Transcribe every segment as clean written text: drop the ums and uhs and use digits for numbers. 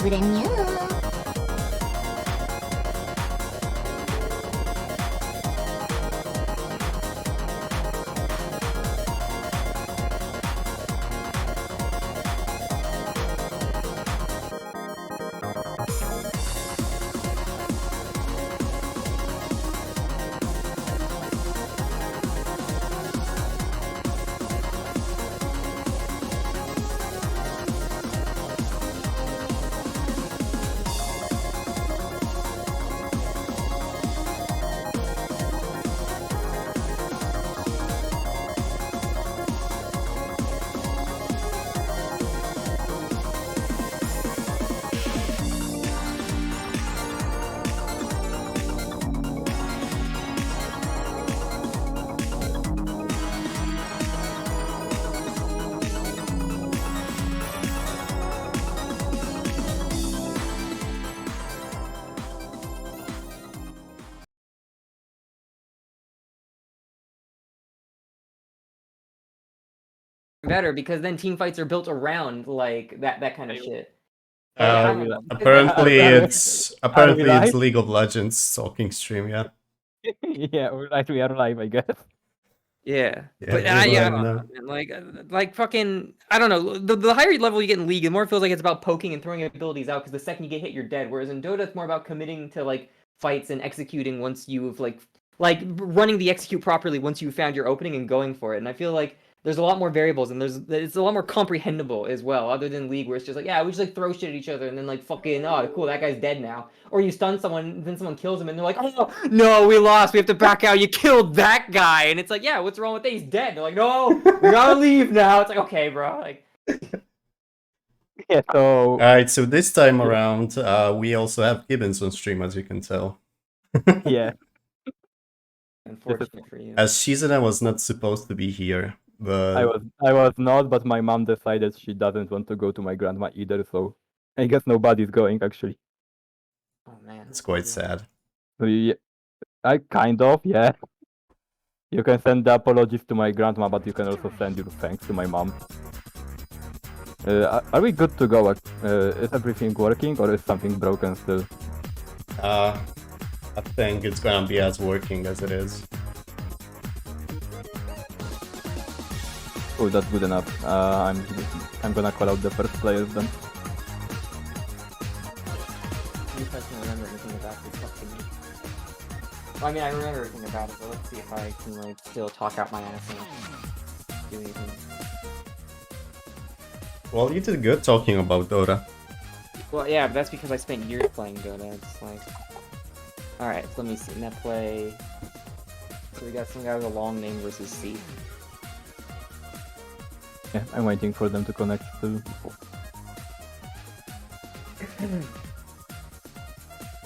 그랬냐? Better because then team fights are built around like that kind of shit. Apparently it's live? League of Legends talking stream, yeah. Yeah, we are live, I guess. Yeah, Yeah, but we'll I let don't him know, know. man. Like fucking, I don't know. The higher level you get in League, the more it feels like it's about poking and throwing abilities out because the second you get hit, you're dead. Whereas in Dota, it's more about committing to like fights and executing once you've like running the execute properly once you've found your opening and going for it. And I feel like there's a lot more variables and it's a lot more comprehensible as well, other than League where it's just like, yeah, we just like throw shit at each other and then like fucking, oh cool, that guy's dead now. Or you stun someone, then someone kills him and they're like, oh no, we lost, we have to back out, you killed that guy. And it's like, yeah, what's wrong with that? He's dead. They're like, no, we gotta leave now. It's like, okay, bro. Like, Yeah, so Alright, so this time around, we also have Gibbons on stream, as you can tell. yeah. unfortunate for you. As Shizuna was not supposed to be here, but I was not, but my mom decided she doesn't want to go to my grandma either, so I guess nobody's going actually. Oh man. it's quite sad. So, yeah, I kind of, yeah. You can send the apologies to my grandma, but you can also send your thanks to my mom. Are we good to go? Is everything working or is something broken still? I think it's gonna be as working as it is. Oh, that's good enough. I'm gonna call out the first players then. If I can remember anything about this fucking. Well, I mean, I remember everything about it, but let's see if I can like still talk out my ass and do anything. Well, you did good talking about Dota. Well, yeah, but that's because I spent years playing Dota. It's like, all right, so let me see. Net play. So we got some guy with a long name versus C. Yeah, I'm waiting for them to connect to.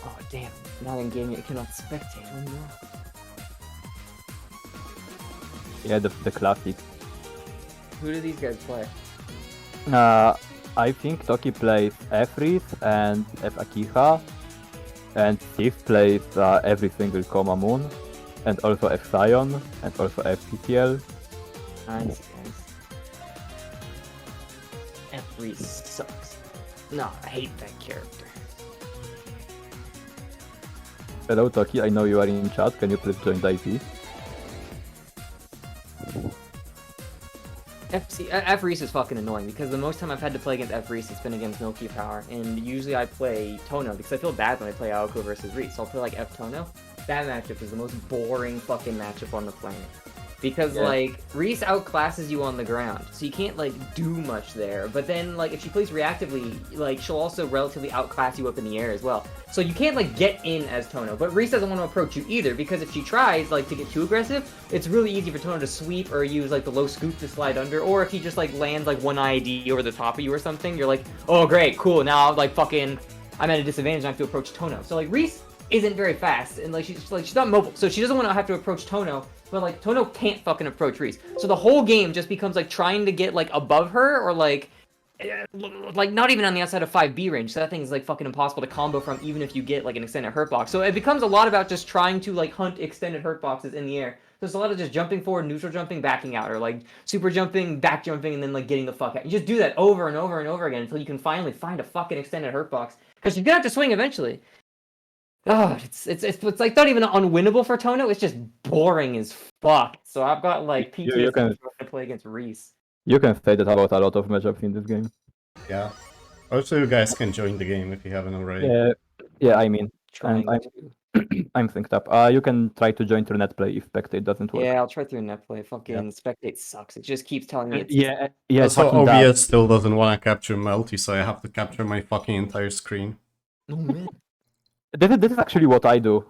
Oh damn! Not in game, you cannot spectate anymore. Yeah, the classic. Who do these guys play? I think Toki plays F-Reese and F-Akiha, and Steve plays every single Koma Moon, and also F-Sion, and also F-PTL. Nice, guys. F3 sucks. No, I hate that character. Hello Toki, I know you are in chat, can you please join the IP? F-Reese is fucking annoying because the most time I've had to play against F-Reese it's been against Milky Power, and usually I play Tono because I feel bad when I play Aoko versus Reese, so I'll play like F-Tono. That matchup is the most boring fucking matchup on the planet. Because, like, Reese outclasses you on the ground, so you can't, like, do much there. But then, like, if she plays reactively, like, she'll also relatively outclass you up in the air as well. So you can't, like, get in as Tono. But Reese doesn't want to approach you either, because if she tries, like, to get too aggressive, it's really easy for Tono to sweep or use, like, the low scoop to slide under. Or if he just, like, lands, like, one ID over the top of you or something, you're like, oh, great, cool, now, like, fucking, I'm at a disadvantage and I have to approach Tono. So, like, Reese isn't very fast, and, like, she's not mobile, so she doesn't want to have to approach Tono. But, like, Tono can't fucking approach Reese. So the whole game just becomes, like, trying to get, like, above her or, like, not even on the outside of 5B range. So that thing is, like, fucking impossible to combo from even if you get, like, an extended hurt box. So it becomes a lot about just trying to, like, hunt extended hurt boxes in the air There's a lot of just jumping forward, neutral jumping, backing out, or like super jumping, back jumping, and then like getting the fuck out. You just do that over and over and over again until you can finally find a fucking extended hurt box. Because you're gonna have to swing eventually. Oh, it's like not even unwinnable for Tono. It's just boring as fuck. So I've got like PTSD to play against Reese. You can say that about a lot of matchups in this game. Yeah. Also, you guys can join the game if you haven't already. Yeah. I mean, Trying I'm synced up. You can try to join through netplay if spectate doesn't work. Yeah, I'll try through netplay. Fucking spectate sucks. It just keeps telling me it's Yeah. So OBS still doesn't want to capture multi, so I have to capture my fucking entire screen. Oh man. This is actually what I do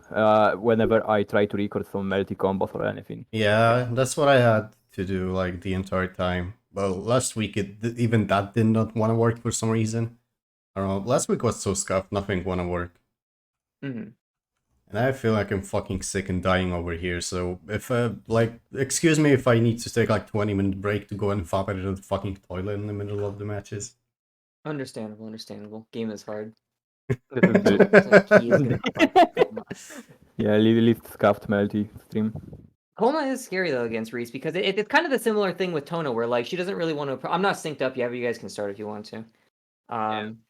whenever I try to record some multi combos or anything. Yeah, that's what I had to do like the entire time. Well, last week even that did not want to work for some reason. I don't know. Last week was so scuffed, nothing want to work. Mm-hmm. And I feel like I'm fucking sick and dying over here. So if excuse me if I need to take like 20-minute break to go and vomit into the fucking toilet in the middle of the matches. Understandable. Game is hard. Yeah, least scuffed multi stream. Koma is scary though against Reese because it's kind of the similar thing with Tono where like she doesn't really want to. I'm not synced up yet, but you guys can start if you want to.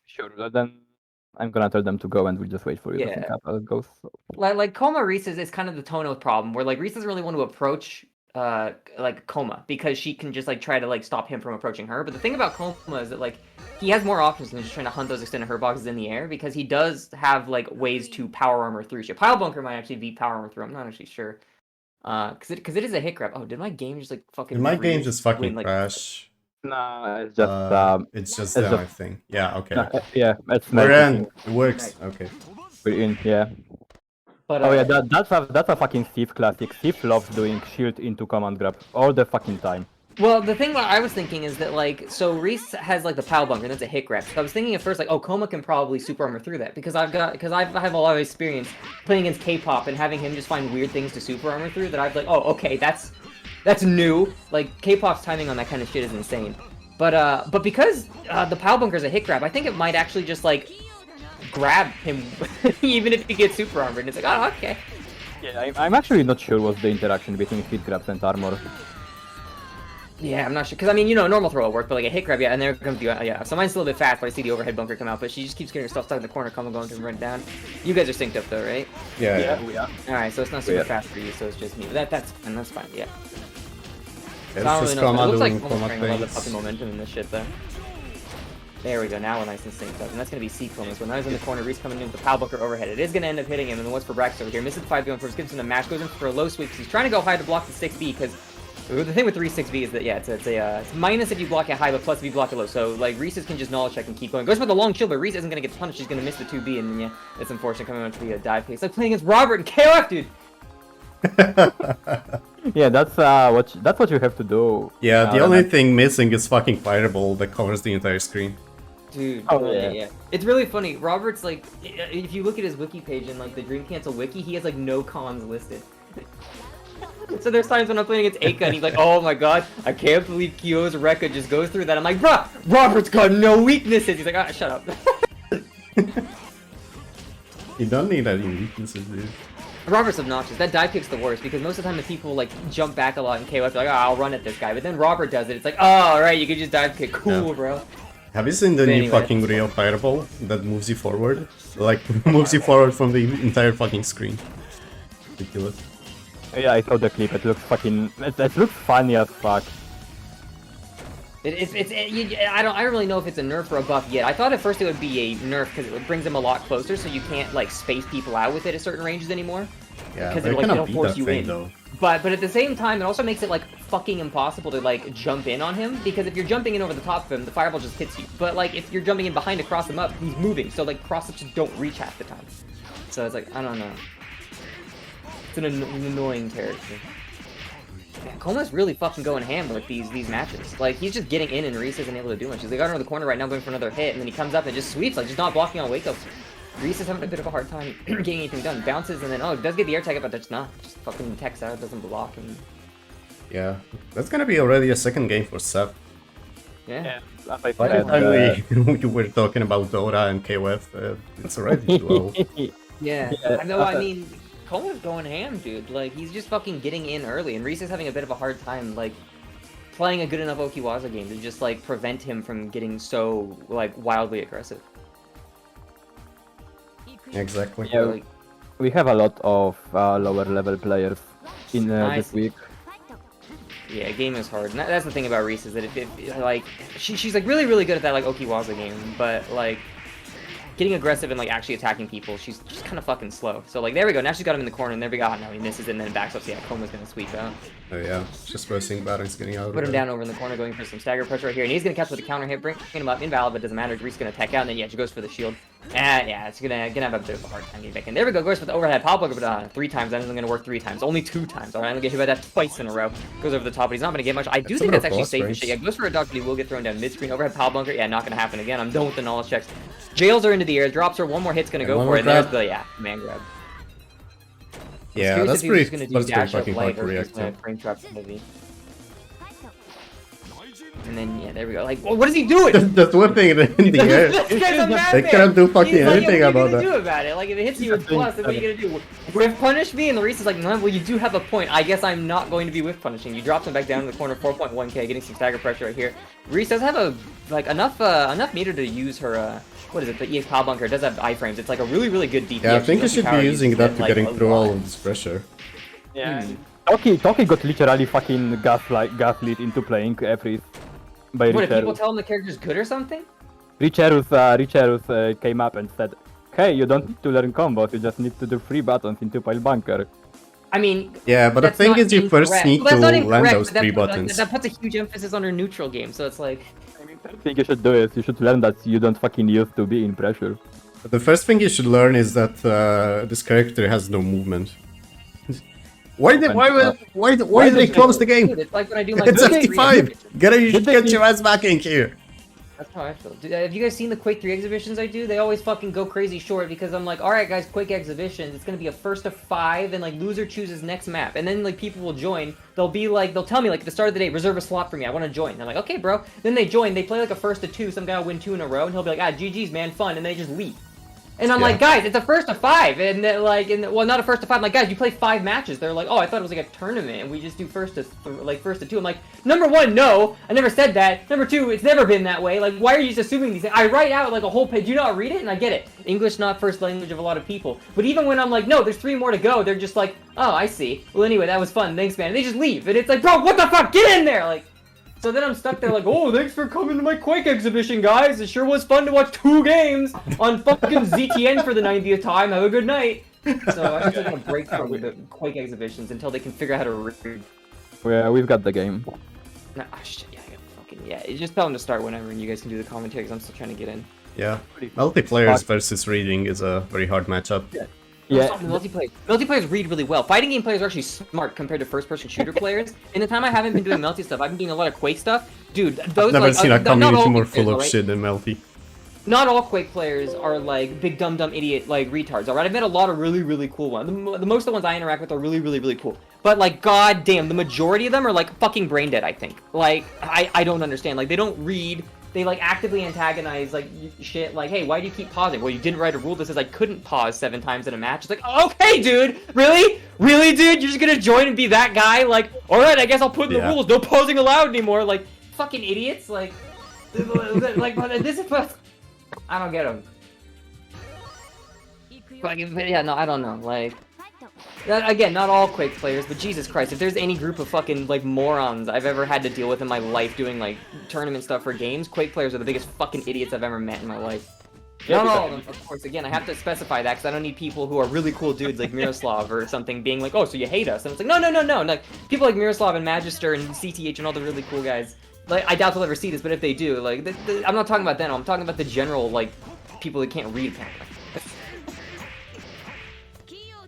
Sure. Then I'm gonna tell them to go and we'll just wait for you to sync up how it goes. So. Like Koma Reese is kind of the Tono problem where like Reese doesn't really want to approach like Koma because she can just like try to like stop him from approaching her. But the thing about Koma is that like he has more options than just trying to hunt those extended hurt boxes in the air because he does have like ways to power armor through shit. Pile bunker might actually beat power armor through. I'm not actually sure. Because it is a hit grab. Oh, did my game just like fucking? Did my game just fucking crash? No, it's just I think. Yeah, okay. Yeah, we're in. It works. Nice. Okay. We're in. Yeah. But that's a fucking Steve classic. Steve loves doing shield into command grab all the fucking time. Well, the thing I was thinking is that, like, so Reese has, like, the pile bunker, and that's a hit grab. So I was thinking at first, like, oh, Koma can probably super armor through that, because I have a lot of experience playing against K-pop and having him just find weird things to super armor through that I've, like, oh, okay, that's new. Like, K-pop's timing on that kind of shit is insane. But because the pile bunker is a hit grab, I think it might actually just, like, grab him, even if he gets super armored. And it's like, oh, okay. Yeah, I'm actually not sure what's the interaction between hit grabs and armor. Yeah, I'm not sure. Because, I mean, you know, a normal throw will work, but like a hit grab, yeah, and there comes the, yeah. So mine's still a bit fast, but I see the overhead bunker come out, but she just keeps getting herself stuck in the corner, going to run down. You guys are synced up, though, right? Yeah. Alright, so it's not super fast for you, so it's just me. That's fine, yeah. It's I don't really know. It looks like Koma a lot of fucking momentum in this shit, though. There we go, now we're nice and synced up. And that's going to be C-Clone. So when I was in the corner, Reese coming in with the pile bunker overhead. It is going to end up hitting him, and then what's for Brax over here? Misses 5 going first, gives him the mash, goes in for a low sweep, because he's trying to go high to block the 6B, because the thing with 3-6V is that, yeah, it's minus if you block it high, but plus if you block it low. So, like, Reese's can just knowledge check and keep going. Goes for the long shield, but Reese isn't going to get punished. She's going to miss the 2B, and yeah, it's unfortunate coming on to the dive pace. Like playing against Robert and KOF, dude! Yeah, that's what you have to do. Yeah, the only thing missing is fucking Fireball that covers the entire screen. Dude, yeah. It's really funny. Robert's, like, if you look at his wiki page in, like, the Dream Cancel wiki, he has, like, no cons listed. So there's times when I'm playing against Aka and he's like, oh my god, I can't believe Kyo's Rekka just goes through that. I'm like, bruh, Robert's got no weaknesses. He's like, ah, shut up. You don't need any weaknesses, dude. Robert's obnoxious. That dive kick's the worst because most of the time the people like jump back a lot in KOF, they're like, oh, I'll run at this guy. But then Robert does it. It's like, oh, alright, you can just dive kick. Cool, bro. Have you seen the new fucking real Fireball that moves you forward? Like, moves you forward from the entire fucking screen. Ridiculous. Yeah, I saw the clip. It looks fucking. It looks funny as fuck. I don't really know if it's a nerf or a buff yet. I thought at first it would be a nerf because it brings them a lot closer, so you can't like space people out with it at certain ranges anymore. Yeah, because it'll force you in. Though. But at the same time, it also makes it like fucking impossible to like jump in on him because if you're jumping in over the top of him, the fireball just hits you. But like if you're jumping in behind to cross him up, he's moving, so like cross-ups just don't reach half the time. So it's like I don't know. It's an annoying character. Yeah, Koma's really fucking going ham with these matches. Like, he's just getting in and Reese isn't able to do much. He's like, out of the corner right now going for another hit, and then he comes up and just sweeps, like, just not blocking on wake-ups. Reese is having a bit of a hard time getting anything done. Bounces, and then, oh, it does get the air tag up, but that's not. Just fucking techs out, doesn't block. And... Yeah, that's gonna be already a second game for Seth. Yeah. By the time you were talking about Dora and KOF, it's already low. Yeah. I know, I mean... Koma's going ham, dude. Like, he's just fucking getting in early, and Reese is having a bit of a hard time, like, playing a good enough Okiwaza game to just, like, prevent him from getting so, like, wildly aggressive. Exactly. Yeah, Like, we have a lot of lower level players in this week. yeah, game is hard. And that's the thing about Reese, is that like, she's, like, really, really good at that, like, Okiwaza game, but, like, getting aggressive and, like, actually attacking people, she's just kind of fucking slow. So, like, there we go. Now she's got him in the corner, and there we go. Oh, no, he misses it and then backs up. So, yeah, Koma's gonna sweep out. Oh yeah, just pressing buttons, getting out of Put him there. down over in the corner, going for some stagger pressure right here. And he's gonna catch with a counter hit, bringing him up. Invalid, but doesn't matter. Reese gonna tech out, and then, yeah, she goes for the shield. And, yeah, it's gonna have a bit of a hard time getting back in. There we go. Goes for the overhead power blocker, but 3 times. That isn't gonna work 3 times. Only 2 times. All right, I'm gonna get hit by that twice in a row. Goes over the top, but he's not gonna get much. I do think that's actually safe and shit. Yeah, goes for a duck, but he will get thrown down mid-screen. Overhead power bunker. Yeah, not gonna happen again. I'm done with the knowledge checks. Jails her into the air, drops her. One more hit's gonna go for it. There's the, yeah, man grab. Yeah, that's pretty leg fucking hard to or react to. frame trap heavy. And then, yeah, there we go. Like, well, what is he doing? Just whipping it in the air. This guy's a madman. They can't do fucking He's like, anything yeah, about what are that. you gonna do about it? Like, if it hits you with plus, then what are you gonna do? Whiff punish me? And the Reese is like, no, well, you do have a point. I guess I'm not going to be whiff punishing. You dropped him back down in the corner, 4.1k, getting some stagger pressure right here. Reese does have a, like, enough meter to use her, what is it, the EX Power Bunker. It does have iframes. It's like a really, really good DPS. Yeah, I think you should be using that to like, getting through all of this pressure. Yeah. Toki got literally fucking gaslit into playing every by What, if people Richarus. tell him the character's good or something? Richarus came up and said, hey, you don't need to learn combos, you just need to do 3 buttons into pile bunker. I mean, Yeah, but the that's thing not is, you first incorrect. need Well, to that's not land incorrect, those but 3 that, buttons. that puts a huge emphasis on her neutral game, so it's like... The thing you should do is, you should learn that you don't fucking used to be in pressure. The first thing you should learn is that this character has no movement. Why did they close the game? Dude, it's like when I do my It's Quake 3 FT5! exhibitions. Get your ass back in here! That's how I feel. Dude, have you guys seen the Quake 3 exhibitions I do? They always fucking go crazy short because I'm like, alright guys, Quake exhibitions, it's gonna be a first of 5 and like loser chooses next map. And then like people will join, they'll tell me like at the start of the day, reserve a slot for me, I wanna join. And I'm like, okay bro. Then they join, they play like a first of 2, some guy will win 2 in a row and he'll be like, ah, GG's man, fun, and they just leave. And I'm like, guys, it's a first of 5, and then, like, well, not a first of 5. I'm like, guys, you play 5 matches. They're like, oh, I thought it was like a tournament, and we just do first of 2. I'm like, number 1, no, I never said that. Number 2, it's never been that way. Like, why are you just assuming these things? I write out like a whole page. Do you not read it? And I get it. English not first language of a lot of people. But even when I'm like, no, there's 3 more to go, they're just like, oh, I see. Well, anyway, that was fun. Thanks, man. And they just leave, and it's like, bro, what the fuck? Get in there, like. So then I'm stuck there like, oh, thanks for coming to my Quake exhibition, guys. It sure was fun to watch 2 games on fucking ZTN for the 90th time. Have a good night. So I'm just gonna break from the Quake exhibitions until they can figure out how to read. Yeah, we've got the game. Nah, shit, yeah, I got fucking, yeah. Just tell them to start whenever and you guys can do the commentary because I'm still trying to get in. Yeah, multiplayers versus reading is a very hard matchup. Yeah. Multiplayers read really well. Fighting game players are actually smart compared to first-person shooter players. In the time I haven't been doing Melty stuff, I've been doing a lot of Quake stuff. Dude, those Never like, seen a not community all more Quake players, full of alright? shit than Melty. Not all Quake players are like big dumb idiot like retards, alright? I've met a lot of really cool ones. The most of the ones I interact with are really cool. But like, goddamn, the majority of them are like fucking brain dead, I think. Like, I don't understand. Like, they don't read. They like actively antagonize like shit. Like, hey, why do you keep pausing? Well, you didn't write a rule that says I couldn't pause 7 times in a match. It's like, okay, dude, really, dude, you're just gonna join and be that guy? Like, all right, I guess I'll put in the rules. No pausing allowed anymore. Like, fucking idiots. Like this is what I don't get them. Like, yeah, no, I don't know. Like. Again, not all Quake players, but Jesus Christ, if there's any group of fucking, like, morons I've ever had to deal with in my life doing, like, tournament stuff for games, Quake players are the biggest fucking idiots I've ever met in my life. Not all of them, of course. Again, I have to specify that, because I don't need people who are really cool dudes like Miroslav or something being like, oh, so you hate us? And it's like, no. Like, people like Miroslav and Magister and CTH and all the really cool guys, like, I doubt they'll ever see this, but if they do, like, I'm not talking about them, I'm talking about the general, like, people that can't read apparently.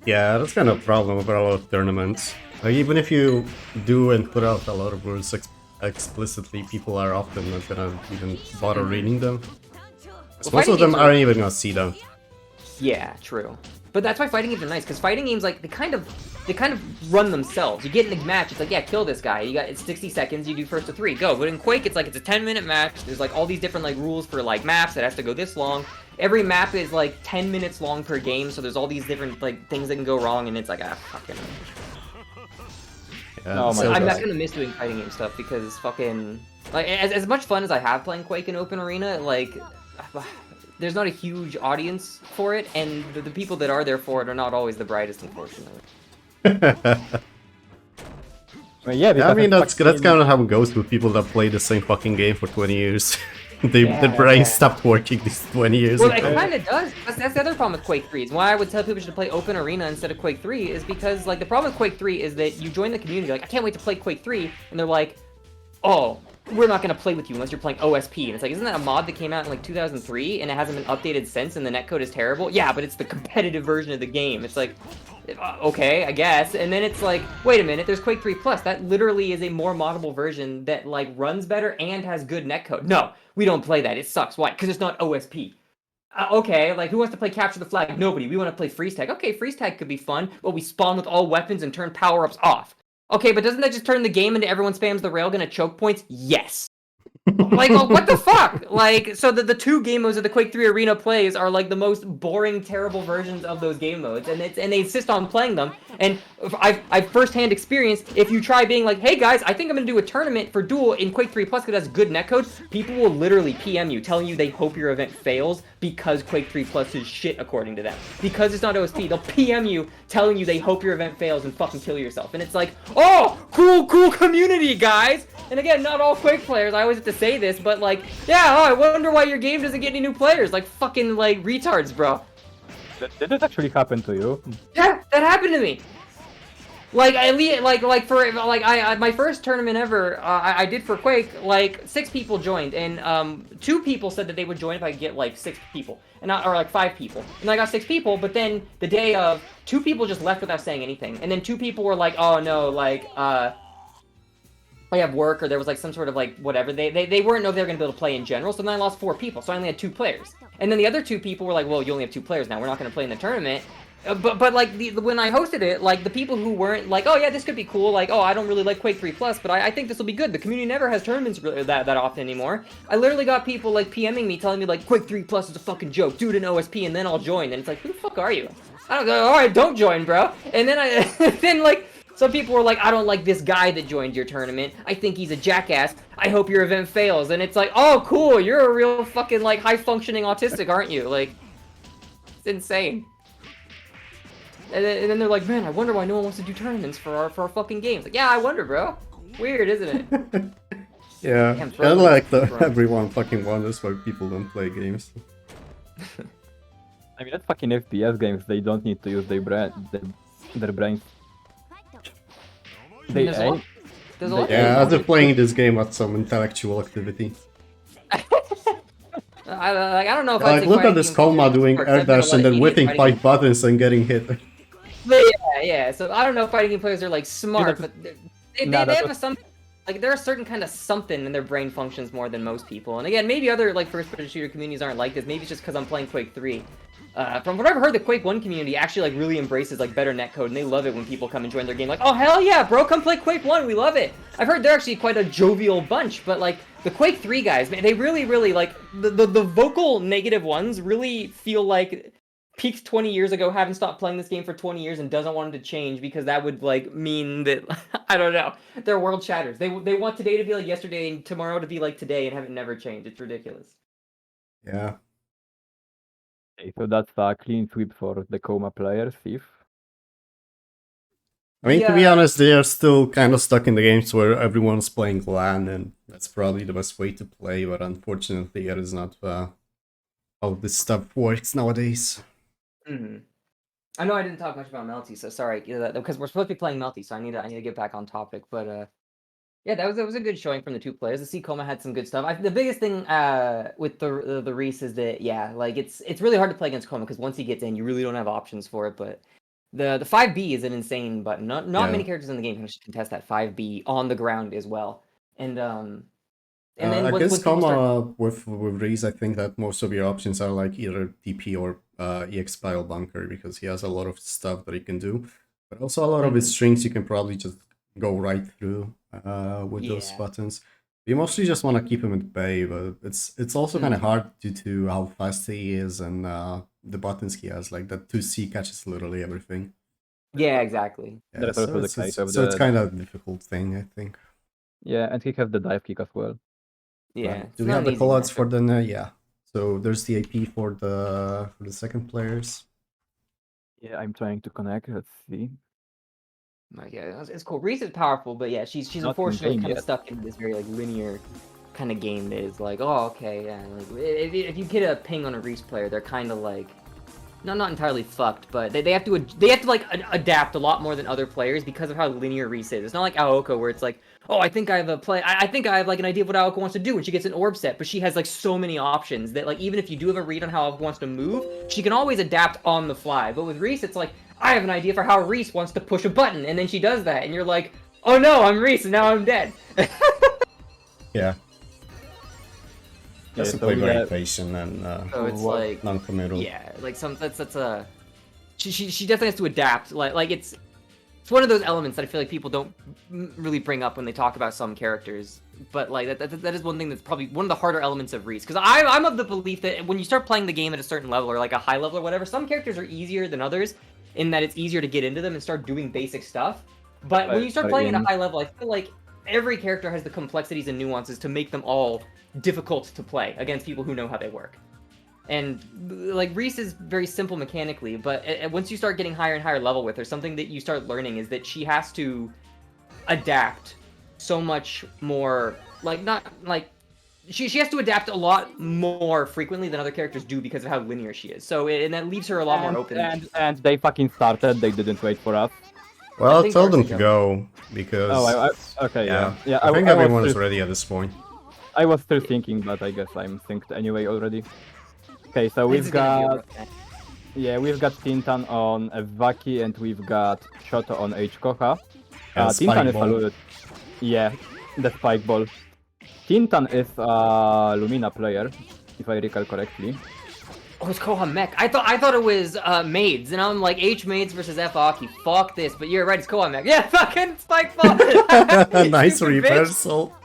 Yeah, that's kind of a problem with a lot of tournaments. Like, even if you do and put out a lot of rules explicitly, people are often not gonna even bother reading them. Well, Most of them aren't even gonna see them. Yeah, true. But that's why fighting games are nice, because fighting games, like, they kind of they kind of run themselves. You get in a match, it's like, yeah, kill this guy. It's 60 seconds, you do first to 3, go. But in Quake, it's like, it's a 10-minute match. There's like all these different like rules for like maps that has to go this long. Every map is like 10 minutes long per game, so there's all these different like things that can go wrong, and it's like, fucking. Yeah, Oh my I'm God. not gonna miss doing fighting game stuff because fucking like as much fun as I have playing Quake in open arena, like there's not a huge audience for it, and the people that are there for it are not always the brightest, unfortunately. Well, yeah, Yeah, I mean, because that's kind of how it goes with people that play the same fucking game for 20 years. Their brain stopped working these 20 years Well, ago. it kind of does. That's the other problem with Quake 3. Is why I would tell people should play Open Arena instead of Quake 3 is because, like, the problem with Quake 3 is that you join the community, like, I can't wait to play Quake 3, and they're like, oh, we're not going to play with you unless you're playing OSP. And it's like, isn't that a mod that came out in, like, 2003, and it hasn't been updated since, and the netcode is terrible? Yeah, but it's the competitive version of the game. It's like, okay, I guess. And then it's like, wait a minute, there's Quake 3 Plus. That literally is a more moddable version that, like, runs better and has good netcode. No, we don't play that. It sucks. Why? Because it's not OSP. Okay, like, who wants to play Capture the Flag? Nobody. We want to play Freeze Tag. Okay, Freeze Tag could be fun, but we spawn with all weapons and turn power-ups off. Okay, but doesn't that just turn the game into everyone spams the railgun at choke points? Yes. Like, what the fuck? Like, so the two game modes that the Quake 3 Arena plays are like the most boring, terrible versions of those game modes, and they insist on playing them. And I've firsthand experienced, if you try being like, hey guys, I think I'm gonna do a tournament for Duel in Quake 3 Plus because it has good netcode, people will literally PM you, telling you they hope your event fails because Quake 3 Plus is shit according to them. Because it's not OSP, they'll PM you, telling you they hope your event fails and fucking kill yourself. And it's like, oh, cool community, guys! And again, not all Quake players, I always have to say this, but like, yeah, oh, I wonder why your game doesn't get any new players. Like, fucking, like, retards, bro. Did it actually happen to you? Yeah, that happened to me. Like, my first tournament ever, I did for Quake, like, 6 people joined, and 2 people said that they would join if I could get, like, 6 people, or like 5 people. And I got 6 people, but then the day of, 2 people just left without saying anything. And then 2 people were like, oh no, like, I have work, or there was like some sort of like whatever. They weren't know if they were gonna be able to play in general, so then I lost 4 people, so I only had 2 players. And then the other 2 people were like, well, you only have 2 players now, we're not gonna play in the tournament. But like when I hosted it, like the people who weren't like, oh yeah, this could be cool, like, oh, I don't really like Quake 3 Plus, but I think this will be good. The community never has tournaments really that often anymore. I literally got people like PMing me, telling me like, Quake 3 Plus is a fucking joke, do it in OSP and then I'll join. And it's like, who the fuck are you? I don't go, alright, don't join, bro. And then then like, some people were like, I don't like this guy that joined your tournament. I think he's a jackass. I hope your event fails. And it's like, oh, cool. You're a real fucking, like, high-functioning autistic, aren't you? Like, it's insane. And then they're like, man, I wonder why no one wants to do tournaments for our fucking games. Like, yeah, I wonder, bro. Weird, isn't it? Yeah, Can't I like throw that everyone fucking wonders why people don't play games. I mean, that's fucking FPS games. They don't need to use their brains. They There's a lot- aim. there's a lot Yeah, of- after playing this game at some intellectual activity. I don't know if Like, look at this Koma doing air dash and then whipping 5 buttons and getting hit. But yeah. So I don't know if fighting game players are like smart, but they have some, like, there are certain kind of something in their brain functions more than most people. And again, maybe other like first-person shooter communities aren't like this. Maybe it's just because I'm playing Quake 3. From what I've heard, the Quake 1 community actually like really embraces like better netcode, and they love it when people come and join their game. Like, oh hell yeah, bro, come play Quake 1, we love it. I've heard they're actually quite a jovial bunch, but like the Quake 3 guys, man, they really like the vocal negative ones really feel like peaked 20 years ago, haven't stopped playing this game for 20 years and doesn't want it to change because that would like mean that I don't know, their world shatters. They want today to be like yesterday and tomorrow to be like today and have it never change. It's ridiculous. Yeah. Okay, so that's a clean sweep for the Coma players, if. I mean, to be Yeah. honest, they are still kind of stuck in the games where everyone's playing LAN, and that's probably the best way to play, but unfortunately, that is not how this stuff works nowadays. Mm-hmm. I know I didn't talk much about Melty, so sorry, because we're supposed to be playing Melty, so I need to get back on topic. But yeah, that was a good showing from the 2 players. The C Coma had some good stuff. The biggest thing with the Reese is that yeah, like it's really hard to play against Coma because once he gets in, you really don't have options for it. But the 5B is an insane button. Not Yeah. many characters in the game can contest that 5B on the ground as well. And then I when guess people start- with Reese, I think that most of your options are like either DP or EX Pile Bunker because he has a lot of stuff that he can do. But also a lot of its strings you can probably just go right through with those Yeah. buttons. You mostly just want to keep him at bay, but it's also kind of hard due to how fast he is and the buttons he has. Like that 2C catches literally everything. Yeah, exactly. Yeah, That's also the case of so it's the... kind of a difficult thing, I think. Yeah, and he has the dive kick as well. Yeah. Right. it's Do we not have an the easy callouts for matchup. the yeah? So there's the AP for the second players. Yeah, I'm trying to connect. Let's see. Yeah, it's cool. Reese is powerful, but yeah, she's Not in unfortunately game kind of yet. stuck in this very like linear kind of game that is like, oh, okay, yeah. Like if you get a ping on a Reese player, they're kind of like, not entirely fucked, but they have to like adapt a lot more than other players because of how linear Reese is. It's not like Aoko where it's like, oh, I think I have a play. I think I have like an idea of what Aoko wants to do, and she gets an orb set, but she has like so many options that like even if you do have a read on how Aoko wants to move, she can always adapt on the fly. But with Reese, it's like, I have an idea for how Reese wants to push a button, and then she does that, and you're like, oh no, I'm Reese, and now I'm dead. Yeah. Yeah, Has to so play very yeah, patient and So it's what- like, non-committal. yeah, like that's a. She definitely has to adapt. Like it's one of those elements that I feel like people don't really bring up when they talk about some characters. But like that is one thing that's probably one of the harder elements of Reese. Because I'm of the belief that when you start playing the game at a certain level or like a high level or whatever, some characters are easier than others in that it's easier to get into them and start doing basic stuff. But when you start playing at a high level, I feel like every character has the complexities and nuances to make them all difficult to play against people who know how they work. And like Reese is very simple mechanically, but once you start getting higher and higher level with her, something that you start learning is that she has to adapt so much more. Like not like she has to adapt a lot more frequently than other characters do because of how linear she is. So and that leaves her a lot more open. And they fucking started. They didn't wait for us. Well, I'll think tell them Darcy to jumped. go because Oh, okay, yeah. I think everyone is still, ready at this point. I was still thinking, but I guess I'm synced anyway already. Okay, so This we've is gonna be a got rough match. we've got Tintan on Vaki and we've got Shoto on H Koha. And Tintan Spike is Ball. alluded. Yeah, the Spike Ball. Tintan is a Lumina player, if I recall correctly. Oh, it's Koha Mech. I thought it was Maids, and I'm like H Maids versus F Aki. Fuck this, but you're right, it's Koha Mech. Yeah, fucking Spike Ball. Nice Stupid bitch. reversal.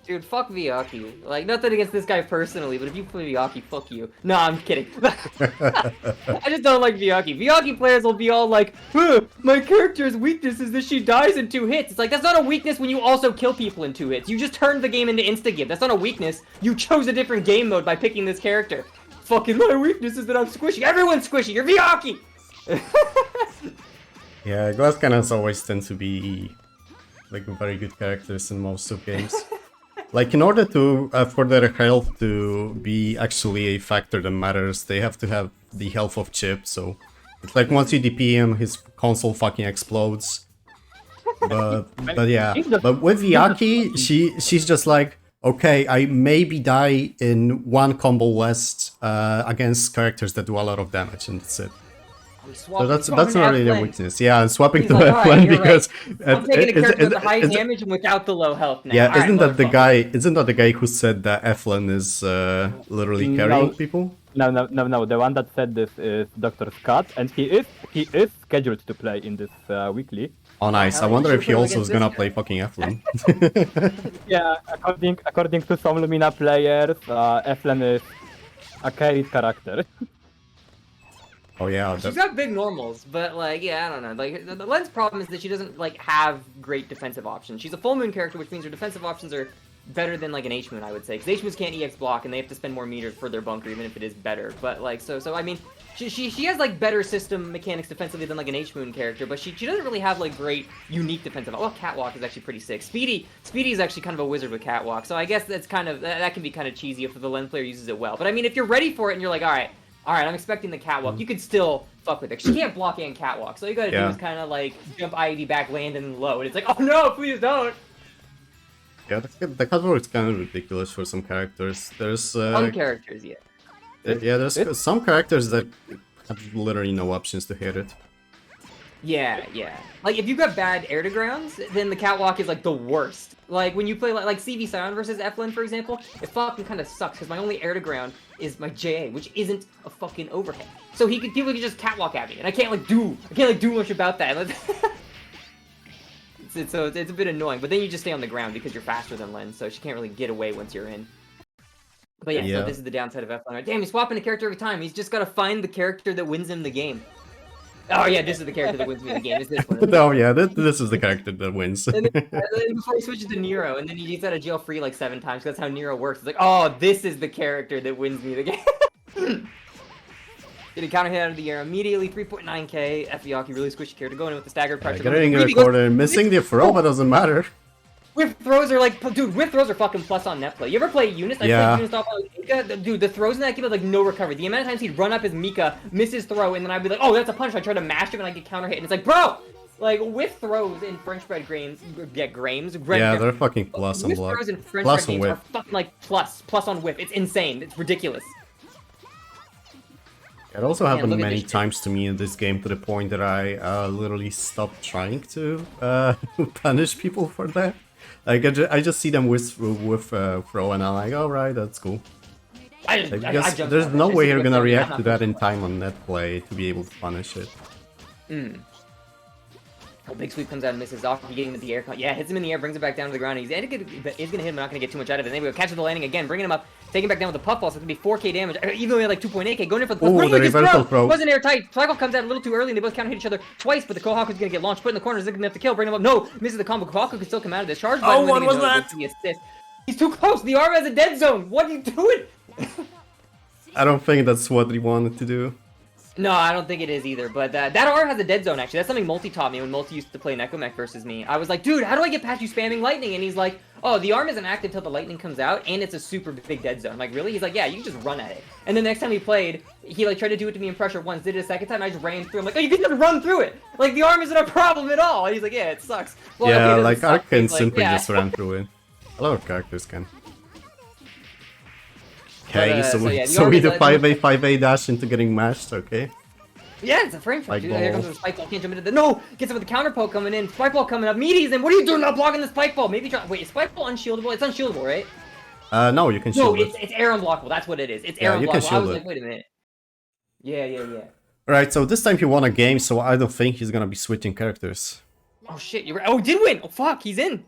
Dude, fuck Vyaki. Like, nothing against this guy personally, but if you play Vyaki, fuck you. No, I'm kidding. I just don't like Vyaki. Vyaki players will be all like, my character's weakness is that she dies in 2 hits. It's like, that's not a weakness when you also kill people in 2 hits. You just turned the game into insta-give. That's not a weakness. You chose a different game mode by picking this character. Fucking my weakness is that I'm squishy. Everyone's squishy. You're Vyaki! Yeah, glass cannons always tend to be like very good characters in most of games. Like in order to for their health to be actually a factor that matters, they have to have the health of Chip. So it's like once you DP him, his console fucking explodes. But yeah, but with Vyaki, she's just like, okay, I maybe die in 1 combo less against characters that do a lot of damage, and that's it. So that's not really a weakness. Yeah, and swapping He's to like, F1 "Alright, you're because I'm taking a character with the high damage and without the low health now. yeah, Alright, isn't that the motherfucker." guy? Isn't that the guy who said that Eflin is literally carrying people? No. The one that said this is Dr. Scott, and he is scheduled to play in this weekly. Oh, nice. I hell, wonder you if he should also play is gonna against play this fucking Eflin. Yeah, according to some Lumina players, Eflen is a carried character. Oh yeah, She's got big normals, but like, yeah, I don't know. Like, the Len's problem is that she doesn't like have great defensive options. She's a full moon character, which means her defensive options are better than like an H moon, I would say. Because H moons can't EX block, and they have to spend more meters for their bunker, even if it is better. But like, so I mean, she has like better system mechanics defensively than like an H moon character, but she doesn't really have like great unique defensive. Well, Catwalk is actually pretty sick. Speedy is actually kind of a wizard with Catwalk, so I guess that's kind of that can be kind of cheesy if the Len player uses it well. But I mean, if you're ready for it and you're like, all right, I'm expecting the Catwalk, you could still fuck with it. She can't block and Catwalk, so all you gotta do is kind of like jump IED back, land, and low, and it's like, oh no, please don't. Yeah, the Catwalk is kind of ridiculous for some characters. There's Some characters, yeah. yeah, there's some characters that have literally no options to hit it. Yeah, yeah. Like, if you've got bad air to grounds, then the catwalk is, like, the worst. Like, when you play, like CV Sion versus Eflin, for example, it fucking kind of sucks, because my only air to ground is my JA, which isn't a fucking overhead. So people could just catwalk at me, and I can't do much about that. It's a bit annoying, but then you just stay on the ground because you're faster than Len, so she can't really get away once you're in. But yeah, so this is the downside of Eflin. Damn, he's swapping a character every time. He's just got to find the character that wins him the game. Oh yeah, this is the character that wins me the game. It's this one. Oh yeah, this is the character that wins. And then before he switches to Nero, and then he gets out of jail free like 7 times. That's how Nero works. It's like, oh, this is the character that wins me the game. Did a counter hit out of the air immediately. 3.9k. Fiaki really squishy character going in with the staggered pressure. Getting in the corner and missing the throw, but doesn't matter. Whiff throws are like, dude, whiff throws are fucking plus on net play. You ever play Eunice? I played Eunice off on Mika. Dude, the throws in that game had like no recovery. The amount of times he'd run up his Mika, miss his throw, and then I'd be like, oh, that's a punch. I try to mash him and I get counter hit. And it's like, bro! Like, whiff throws in French bread grains, yeah, they're fucking plus on block. Whiff throws in French plus bread on games whiff. are fucking like plus on whiff. It's insane. It's ridiculous. It also happened many times to me in this game to the point that I literally stopped trying to punish people for that. Like I just see them with throw and I'm like, alright, that's cool. There's no way you're gonna react to that in time on net play to be able to punish it. A big sweep comes out and misses off. Getting him into the air. Yeah, hits him in the air, brings it back down to the ground. He's gonna hit him, but not gonna get too much out of it. And then we go catch the landing again, bringing him up, taking him back down with the puff ball. So it's gonna be 4k damage. Even though he had like 2.8k, going in for the puff. The reversal throw. Wasn't airtight. Cycle comes out a little too early, and they both counter hit each other twice. But the Kohawk is gonna get launched, put in the corner, is gonna have to kill, bring him up. No, misses the combo. Kohawk can still come out of this charge. Oh, what was that? He's too close. The arm has a dead zone. What are you doing? I don't think that's what he wanted to do. No, I don't think it is either, but that R has a dead zone, actually. That's something Multi taught me when Multi used to play Necromech versus me. I was like, dude, how do I get past you spamming lightning? And he's like, oh, the arm isn't active till the lightning comes out, and it's a super big dead zone. I'm like, really? He's like, yeah, you can just run at it. And then the next time he played, he like tried to do it to me in pressure once, did it a second time, and I just ran through. I'm like, oh, you can just run through it! Like, the arm isn't a problem at all! And he's like, yeah, it sucks. Well, yeah, okay, like, Ark can simply like, just run through it. A lot of characters can. Okay, so we do 5A, 5A dash into getting mashed, okay. Yeah, it's a frame trap, dude. Here comes the spike ball. Can't jump into the. No! Gets him with the counter poke coming in. Spike ball coming up. Meaties, and what are you doing not blocking the spike ball? Maybe try. Wait, is spike ball unshieldable? It's unshieldable, right? No, you can shield it. No, it's air unblockable. That's what it is. It's air unblockable. I was like, wait a minute. Yeah. Right, so this time he won a game, so I don't think he's gonna be switching characters. Oh shit, you're right. Oh, he did win! Oh fuck, he's in!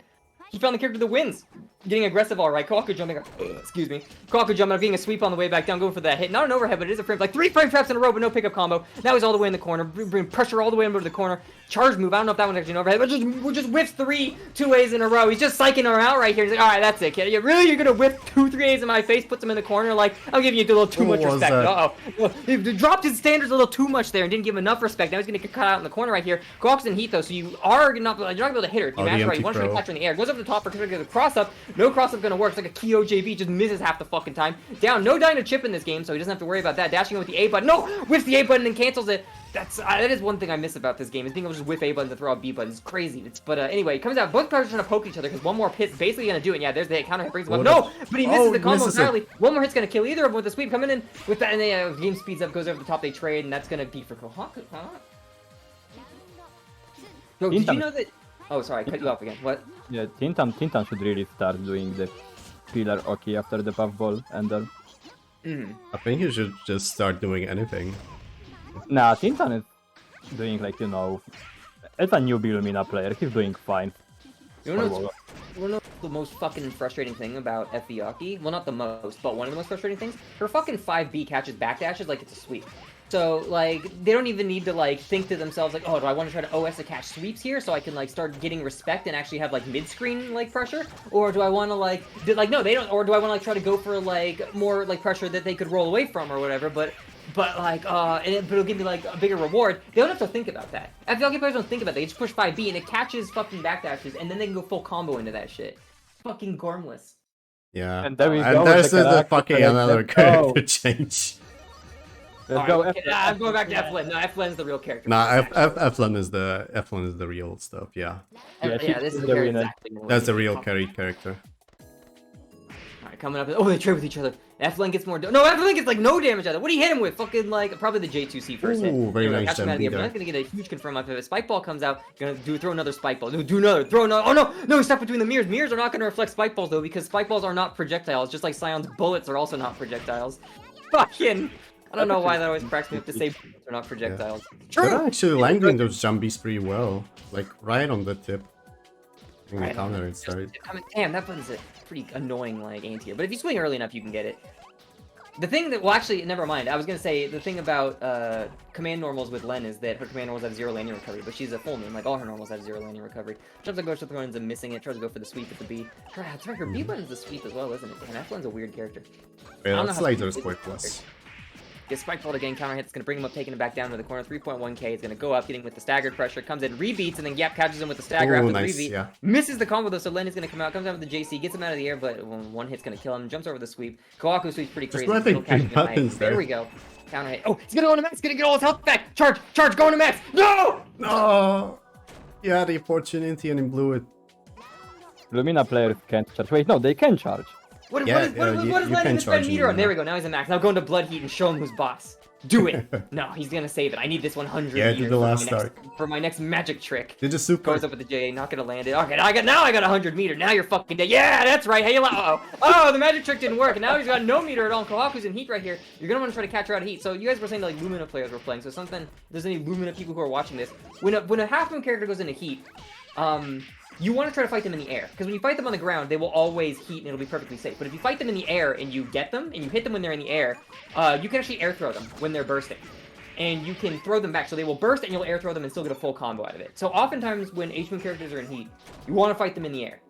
He found the character that wins. Getting aggressive, alright. Kawaku jumping up. Excuse me. Kawaku jumping up, getting a sweep on the way back down, going for that hit. Not an overhead, but it is a frame. Like 3 frame traps in a row, but no pickup combo. Now he's all the way in the corner. Bring pressure all the way over to the corner. Charge move. I don't know if that one's actually an overhead, but we're just whiffs 3 2As in a row. He's just psyching her out right here. He's like, alright, that's it, kid. Really? You're gonna whip 2 3As in my face, puts him in the corner? Like, I'm giving you a little too much respect. Uh-oh. He dropped his standards a little too much there and didn't give him enough respect. Now he's gonna get cut out in the corner right here. Kawaku's in heat though, so you're not gonna be able to hit her if you mash her right. You want to try to catch her in the air. Goes up to the top for the cross up. No cross up gonna work. It's like a Kyo JB, just misses half the fucking time. Down, no dying to chip in this game, so he doesn't have to worry about that. Dashing in with the A button. No! Whiffs the A button and cancels it. That is one thing I miss about this game, is being able to just whiff A buttons to throw out B buttons. It's crazy. But anyway, it comes out. Both players are trying to poke each other because one more hit's basically gonna do it. And yeah, there's the counter hit, brings him up. No! But he misses the combo entirely. One more hit's gonna kill either of them with the sweep coming in with that, and then game speeds up, goes over the top, they trade, and that's gonna be for Kohawk. Yo, did you know that? Oh, sorry, I cut you off again. What? Yeah, Tintan should really start doing the pillar Oki after the puff ball ender. I think you should just start doing anything. Nah, Tintan is doing like, you know, it's a new Billumina player, he's doing fine. You know the most fucking frustrating thing about Fiaki? Well, not the most, but one of the most frustrating things? Her fucking 5B catches backdashes like it's a sweep. So, like, they don't even need to, like, think to themselves, like, oh, do I want to try to OS to catch sweeps here so I can, like, start getting respect and actually have, like, mid-screen, like, pressure? Or do I want to, like, no, they don't, or do I want to, like, try to go for, like, more, like, pressure that they could roll away from or whatever, but like, but it'll give me, like, a bigger reward. They don't have to think about that. FVLG players don't think about that. They just push 5B and it catches fucking backdashes, and then they can go full combo into that shit. Fucking gormless. Yeah. And there we go. And there's the fucking another character change. Let's go. I'm going back to Eflin. No, Eflin's the real character. Nah, Eflin is the real stuff. Yeah. Yeah, this is the character. That's the real carried character. Alright, coming up. Oh, they trade with each other. F-Lane gets more... No, F-Lane gets, like, no damage out of it. What do you hit him with? Fucking, like, probably the J2C first hit. Ooh, very nice catch him out of the air, but there. that's gonna get a huge confirm up. If a Spike Ball comes out, gonna throw another Spike Ball. No, do another, throw another... Oh, no! No, he's stuck between the mirrors. Mirrors are not gonna reflect Spike Balls, though, because Spike Balls are not projectiles, just like Scion's bullets are also not projectiles. Fucking... I don't know why that always cracks me up to say bullets are not projectiles. They're actually landing those jumbies pretty well. Like, right on the tip. In the counter it started. Damn, that button's a pretty annoying, like, anti-air. But if you swing early enough, you can get it. The thing that, well, actually, never mind. I was gonna say, the thing about command normals with Len is that her command normals have 0 landing recovery, but she's a full moon. Like, all her normals have 0 landing recovery. Tries to go for the runs and missing it, tries to go for the sweep at the B. That's right, her B button's the sweep as well, isn't it? And F1's a weird character. Yeah, that's later's quick plus. Gets Spike Ball again, counter hit, it's gonna bring him up, taking him back down to the corner, 3.1k, it's gonna go up, getting with the staggered pressure, comes in, rebeats, and then Yap catches him with the stagger after the rebeat. Yeah. Misses the combo though, so Len is gonna come out, comes out with the JC, gets him out of the air, but one hit's gonna kill him, jumps over the sweep. Kawaku sweeps pretty crazy. There we go. Counter hit. Oh, he's gonna go into max, gonna get all his health back! Charge! Charge! Go into max! No! No! Yeah, the opportunity and he blew it. Lumina players can't charge. Wait, no, they can charge. What is Len spend meter on? There we go, now he's in max. Now go into Blood Heat and show him who's boss. Do it! No, he's gonna save it. I need this 100 meters the last for my next magic trick. Did the super. Goes up with the JA, not gonna land it. Okay, now I got 100 meter. Now you're fucking dead. Yeah, that's right. Hey, oh, the magic trick didn't work, and now he's got no meter at all. Kawaku's in heat right here. You're gonna want to try to catch her out of heat. So you guys were saying that, like, Lumina players were playing. So something, if there's any Lumina people who are watching this, when a half moon character goes into heat, you want to try to fight them in the air, because when you fight them on the ground, they will always heat and it'll be perfectly safe. But if you fight them in the air and you get them, and you hit them when they're in the air, you can actually air throw them when they're bursting. And you can throw them back, so they will burst and you'll air throw them and still get a full combo out of it. So oftentimes when H-Moon characters are in heat, you want to fight them in the air.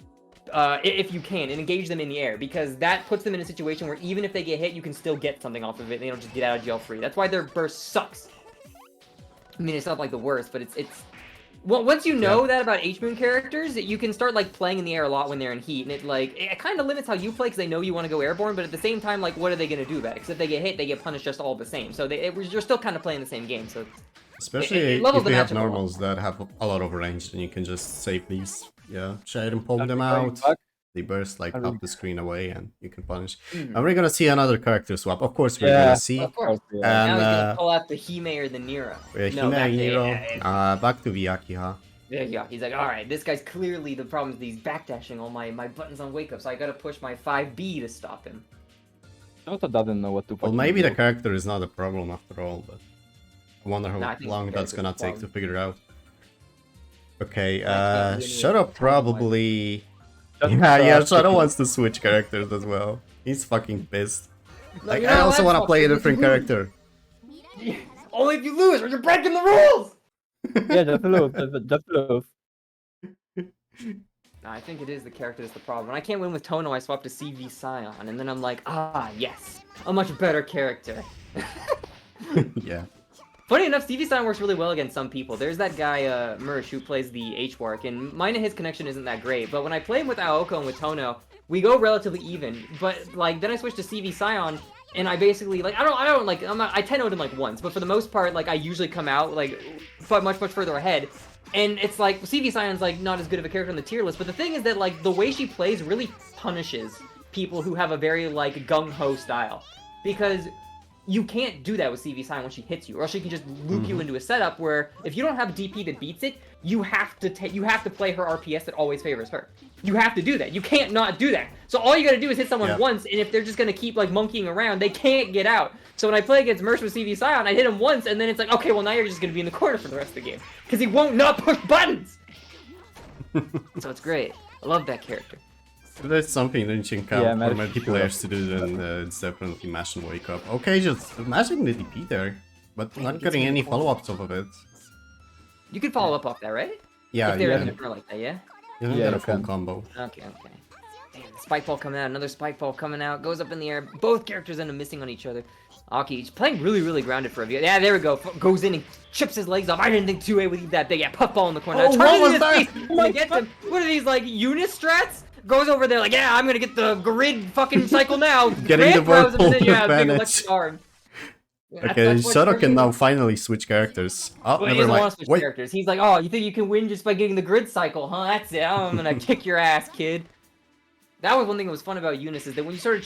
If you can, and engage them in the air, because that puts them in a situation where even if they get hit, you can still get something off of it, they don't just get out of jail free. That's why their burst sucks. I mean, it's not like the worst, but it's well, once you know that about H-Moon characters, you can start, like, playing in the air a lot when they're in heat, and it kind of limits how you play, because they know you want to go airborne, but at the same time, like, what are they going to do about it? Because if they get hit, they get punished just all the same, so you're still kind of playing the same game, so... Especially if they have normals that have a lot of range, then you can just save these, try and pull them out. They burst, like, up the screen away, and you can punish. And we're gonna see another character swap. Of course, we're gonna see. Of course. And now he's gonna pull out the Hime or the Nero. Back to Vyaki, huh? Yeah, he's like, alright, this guy's clearly the problem is he's backdashing all my buttons on wake up, so I gotta push my 5B to stop him. Shota doesn't know what to Well, maybe the character is not a problem after all, but I wonder how long that's gonna take to figure out. Okay, Shota probably... Shota wants to switch characters as well. He's fucking pissed. Like, I also want to play a different character. Only if you lose, or you're breaking the rules! Yeah, just lose. Just lose. No, I think it is the character that's the problem. When I can't win with Tono, I swap to CV Scion, and then I'm like, yes, a much better character. Yeah. Funny enough, CV Scion works really well against some people. There's that guy, Mursh, who plays the H-Wark, and mine and his connection isn't that great, but when I play him with Aoko and with Tono, we go relatively even, but, like, then I switch to CV Scion, and I basically, like, I 10-0'd him, like, once, but for the most part, like, I usually come out, like, much further ahead, and it's like, CV Scion's, like, not as good of a character on the tier list, but the thing is that, like, the way she plays really punishes people who have a very, like, gung-ho style, because you can't do that with CV Scion when she hits you, or else she can just loop you into a setup where, if you don't have DP that beats it, you have to play her RPS that always favors her. You have to do that. You can't not do that. So all you gotta do is hit someone once, and if they're just gonna keep, like, monkeying around, they can't get out. So when I play against Mersh with CV Scion, I hit him once, and then it's like, okay, well now you're just gonna be in the corner for the rest of the game. Because he won't not push buttons! So it's great. I love that character. If there's something that you can count for multiplayers to do, then it's definitely mash and wake up. Okay, just mashing the DP there, but not getting any follow-ups off of it. You can follow up off that, right? Yeah, if they're like that, yeah? You don't get a full combo. Okay. Damn, spike ball coming out, another spike ball coming out, goes up in the air. Both characters end up missing on each other. Aki's playing really grounded for a bit. Yeah, there we go. Goes in and chips his legs off. I didn't think 2A would leave that big. Yeah, puffball in the corner. Oh, what was that? What are these, like, Eunice strats? Goes over there like, yeah, I'm gonna get the grid fucking cycle now. Getting the whirlpool advantage. Yeah, okay, Shota can now finally switch characters. Oh, well, never mind. Switch characters. He's like, oh, you think you can win just by getting the grid cycle, huh? That's it. I'm gonna kick your ass, kid. That was one thing that was fun about Eunice, is that when you started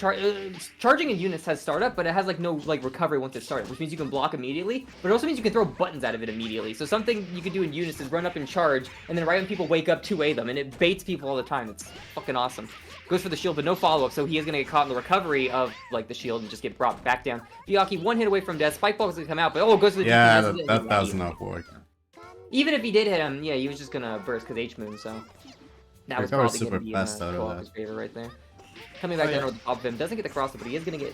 charging in Eunice has startup, but it has like no like recovery once it started, which means you can block immediately, but it also means you can throw buttons out of it immediately. So something you can do in Eunice is run up and charge, and then right when people wake up, 2A them, and it baits people all the time. It's fucking awesome. Goes for the shield, but no follow-up, so he is gonna get caught in the recovery of like the shield and just get brought back down. Vyaki, one hit away from death. Spike ball is gonna come out, but oh, goes for the Yeah, DP. that does not work. Even if he did hit him, yeah, he was just gonna burst because H-Moon, so that was Recover probably super gonna be fast out of Koaku's that. favor right there. Coming back down over the top of him, doesn't get the crossover, but he is gonna get,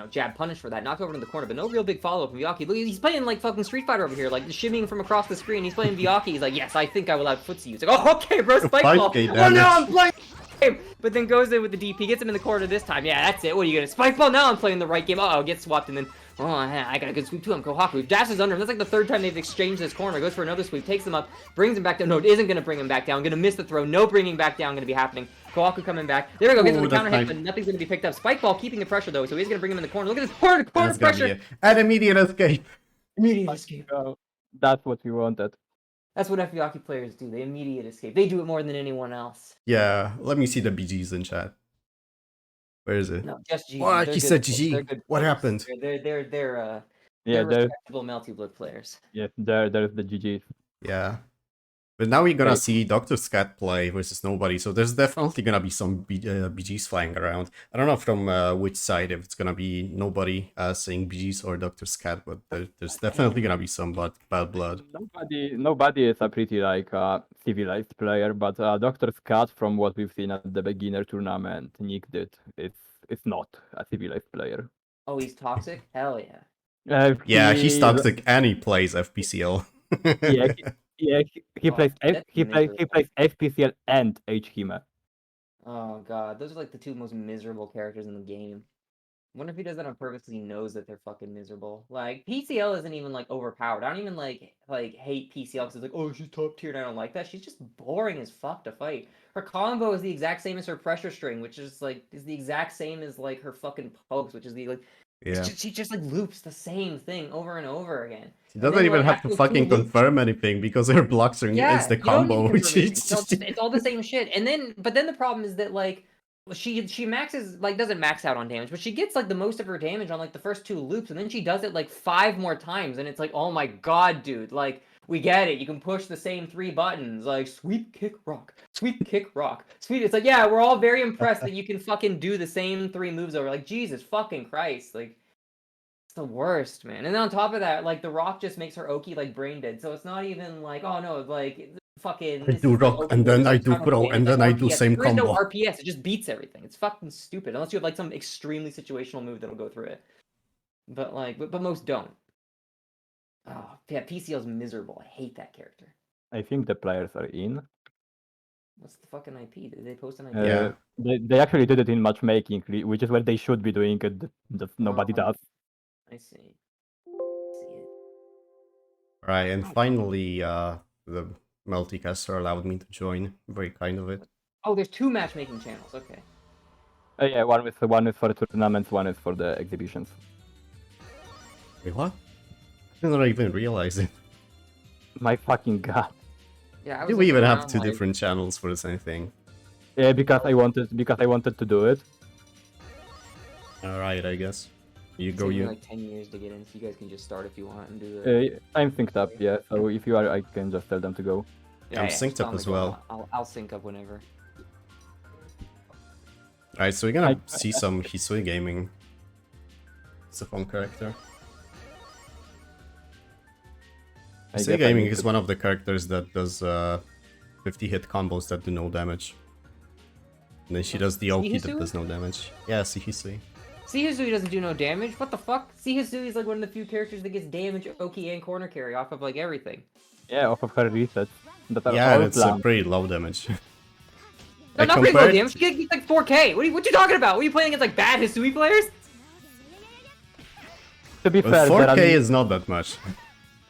jab punished for that. Knocked over in the corner, but no real big follow-up from Vyaki. Look, he's playing like fucking Street Fighter over here, like shimmying from across the screen. He's playing Vyaki. He's like, yes, I think I will have footsie. He's like, oh, okay, bro, Spike ball. 5K Oh no, I'm damage. playing. But then goes in with the DP, gets him in the corner this time. Yeah, that's it. What are you gonna Spike ball? Now I'm playing the right game. Uh oh, gets swapped, and then I got a good sweep to him. Kohaku dashes under him. That's like the third time they've exchanged this corner. Goes for another sweep, takes him up, brings him back down. No, it isn't gonna bring him back down. Gonna miss the throw. No bringing back down gonna be happening. Kohaku coming back. There we go. Gets him the counter hit, but nothing's gonna be picked up. Spike ball keeping the pressure though, so he's gonna bring him in the corner. Look at this corner That's gonna be pressure. it. An immediate escape. Immediate escape. That's what we wanted. That's what Vyaki players do. They immediate escape. They do it more than anyone else. Yeah, let me see the BGs in chat. Where is it? No, just GG. What? They're He good said players. GG. They're good What players. happened? They're Yeah, there's respectable Melty Blood players. there's the GG. Yeah. But now we're gonna Right. see Dr. Scat play versus nobody, so there's definitely gonna be some BGs flying around. I don't know from which side, if it's gonna be nobody saying BGs or Dr. Scat, but there's definitely gonna be some bad blood. Nobody is a pretty like civilized player, but Dr. Scott, from what we've seen at the beginner tournament, Nick did. It's not a civilized player. Oh, he's toxic? Hell yeah. Yeah, he's toxic and he plays FPCL. He Oh, plays that's he plays FPCL and H-Hime. Oh god, those are like the two most miserable characters in the game. I wonder if he does that on purpose because he knows that they're fucking miserable. Like, PCL isn't even like overpowered. I don't even like hate PCL because it's like, oh, she's top tier and I don't like that. She's just boring as fuck to fight. Her combo is the exact same as her pressure string, which is like the exact same as like her fucking pokes, which is the like Yeah. she just like loops the same thing over and over again. She And doesn't then, even like, have after to two fucking loops- confirm anything because her blocks are is the you don't need combo, which confirmation. is It's all the same shit. And then, but then the problem is that like she maxes like doesn't max out on damage, but she gets like the most of her damage on like the first two loops, and then she does it like 5 more times, and it's like, oh my god, dude, like we get it. You can push the same 3 buttons, like sweep, kick, rock, sweep, kick, rock, sweep. It's like, yeah, we're all very impressed that you can fucking do the same 3 moves over. Like, Jesus fucking Christ, like. The worst, man. And then on top of that, like the rock just makes her Oki like brain dead. So it's not even like, oh no, like fucking. I do rock and then I do pro and then I do same There is no combo. RPS. It just beats everything. It's fucking stupid unless you have like some extremely situational move that'll go through it. But like, but most don't. Oh yeah, PCL's miserable. I hate that character. I think the players are in. What's the fucking IP? Did they post an IP? Yeah. They actually did it in matchmaking, which is what they should be doing. Just nobody does. I see. See it. Right, and finally, the multicaster allowed me to join. Very kind of it. Oh, there's 2 matchmaking channels. Okay. Yeah, one is for tournaments, one is for the exhibitions. Wait, what? I didn't even realize it. My fucking god. Yeah. I was Do we even looking have around, 2 like, different channels for the same thing? Yeah, because I wanted to do it. Alright, I guess. You It's go, taken me you. like 10 years to get in, so you guys can just start if you want and do it. I'm synced up, yeah. So if you are, I can just tell them to go. I'm synced just up tell 'em as to go. well. I'll sync up whenever. Alright, so we're gonna see some Hisui gaming. It's a fun character. I Hisui guess I gaming need is to- one of the characters that does 50 hit combos that do no damage. And then she does the Oki that Hisui? does no damage. Yeah, see Hisui. Hisui doesn't do no damage. What the fuck? Hisui is like one of the few characters that gets damage, Oki, and corner carry off of like everything. Yeah, off of her resets. That are Yeah, all it's planned. pretty low damage. No, I not pretty low compared- damage. She gets like 4K. What you talking about? What are you playing against like bad Hisui players? To be But fair, there 4K are- is not that much.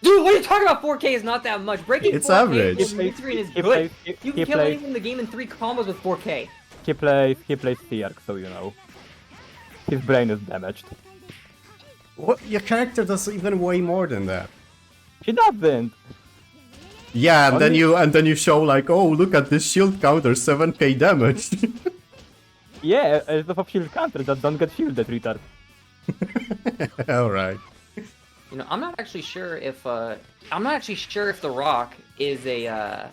Dude, what are you talking about? 4K is not that much. Breaking It's 4K average. with mid-screen is He good. plays- You he can kill plays- anyone in the game in 3 combos with 4K. he plays Thearch, so you know. His brain is damaged. What? Your character does even way more than that. He doesn't. Yeah, and then you show like, oh, look at this shield counter, 7k damage. Yeah, it's the shield counter, just don't get shielded, retard. Alright. You know, I'm not actually sure if the Rock is a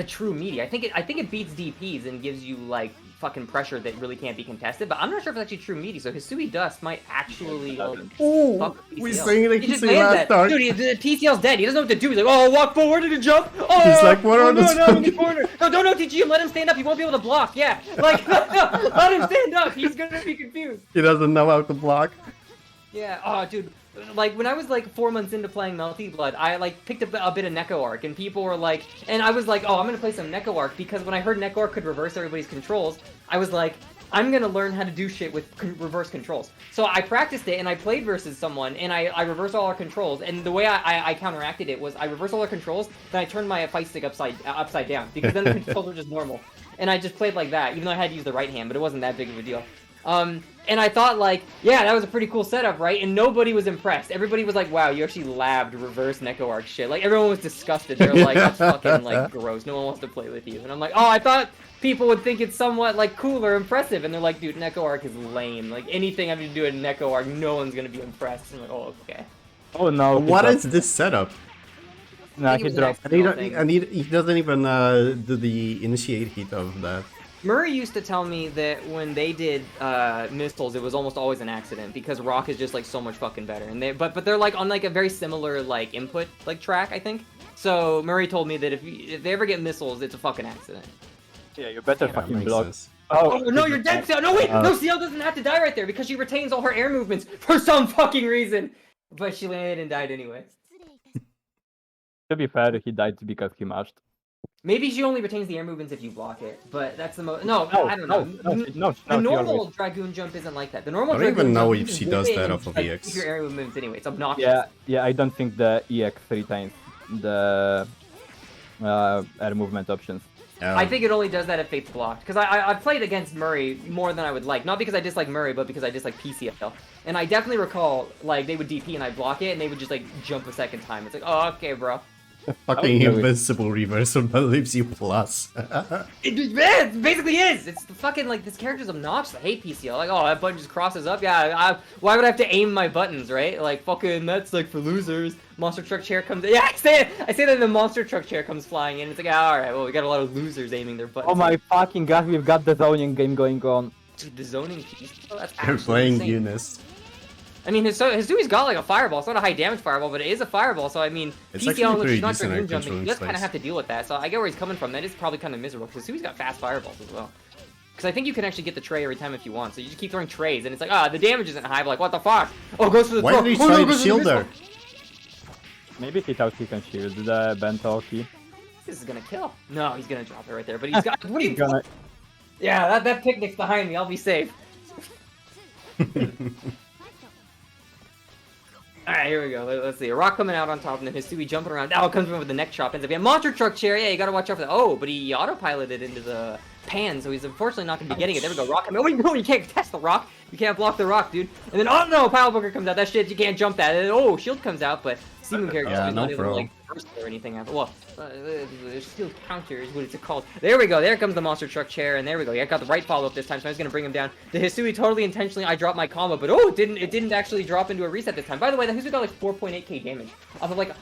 true meaty. I think it beats DPs and gives you like fucking pressure that really can't be contested. But I'm not sure if it's actually true meaty. So Hisui Dust might actually like, Ooh, fuck we PCL. saying like He he's just the last lands that. start. Dude, the PCL's dead. He doesn't know what to do. He's like, oh, walk forward, did he jump? Oh, He's like, what oh, are no, the no, I'm in the fucking- corner. No, don't OTG him. Let him stand up. He won't be able to block. Yeah, like, let him stand up. He's gonna be confused. He doesn't know how to block. Yeah, oh dude, like when I was like 4 months into playing Melty Blood, I like picked up a bit of Neko Arc, and people were like, and I was like, oh, I'm gonna play some Neko Arc, because when I heard Neko Arc could reverse everybody's controls, I was like, I'm gonna learn how to do shit with reverse controls. So I practiced it, and I played versus someone, and I reversed all our controls, and the way I counteracted it was I reversed all our controls, then I turned my fight stick upside down, because then the controls were just normal. And I just played like that, even though I had to use the right hand, but it wasn't that big of a deal. And I thought, like, yeah, that was a pretty cool setup, right? And nobody was impressed. Everybody was like, wow, you actually labbed reverse Neko Arc shit. Like, everyone was disgusted. They're like, that's fucking, like, gross. No one wants to play with you. And I'm like, oh, I thought people would think it's somewhat, like, cool or impressive. And they're like, dude, Neko Arc is lame. Like, anything having to do with Neko Arc, no one's gonna be impressed. And I'm like, oh, okay. Oh no. What is this setup? Nah, I think he it was an dropped. accidental thing. He doesn't even do the initiate hit of that. Murray used to tell me that when they did missiles, it was almost always an accident because Rock is just like so much fucking better, and but they're like on like a very similar like input like track, I think. So Murray told me that if they ever get missiles, it's a fucking accident. Yeah, you better That fucking makes block. sense. Oh no, you're dead, CL. No wait, no, CL doesn't have to die right there because she retains all her air movements for some fucking reason. But she landed and died anyway. To be fair, he died because he mashed. Maybe she only retains the air movements if you block it, but that's the most. No, No, I don't know. no, The she normal always- Dragoon jump isn't like that. The normal I don't Dragoon even know jump, if you she can does whip it that and, off of like, EX. keep your air movements anyway. It's obnoxious. Yeah, I don't think the EX retains the air movement options. I think it only does that if Fate's blocked. Because I've played against Murray more than I would like. Not because I dislike Murray, but because I dislike PCL. And I definitely recall, like, they would DP and I'd block it, and they would just, like, jump a second time. It's like, oh, okay, bro. Fucking Okay. invincible reversal that leaves you plus. It basically is! It's the fucking, like, this character's obnoxious. I hate PCL. Like, oh, that button just crosses up. Yeah, why would I have to aim my buttons, right? Like, fucking, that's, like, for losers. Monster truck chair comes... Yeah, I say that the monster truck chair comes flying in. It's like, alright, well, we got a lot of losers aiming their buttons. Oh my fucking god, we've got the zoning game going on. Dude, the zoning piece, oh, that's You're actually playing insane. Eunice. I mean, Hizui's got like a fireball. It's not a high damage fireball, but it is a fireball. So I mean, It's PCL, actually which pretty is not decent Dragoon at jumping, he controlling does kind of space. have to deal with that. So I get where he's coming from. That is probably kind of miserable because Hizui's got fast fireballs as well. Because I think you can actually get the tray every time if you want. So you just keep throwing trays, and it's like, the damage isn't high. But like, what the fuck? Oh, goes for the Why throw. did he Oh, try no, to goes for the shield missile. her? Maybe he thought he can shield the bento key. This is gonna kill. No, he's gonna drop it right there. But he's got. What are you? Gonna... Yeah, that picnic's behind me. I'll be safe. Alright, here we go. Let's see. A rock coming out on top, and then Hisui jumping around. Now it comes in with the neck chop. Ends up being a monster truck chair. Yeah, you gotta watch out for that. Oh, but he autopiloted into the pan, so he's unfortunately not gonna be getting it. There we go. Rock coming. Oh, wait, no, you can't test the rock. You can't block the rock, dude. And then, oh no, Pile Booker comes out. That shit, you can't jump that. And then, oh, shield comes out, but Seaman character Yeah, is no not able to, pro. like, burst or anything. Well, shield counter is what it's called. There we go. There comes the monster truck chair, and there we go. Yeah, I got the right follow up this time, so I was gonna bring him down. The Hisui totally intentionally, I dropped my combo, but oh, it didn't actually drop into a reset this time. By the way, the Hisui got like 4.8k damage off of like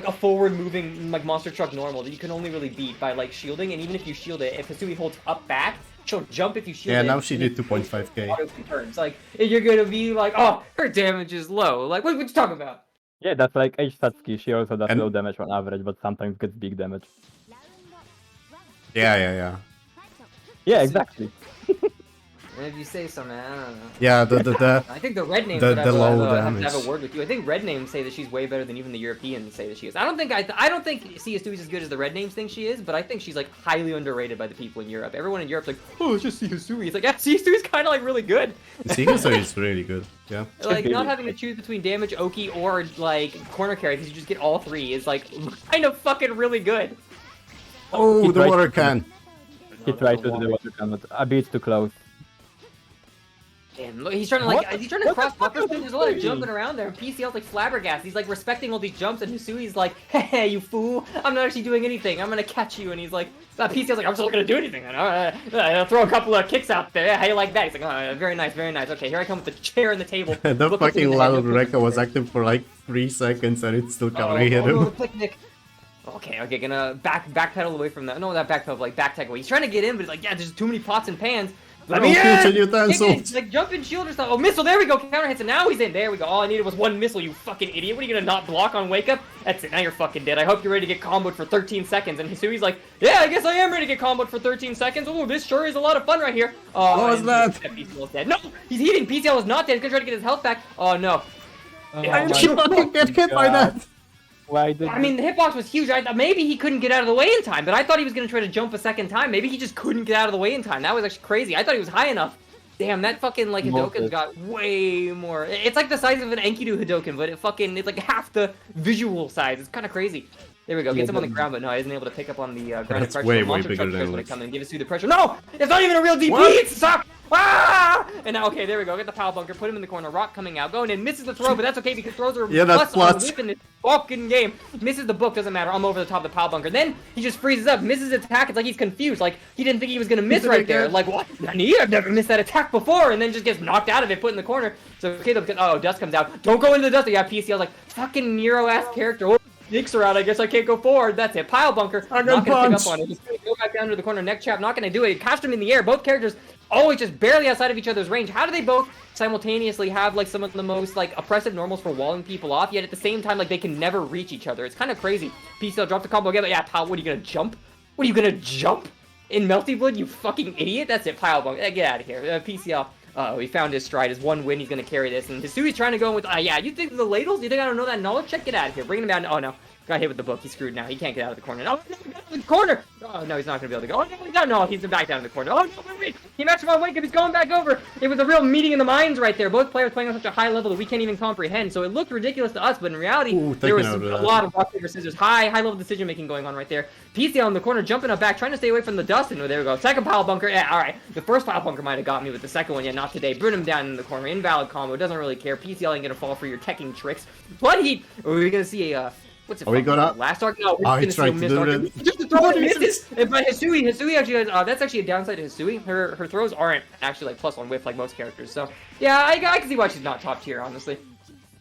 a forward moving like monster truck normal that you can only really beat by like shielding, and even if you shield it, if Hisui holds up back, she'll jump if you shield Yeah, it. now she and did it 2.5k. auto confirms. Like you're gonna be like, oh, her damage is low. Like what you talking about? Yeah, that's like H Satsuki. She also does And- low damage on average, but sometimes gets big damage. Yeah. Yeah, exactly. And if you say so, man, I don't know. Yeah, the I think the red names The- would the low have to have damage. a word with you. I think red names say that she's way better than even the Europeans say that she is. I don't think CS2 is as good as the red names think she is, but I think she's like highly underrated by the people in Europe. Everyone in Europe's like, oh, it's just CS2. It's like, yeah, CS2 is kind of like really good. Seegaso is really good. Yeah. Like not having to choose between damage, Oki, or like corner carry because you just get all three is like kind of fucking really good. Oh, He the tried- water can. He tried to do the water gun, but a bit too close. Damn, look, he's trying to like, he's trying to cross buffers, but there's a lot of jumping around there. And PCL's like flabbergasted. He's like respecting all these jumps, and Hisui's like, hey, you fool, I'm not actually doing anything. I'm gonna catch you. And he's like, PCL's like, I'm still gonna do anything. I'll throw a couple of kicks out there. How you like that? He's like, oh, very nice, very nice. Okay, here I come with the chair and the table. The fucking Lalo Rekka was active for like 3 seconds, and it's still covering him. Picnic. Okay, gonna backpedal away from that. No, that backpedal, like back tech away. He's trying to get in, but he's like, yeah, there's too many pots and pans. Let me in! Like jump and shield or something. Oh, missile! There we go. Counter hits, and now he's in. There we go. All I needed was one missile. You fucking idiot! What are you gonna not block on wake up? That's it. Now you're fucking dead. I hope you're ready to get comboed for 13 seconds. And Hisui's like, yeah, I guess I am ready to get comboed for 13 seconds. Oh, this sure is a lot of fun right here. Oh, what was that? PCL's dead. No, he's heating. PCL is not dead. He's gonna try to get his health back. Oh no. Why did you fucking get hit by that? I mean, the hitbox was huge. I thought maybe he couldn't get out of the way in time, but I thought he was gonna try to jump a second time. Maybe he just couldn't get out of the way in time. That was actually crazy. I thought he was high enough. Damn, that fucking, like, Hadoken's got way more. It's like the size of an Enkidu Hadoken, but it's like half the visual size. It's kind of crazy. There we go. Gets him on the ground, but no, he isn't able to pick up on the ground That's pressure. way Monster bigger Truck than is gonna Lex. come and give us through the pressure. No! It's not even a real DP! What? It sucks! Ah! And now, okay, there we go. Get the power bunker, put him in the corner. Rock coming out, going in, misses the throw, but that's okay because throws are that's plus on plus. whip in this fucking game. Misses the book, doesn't matter. I'm over the top of the power bunker. Then he just freezes up, misses attack. It's like he's confused. Like he didn't think he was gonna miss right there. Like what? Nani? I've never missed that attack before, and then just gets knocked out of it, put in the corner. So okay, dust comes out. Don't go into the dust. Yeah, PCL's like fucking Nero ass character. Oh, dicks are out. I guess I can't go forward. That's it. Pile bunker. Not gonna pick up on it. He's gonna go back down to the corner. Neck chap. Not gonna do it. Cashed him in the air. Both characters always just barely outside of each other's range. How do they both simultaneously have like some of the most like oppressive normals for walling people off, yet at the same time like they can never reach each other? It's kind of crazy. PCL dropped the combo again. But yeah, Pile. What are you gonna jump? What are you gonna jump in Melty Blood? You fucking idiot. That's it. Pile bunker. Get out of here. PCL. He found his stride. His one win. He's gonna carry this. And Hisui's trying to go in with. Yeah. You think the ladles? You think I don't know that knowledge? Check it out of here. Bring him down. Oh no. Got hit with the book. He's screwed now. He can't get out of the corner. Oh, no, he got out of the corner. Oh, no, he's not going to be able to go. Oh, no, he's back down in the corner. Oh, no, wait. He matched my wake up. He's going back over. It was a real meeting in the minds right there. Both players playing on such a high level that we can't even comprehend. So it looked ridiculous to us, but in reality, there was a lot of rock, paper, scissors, high level decision making going on right there. PCL in the corner, jumping up back, trying to stay away from the dust. And there we go. Second pile bunker. Yeah, all right. The first pile bunker might have got me, but the second one, yeah, not today. Burn him down in the corner. Invalid combo. Doesn't really care. PCL ain't going to fall for your teching tricks. Blood heat. Are we going to see a... What's it? Are we gonna last arc? No, we're he's trying to do it. Just to throw it misses. But Hisui actually has, that's actually a downside to Hisui. Her throws aren't actually like plus one whiff like most characters. So yeah, I can see why she's not top tier, honestly.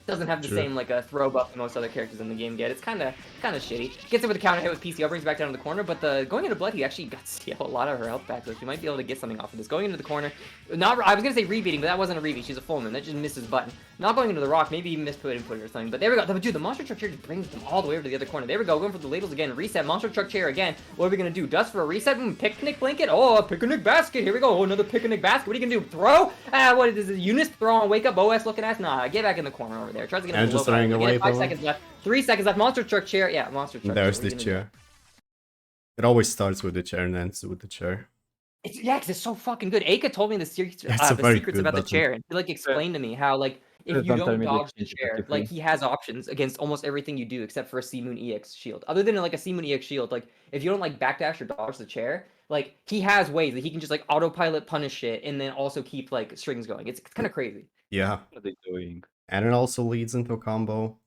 Doesn't have the same like a throw buff that most other characters in the game get. It's kind of shitty. Gets it with a counter hit with PCL, brings it back down to the corner. But going into Blood, he actually got to steal a lot of her health back, so she might be able to get something off of this. Going into the corner, I was gonna say rebeating, but that wasn't a rebeat. She's a full moon. That just missed his button. Not going into the rock. Maybe he misput input or something. But there we go. Dude, the monster truck chair just brings them all the way over to the other corner. There we go. Going for the ladles again. Reset. Monster truck chair again. What are we gonna do? Dust for a reset. Picnic blanket. Oh, a picnic basket. Here we go. Oh, another picnic basket. What are you gonna do? Throw? What is this? Eunice throw on wake up OS looking ass? Nah, get back in the corner over there. Tries to get in the low. Away 5 seconds left. 3 seconds left. Monster truck chair. Yeah, monster truck. There's the chair. It always starts with the chair and ends with the chair. Because it's so fucking good. Aika told me the secrets good about the button. chair, and he like explained to me how like if you don't dodge the chair, like he has options against almost everything you do except for a Sea Moon EX shield. Other than like a Sea Moon EX shield, like if you don't like backdash or dodge the chair, like he has ways that he can just like autopilot punish it and then also keep like strings going. It's kind of crazy. Yeah. What are they doing? And it also leads into a combo.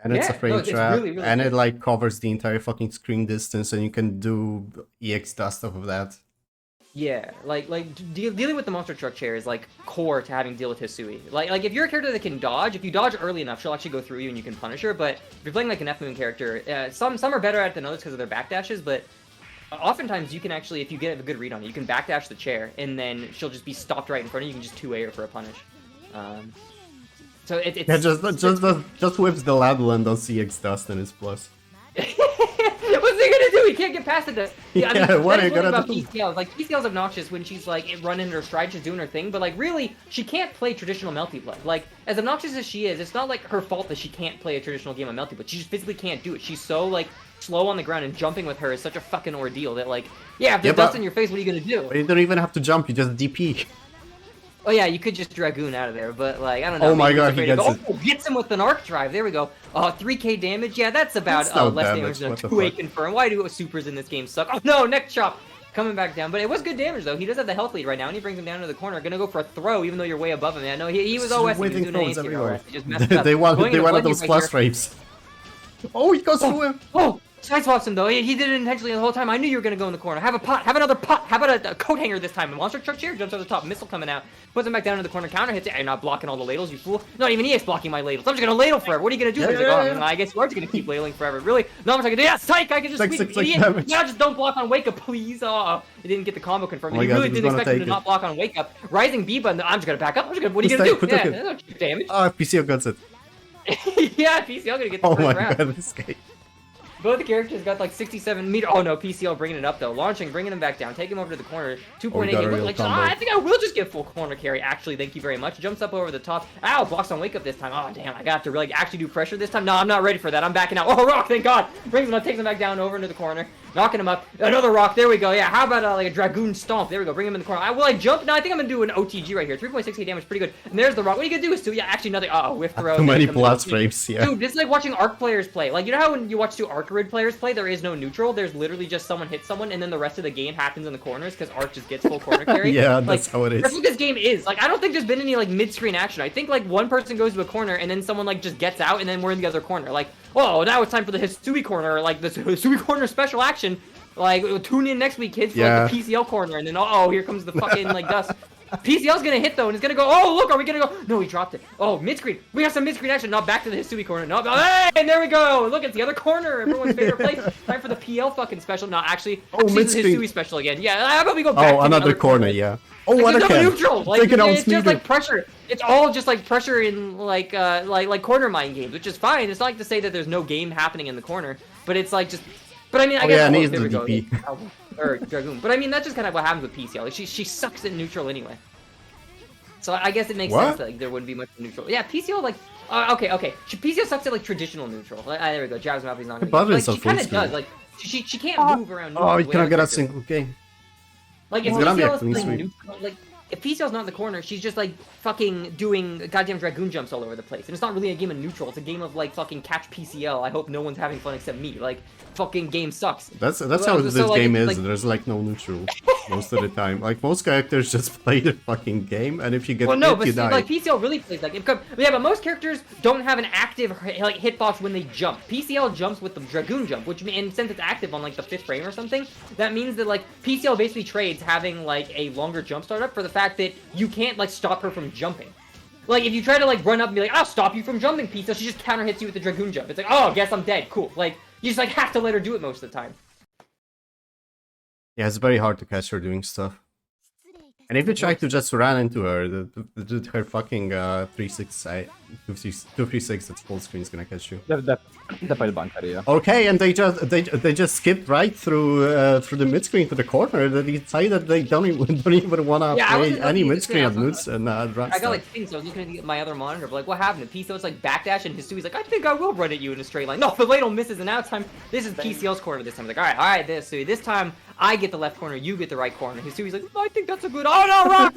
And it's a frame it's trap. really and good. it like covers the entire fucking screen distance, and you can do EX dust off of that. Yeah, like dealing with the monster truck chair is like core to having to deal with Hisui. Like if you're a character that can dodge, if you dodge early enough, she'll actually go through you and you can punish her. But if you're playing like an F Moon character, some are better at it than others because of their backdashes. But oftentimes you can actually, if you get a good read on it, you can backdash the chair and then she'll just be stopped right in front of you. You can just 2A her for a punish. So it's just whips the ladle and does CX dust and it's plus. What's he gonna do? He can't get past it. Yeah, I mean, what are you gonna about do? PCL. Like PCL's obnoxious when she's like running her stride, she's doing her thing, but like really, she can't play traditional Melty Blood. Like as obnoxious as she is, it's not like her fault that she can't play a traditional game of Melty Blood. She just physically can't do it. She's so like slow on the ground, and jumping with her is such a fucking ordeal that like, yeah, if there's dust in your face, what are you gonna do? You don't even have to jump. You just DP. Oh yeah, you could just Dragoon out of there, but like, I don't know. Oh my god, he gets it. Oh, gets him with an arc drive. There we go. 3k damage. Yeah, that's about less damage than a 2A confirm. Why do supers in this game suck? Oh no, neck chop. coming back down. But it was good damage, though. He does have the health lead right now, and he brings him down to the corner. Gonna go for a throw, even though you're way above him. I know he was OS. He was doing an AC. He just messed up. They wanted those plus frames. Oh, he goes through him. Oh, side swaps him though. He did it intentionally the whole time. I knew you were gonna go in the corner. Have a pot. Have another pot. How about a coat hanger this time? A monster truck chair jumps over the top. Missile coming out. Puts him back down in the corner. Counter hits it. You're not blocking all the ladles, you fool. Not even EX blocking my ladles. I'm just gonna ladle forever. What are you gonna do? I guess you are just gonna keep ladling forever. Really? No, I'm just gonna do. Yeah, psych. I can just sweep idiot. Now just don't block on wake up, please. Oh, it didn't get the combo confirmed. He really didn't expect him to not block on wake up. Rising Biba. And I'm just gonna back up. What are you gonna do? Yeah, that's no damage. Oh, PCO gets it. Yeah, PCL gonna get the first round. Oh my god, this game. Both the characters got like 67 meter. Oh no, PCL bringing it up though. Launching, bringing him back down. Take him over to the corner. 2.8 game. Like, I think I will just get full corner carry. Actually, thank you very much. Jumps up over the top. Ow, blocks on wake up this time. Oh damn, I got to really actually do pressure this time. No, I'm not ready for that. I'm backing out. Oh, rock, thank God. Brings him up, takes him back down over into the corner. Knocking him up. Another rock. There we go. Yeah, how about like a Dragoon Stomp? There we go. Bring him in the corner. Will I jump? No, I think I'm going to do an OTG right here. 3.6k damage. Pretty good. And there's the rock. What are you going to do is to, yeah, actually nothing. Uh-oh, whiff throw. Too many plus frames, yeah. Dude, this is like watching Arc players play. Like, you know how when you watch two Arc players play, there is no neutral? There's literally just someone hits someone, and then the rest of the game happens in the corners because Arc just gets full corner carry. Yeah, that's how it is. That's what this game is. Like, I don't think there's been any, like, mid-screen action. I think, like, one person goes to a corner, and then someone, like, just gets out, and then we're in the other corner. Like, oh, now it's time for the Hisui corner, or, like, the Hisui corner special action. Like, tune in next week, kids, for like, the PCL corner, and then, oh, here comes the fucking, like, dust. PCL's gonna hit, though, and it's gonna go, oh, look, are we gonna go? No, he dropped it. Oh, mid-screen. We have some mid-screen action. Not back to the Hisui corner. No, hey, and there we go. Look, it's the other corner. Everyone's favorite place. Time for the PL fucking special. No, actually, mid-screen. The Hisui special again. Yeah, how about we go back to another corner, yeah. Oh, what a neutral. Like, it's just, like, pressure. It's all just, like, pressure in, like corner mine games, which is fine. It's not like to say that there's no game happening in the corner, but it's, like, just... But I mean, I guess yeah, needs the DP. Or Dragoon. But I mean, that's just kind of what happens with PCL. Like, she sucks at neutral anyway. So I guess it makes sense that like, there wouldn't be much neutral. Yeah, PCL like okay. PCL sucks at like traditional neutral. There we go. Jabs him up. He's not gonna. Like, she kind of does. Like she can't move around. Oh, you cannot get a single game. Like if PCL is playing neutral, like if PCL's not in the corner, she's just like fucking doing goddamn Dragoon jumps all over the place. And it's not really a game of neutral. It's a game of like fucking catch PCL. I hope no one's having fun except me. Like fucking game sucks. That's how this game is. Like, there's like no neutral most of the time. Like most characters just play the fucking game, and if you get hit, you die. Like PCL really plays like yeah, but most characters don't have an active like hitbox when they jump. PCL jumps with the Dragoon jump, which and since it's active on like the 5th frame or something, that means that like PCL basically trades having like a longer jump startup for the fact that you can't like stop her from jumping. Like if you try to like run up and be like, I'll stop you from jumping, PCL, she just counter hits you with the Dragoon jump. It's like, oh, guess I'm dead. Cool. Like you just like have to let her do it most of the time. Yeah, it's very hard to catch her doing stuff. And if you try to just run into her, her fucking 236 that's full screen is gonna catch you. The pile bunker, yeah. Okay, and they just skipped right through the mid screen to the corner. They decided that they don't even wanna play any mid screen at Moods and I got like things. So I was looking at my other monitor, but like what happened? PCL's like backdash and Hisui's like, I think I will run at you in a straight line. No, the ladle misses, and now it's time. This is PCL's corner this time. Like, all right, Hisui. This time I get the left corner, you get the right corner. Hisui's like, I think that's a good. Oh no, rock!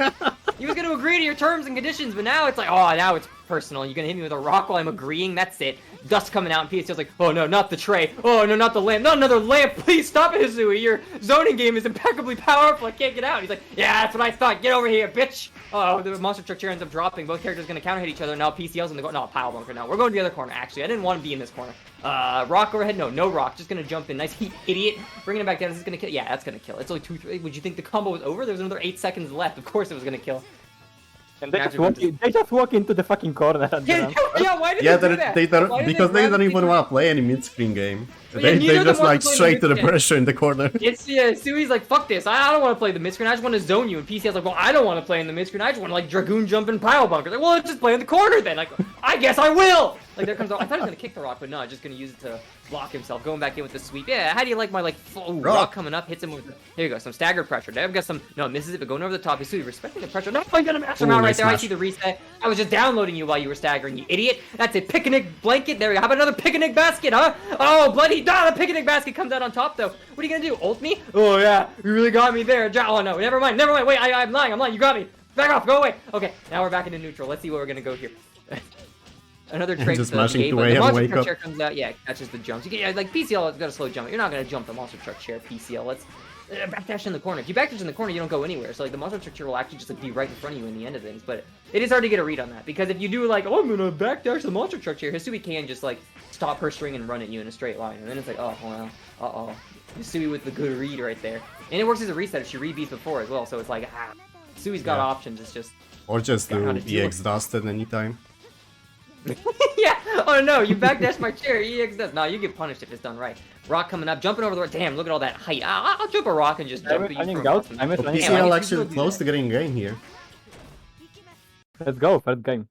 He was gonna agree to your terms and conditions, but now it's like, oh, now it's personal. You're gonna hit me with a rock while I'm agreeing. That's it. Dust coming out, and PSL's like, oh no, not the tray. Oh no, not the lamp. Not another lamp. Please stop it, Hisui. Your zoning game is impeccably powerful. I can't get out. He's like, yeah, that's what I thought. Get over here, bitch. Oh, the monster truck chair ends up dropping. Both characters gonna counter hit each other. Now PCL's in the no pile bunker. Now we're going to the other corner. Actually, I didn't want to be in this corner. Rock overhead. No rock. Just gonna jump in. Nice heat, idiot. Bringing it back down. This is gonna kill. Yeah, that's gonna kill. It's only 2-3. Would you think the combo was over? There's another 8 seconds left. Of course it was gonna kill. And they just walk into the fucking corner. Yeah, why did they do that? Because they don't even want to play any mid-screen game. They just like straight to the pressure in the corner. It's Sui's like, fuck this. I don't want to play the mid-screen. I just want to zone you. And PCL's like, well, I don't want to play in the mid-screen. I just want to like Dragoon jump and pile bunker. Like, well, let's just play in the corner then. Like, I guess I will. Like there comes. I thought he was gonna kick the rock, but no, just gonna use it to block himself. Going back in with the sweep. Yeah, how do you like my like rock coming up? Hits him with. There you go. Some staggered pressure. I've got some. No, misses it, but going over the top. Hisui respecting the pressure. No, I'm gonna mash him out right there. I see the reset. I was just downloading you while you were staggering, you idiot. That's a picnic blanket. There we go. How about another picnic basket, huh? Oh, bloody! The picnic basket comes out on top though. What are you gonna do? Ult me? Oh yeah, you really got me there. Oh no, never mind. Wait, I'm lying. You got me. Back off. Go away. Okay, now we're back into neutral. Let's see where we're gonna go here. Another trait just the game, but the monster truck chair comes out, yeah, catches the jumps. You get, like PCL has got a slow jump. You're not gonna jump the monster truck chair, PCL. backdash in the corner. If you backdash in the corner, you don't go anywhere. So like the monster trick will actually just like be right in front of you in the end of things. But it is hard to get a read on that because if you do like, oh, I'm gonna backdash the monster trick here, Hisui can just like stop her string and run at you in a straight line, and then it's like, oh well, Hisui with the good read right there, and it works as a reset if she rebeats before as well. So it's like, Hisui's got options. It's just or just do EX dust at any time. yeah. Oh no, you backdash my chair. EX does. No, you get punished if it's done right. Rock coming up, jumping over the rock. Damn, look at all that height. I'll jump a rock and just jump at you. PCL actually close to getting game here. Let's go, first game.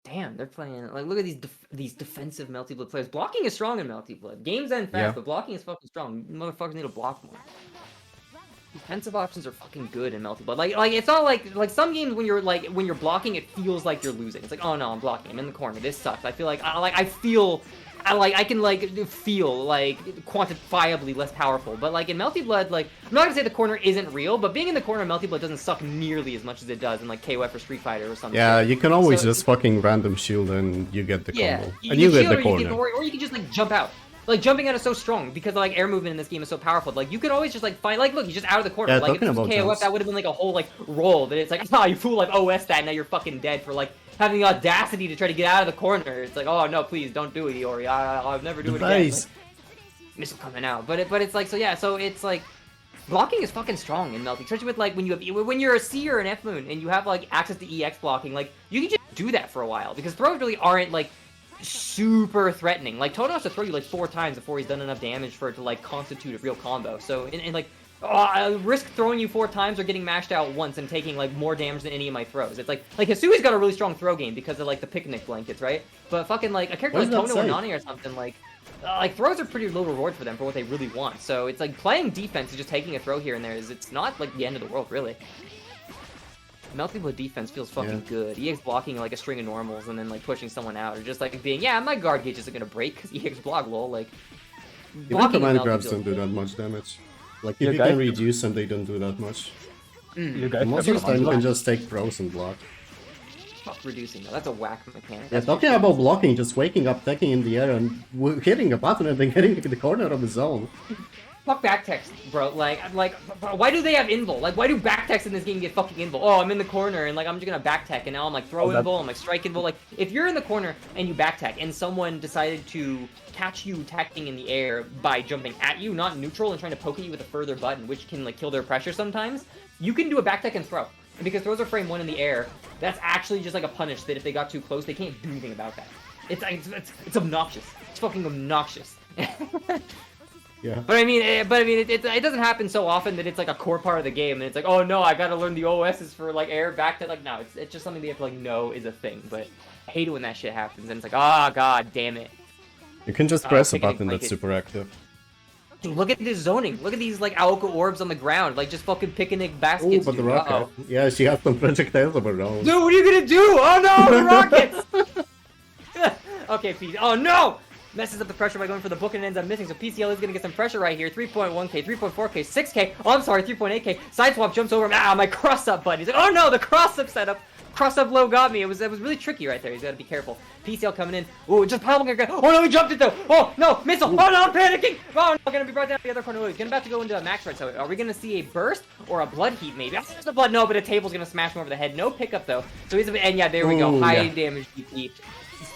Damn, they're playing like look at these defensive Melty Blood players. Blocking is strong in Melty Blood. Games end fast, but blocking is fucking strong. Motherfuckers need to block more. Defensive options are fucking good in Melty Blood. Like it's not like some games when you're blocking, it feels like you're losing. It's like, oh no, I'm blocking. I'm in the corner. This sucks. I feel like I can feel like quantifiably less powerful. But like in Melty Blood, like I'm not gonna say the corner isn't real, but being in the corner in Melty Blood doesn't suck nearly as much as it does in like KOF or Street Fighter or something. Yeah, you can always just fucking random shield and you get the combo. And you get the corner. Or you can just like jump out. Like jumping out is so strong because like air movement in this game is so powerful. Like you could always just like find look, you're just out of the corner. Yeah, like if it was KOF, that would have been like a whole like roll. That it's like you fool like OS that now you're fucking dead for like having the audacity to try to get out of the corner. It's like, oh no, please don't do it, Iori. I'll never do it again. Like, missile coming out, but it's like so it's like blocking is fucking strong in Melty, especially with like when you're a C or an F Moon and you have like access to EX blocking. Like you can just do that for a while because throws really aren't like super threatening. Like Tono has to throw you like 4 times before he's done enough damage for it to like constitute a real combo. So and like risk throwing you 4 times or getting mashed out once and taking like more damage than any of my throws. It's like Hisui's got a really strong throw game because of like the picnic blankets, right? But fucking like a character like Tono or Nani or something like throws are pretty low reward for them for what they really want. So it's like playing defense and just taking a throw here and there it's not like the end of the world really. Melty Blood defense feels fucking good. EX blocking like a string of normals and then like pushing someone out or just like being, my guard gauge isn't gonna break because EX block lol. Like even command grabs don't do that much damage. Like if you can reduce them, they don't do that much. Most of the time you can just take throws and block. Fuck reducing though, that's a whack mechanic. Yeah, talking about blocking, just waking up, taking in the air and hitting a button and then getting into the corner of the zone. Fuck backtext, bro. Like, why do they have invul? Like, why do backtext in this game get fucking invul? Oh, I'm in the corner and like I'm just gonna backtech and now I'm like throw invul, I'm like strike invul. Like, if you're in the corner and you backtech and someone decided to catch you tacking in the air by jumping at you, not neutral, and trying to poke at you with a further button, which can like kill their pressure sometimes, you can do a backtech and throw. And because throws are frame 1 in the air, that's actually just like a punish that if they got too close, they can't do anything about that. It's obnoxious. It's fucking obnoxious. Yeah. But I mean, it doesn't happen so often that it's like a core part of the game, and it's like, oh no, I gotta learn the OSs for like air back to like, no, it's just something they have to like know is a thing. But I hate it when that shit happens, and it's like, god damn it. You can just press a button that's super active. Dude, look at this zoning. Look at these like Aoka orbs on the ground, like just fucking picnic baskets. Oh, but the rocket. Yeah, she has some projectiles of her own. Dude, what are you gonna do? Oh no, the rockets! Okay, Pete. Oh no! Messes up the pressure by going for the book and ends up missing, so PCL is gonna get some pressure right here. 3.1k, 3.4k, 6k, oh I'm sorry, 3.8k. Side swap jumps over him. My cross-up button. He's like, oh no, the cross-up setup. Cross-up low got me. It was really tricky right there. He's gotta be careful. PCL coming in. Ooh, just pommel. Oh no, he jumped it though. Oh no, missile. Oh no, I'm panicking. Oh no, gonna be brought down to the other corner. He's gonna about to go into a max right. So are we gonna see a burst or a blood heat maybe? That's the blood. No, but a table's gonna smash him over the head. No pickup though. So he's and yeah, there we go. High damage DP.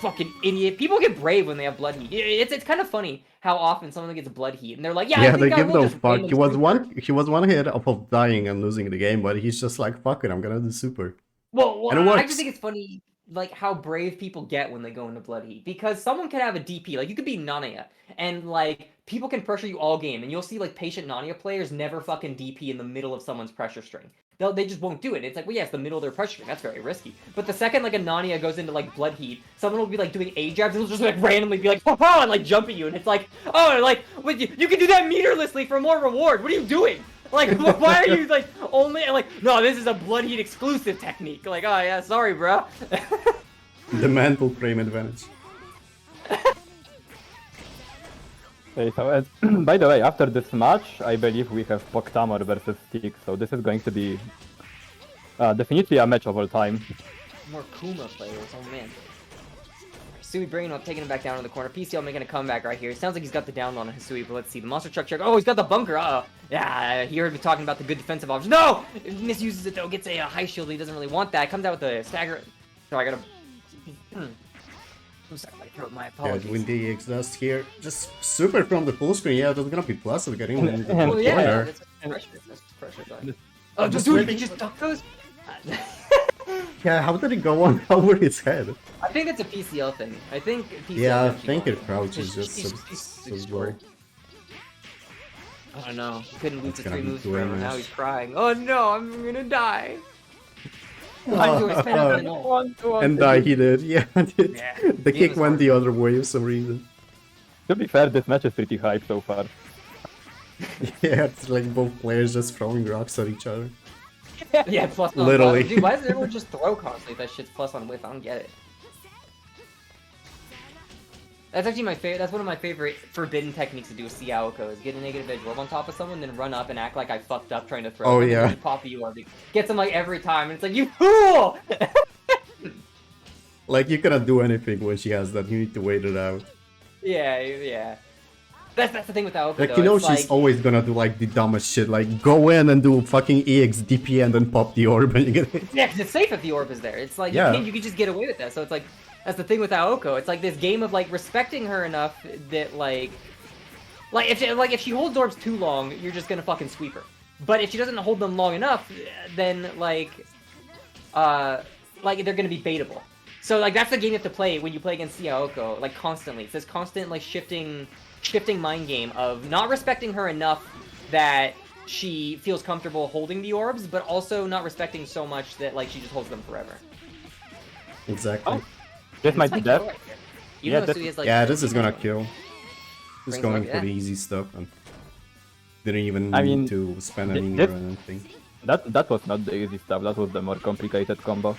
Fucking idiot. People get brave when they have blood heat. It's kind of funny how often someone gets blood heat and they're like, yeah, they give no fuck. He was one hit off of dying and losing the game, but he's just like, fuck it, I'm gonna do super. Well, I just think it's funny, like how brave people get when they go into blood heat, because someone could have a DP, like you could be Nania, and like people can pressure you all game, and you'll see like patient Nania players never fucking DP in the middle of someone's pressure string. They just won't do it. It's like, well, yeah, it's the middle of their pressure string. That's very risky. But the second like a Nania goes into like blood heat, someone will be like doing A jabs and it'll just like randomly be like, oh, and like jump at you, and it's like, oh, like you can do that meterlessly for more reward. What are you doing? Like, why are you like only like? No, this is a blood heat exclusive technique. Like, oh yeah, sorry, bro. The mental frame advantage. Okay, so by the way, after this match, I believe we have Poktamor versus Stick, so this is going to be definitely a match of all time. More Kuma players, oh man. Hisui bringing up, taking him back down in the corner. PCL making a comeback right here. It sounds like he's got the down on Hisui, but let's see. The monster truck check. Oh, he's got the bunker. Uh-oh. Yeah, he heard me talking about the good defensive options. No! Misuses it though. Gets a high shield. He doesn't really want that. Comes out with a stagger. So I gotta. I'm sorry, my throat. My Yeah, apologies. Windy exhaust here. Just super from the full screen. Yeah, there's gonna be plus of getting in the Oh yeah, corner. that's pressure. That's pressure. Guys. Oh, Just dude, waiting. he just ducked those. Yeah, how did it go on over his head? I think it's a PCL thing. I think PCL. Yeah, I actually think won. it crouches He's- just he's so short. low. I don't know. He couldn't lose That's the gonna 3 be moves too forever. much. Now he's crying. Oh no, I'm gonna die. I'm doing better than all. And he did. Yeah, did. Yeah, The game kick was went hard. the other way for some reason. To be fair, this match is pretty hype so far. Yeah, it's like both players just throwing rocks at each other. Yeah, plus on Literally. Dude, why does everyone just throw constantly if that shit's plus on whiff? I don't get it. That's actually my favorite. That's one of my favorite forbidden techniques to do with Aoko is get a negative edge orb on top of someone, then run up and act like I fucked up trying to throw. Oh, them, and yeah. then pop the orb. Gets them like every time, and it's like you fool. Like, you cannot do anything when she has that. You need to wait it out. Yeah. That's the thing with Aoko. Like, though. you know, It's she's like, always gonna do like the dumbest shit. Like, go in and do fucking EXDP and then pop the orb and you get hit. yeah, 'cause it's safe if the orb is there. It's like Yeah. you can just get away with that. So it's like that's the thing with Aoko. It's like this game of like respecting her enough that like if she holds orbs too long, you're just gonna fucking sweep her. But if she doesn't hold them long enough, then like they're gonna be baitable. So like that's the game you have to play when you play against Aoko, like constantly. It's this constant like shifting mind game of not respecting her enough that she feels comfortable holding the orbs, but also not respecting so much that like she just holds them forever. Exactly. Oh, this might be It's death. kill right there. Yeah, Even though that- Sui is, like, Yeah, this is gonna like, kill. Just Brings going up, for yeah. the easy stuff and didn't even I need mean, to spend any this- or anything. That was not the easy stuff. That was the more complicated combo.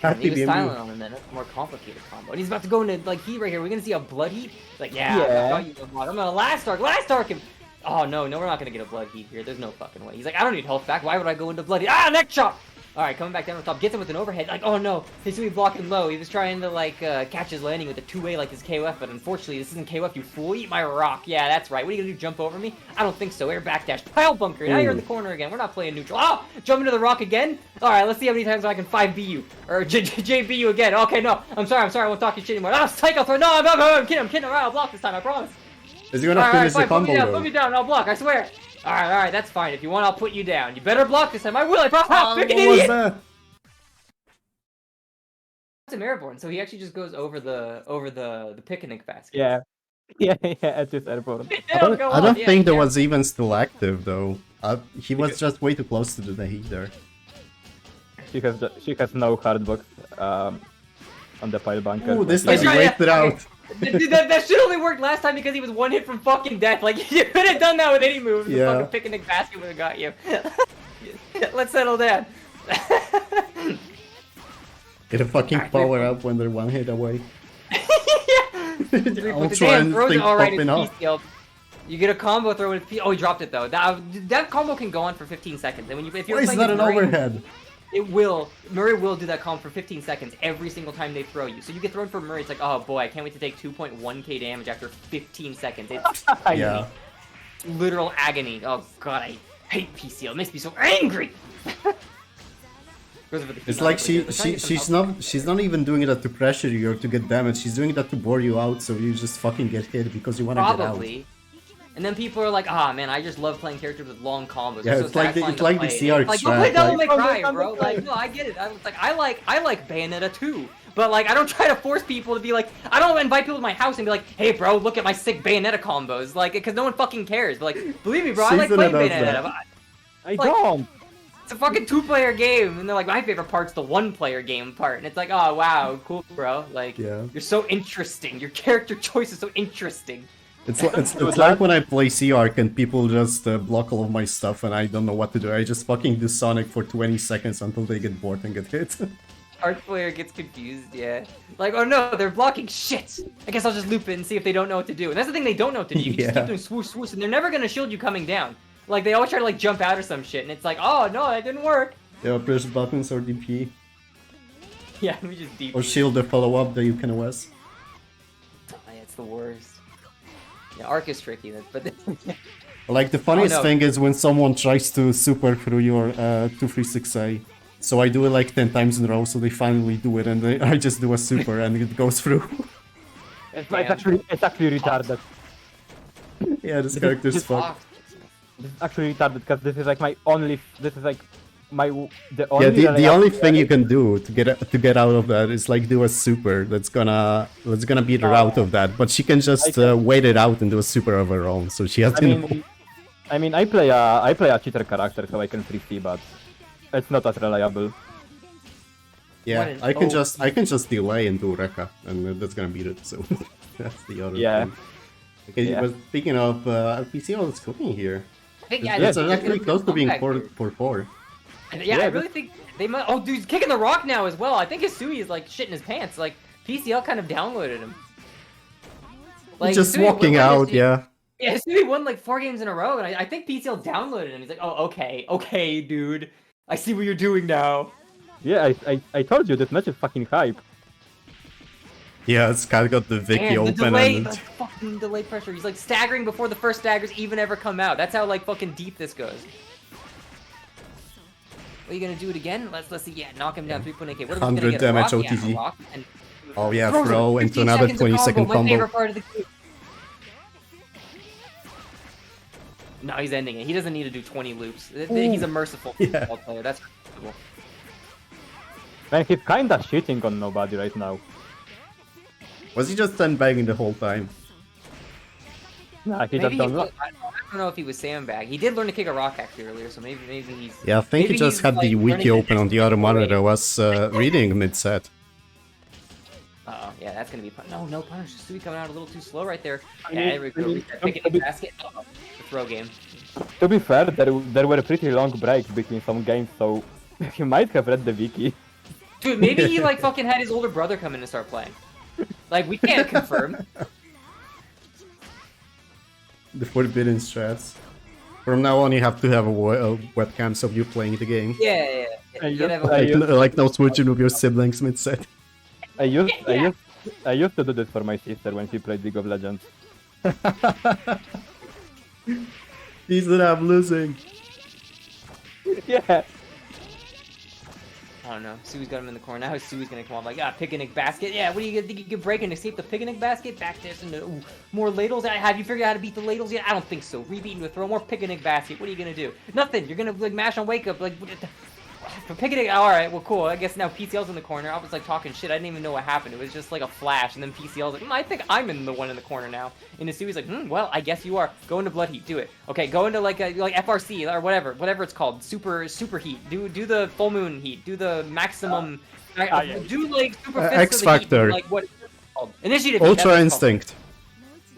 And he was TBMB. silent on him then. That's a more complicated combo. And he's about to go into like heat right here. We're gonna see a blood heat. Like yeah, Yeah. I got you, Lamar. I'm gonna last arc him. Oh no, we're not gonna get a blood heat here. There's no fucking way. He's like, I don't need health back. Why would I go into blood heat? Ah, neck chop. All right, coming back down on top, gets him with an overhead. Like, oh no, he's gonna be blocking low. He was trying to like catch his landing with a two-way like his KOF, but unfortunately this isn't KOF. You fool! Eat my rock. Yeah, that's right. What are you gonna do? Jump over me? I don't think so. Air backdash. Pile bunker. Now you're in the corner again. We're not playing neutral. Oh, jump into the rock again. All right, let's see how many times I can 5B you or JB you again. Okay, no, I'm sorry. I won't talk your shit anymore. Oh, psycho throw. No, I'm kidding. All right, I'll block this time. I promise. Is he gonna All right, finish the fine. combo Put though? me down. I'll block. I swear. All right, that's fine. If you want, I'll put you down. You better block this time. I will. I promise. Ah, Freaking what was idiot. that? It's him airborne, so he actually just goes over the picnic basket. Yeah. Yeah, at this airport. I don't, Go I don't on, think yeah. there was even still active though. He was just way too close to the heat there. She has no hardbox on the pile bunker. Ooh, this That's time he right, waited yeah. out. Dude, that shit only worked last time because he was one hit from fucking death. Like, you could have done that with any move. The Yeah. fucking picnic basket would have got you. Let's settle down. Get a fucking Alright, power up when they're one hit away. Ultra Ultra instinct popping off. You get a combo throw with P. Oh, he dropped it though. That combo can go on for 15 seconds. And when if you're Why is playing that an against Murray, overhead? it will. Murray will do that combo for 15 seconds every single time they throw you. So you get thrown for Murray. It's like, oh boy, I can't wait to take 2.1k damage after 15 seconds. It's Yeah. literal agony. Oh god, I hate PCL. It makes me so angry. Goes over the It's heat like knife right here. They're trying to get some she's not even doing that to pressure you or to get damage. She's doing that to bore you out, so you just fucking get hit because you want to get out. Probably. And then people are like, ah, man, I just love playing characters with long combos. Yeah, They're so it's like the- satisfying it's to like the play. CR Like, go strat, play Devil May like- Cry, bro. Like, no, I get it. I like Bayonetta too. But, like, I don't try to force people to be like, I don't invite people to my house and be like, hey, bro, look at my sick Bayonetta combos. Like, because no one fucking cares. But, like, believe me, bro, I like Season playing does Bayonetta. that. But I Like- don't! it's a fucking two-player game. And they're like, my favorite part's the one-player game part. And it's like, oh, wow, cool, bro. Like, Yeah. you're so interesting. Your character choice is so interesting. It's like when I play C-Arc and people just block all of my stuff and I don't know what to do. I just fucking do Sonic for 20 seconds until they get bored and get hit. Art player gets confused, yeah. Like, oh no, they're blocking shit! I guess I'll just loop it and see if they don't know what to do. And that's the thing, they don't know what to do. You can just Yeah. keep doing swoosh, swoosh, and they're never gonna shield you coming down. Like, they always try to, like, jump out or some shit, and it's like, oh no, that didn't work. Yeah, press buttons or DP. Yeah, we just deep. Or shield the follow-up that you can OS. the worst. Yeah, Arc is tricky, but Like, the funniest no. thing is when someone tries to super through your 236A. So I do it like 10 times in a row, so they finally do it, and I just do a super, and it goes through. It's actually retarded. Yeah, this character's Just fucked. This is actually retarded because this is like my only. This is like the Yeah, only. the only thing you can do to get out of that is like do a super that's gonna beat her out of that, but she can just wait it out and do a super of her own, so she has to. I mean, I play a cheater character, so I can 3C, but it's not as reliable. Yeah, I can just delay and do Rekka, and that's gonna beat it. So that's the other thing. Okay, but speaking of PCL is cooking here. I think, it's actually close to being 4-4. Yeah, I really think they might. Oh, dude, he's kicking the rock now as well. I think Hisui is like shitting his pants. Like PCL kind of downloaded him. Like Just Hisui walking out, yeah. Yeah, Hisui won like 4 games in a row, and I think PCL downloaded him. He's like, oh, okay, dude, I see what you're doing now. Yeah, I told you this match is fucking hype. Yeah, Scott got the Vicky Man, open the and fucking delay pressure. He's like staggering before the first staggers even ever come out. That's how like fucking deep this goes. Are you gonna do it again? Let's see. Yeah, knock him down 3.8k. What are we gonna 100 get? damage Rock? OTG. Yeah, rock, and oh yeah, throws throw it. into 15 another seconds of 20-second My combo. favorite part of the game. No, he's ending it. He doesn't need to do 20 loops. He's a merciful football player. That's possible. Man, he's kinda shitting on nobody right now. Was he just sandbagging the whole time? Nah, he Maybe just don't. I don't know if he was sandbag. He did learn to kick a rock actually earlier, so maybe he's. Yeah, I think he maybe just he's, had the like, wiki learning open on the other monitor, was reading mid-set. Uh-oh, yeah, that's gonna be fun. No punish. Hisui coming out a little too slow right there. I Yeah, mean- there we go. I mean, Picking the basket. Uh-oh. The throw game. To be fair, there were pretty long breaks between some games, so you might have read the wiki. Dude, maybe he like fucking had his older brother come in and start playing. Like, we can't confirm. The forbidden strats. From now on, you have to have a webcams of you playing the game. Yeah. You gotta have a Like no switching with your siblings mid-set. I used to do this for my sister when she played League of Legends. He's that I'm losing. Yeah. I don't know. Sui's got him in the corner. Now Sui's gonna come on like, picnic basket. Yeah, what do you think you can break and escape the picnic basket? Back this into more ladles. Have you figured out how to beat the ladles yet? I don't think so. Rebeat into a throw. More picnic basket. What are you gonna do? Nothing. You're gonna like mash on wake up. Like, picnic. All right. Well, cool. I guess now PCL's in the corner. I was like talking shit. I didn't even know what happened. It was just like a flash, and then PCL's like, I think I'm in the one in the corner now. And Sui's like, well, I guess you are. Go into blood heat. Do it. Okay. Go into like FRC or whatever it's called. Super heat. Do the full moon heat. Do the maximum. Do like super fist X of the heat. Factor. Like what? Called. Initiative. Heat, Ultra that's what it's Instinct. called.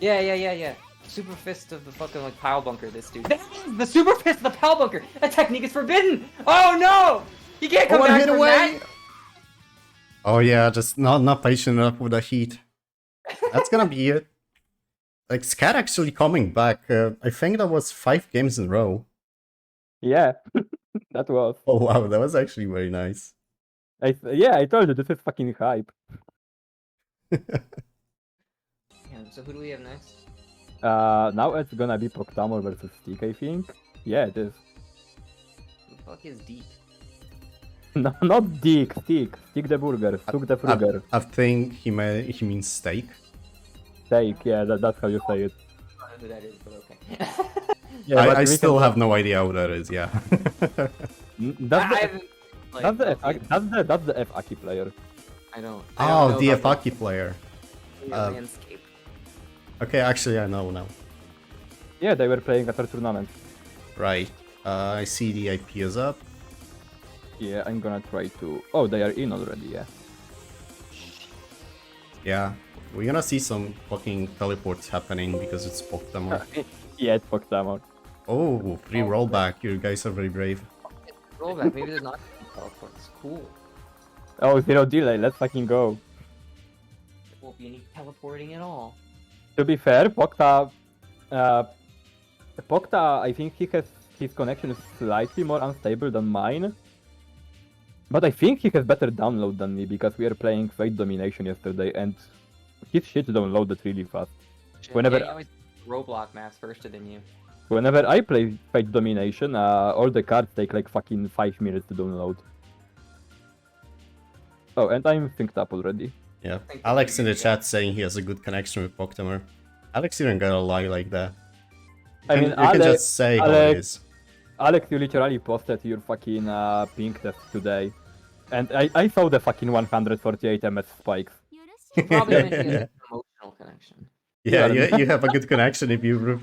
Yeah. Super fist of the fucking like pile bunker. This dude. The super fist of the pile bunker. That technique is forbidden. Oh no! You can't come back from that. Oh yeah, just not patient enough with the heat. That's gonna be it. Like Scat actually coming back. I think that was 5 games in a row. Yeah, that was. Oh wow, that was actually very nice. I told you this is fucking hype. Yeah, so who do we have next? Now it's gonna be Proctamor versus Stick, I think. Yeah, it is. Who the fuck is Deep? No, not Dick, Stick the burger, Stuk the Fruger. I think he means steak. Steak, yeah, that's how you say it. I don't know who that is, but okay. Yeah, I still have no idea who that is. Yeah. That's the F-Aki player. I don't Oh, know the about Afaki player. the landscape. Okay, actually I know now. Yeah, they were playing at our tournament. Right. I see the IP is up. Yeah, I'm gonna try to... Oh, they are in already, yeah. Yeah. We're gonna see some fucking teleports happening because it's Pokemon. Yeah, it's Proctamor. Oh, free rollback. You guys are very brave. Rollback. Maybe there's not teleports. Cool. Oh, 0 delay, let's fucking go. There won't be any teleporting at all. To be fair, Pokta, I think his connection is slightly more unstable than mine. But I think he has better download than me because we are playing Fate Domination yesterday and his shit downloaded really fast. Shit, Whenever- yeah, he always Roblox maps faster than you. Whenever I play Fate Domination, all the cards take like fucking 5 minutes to download. Oh, and I'm synced up already. Yeah. Thank you. Alex in the chat saying he has a good connection with Pokemon. Alex didn't gotta lie like that. I mean, You can just say how it Alex- is. Alex, you literally posted your fucking ping test today. And I saw the fucking 148 MS spikes. Probably meant he has Yeah. an emotional connection. Yeah, Yeah. you have a good connection if you're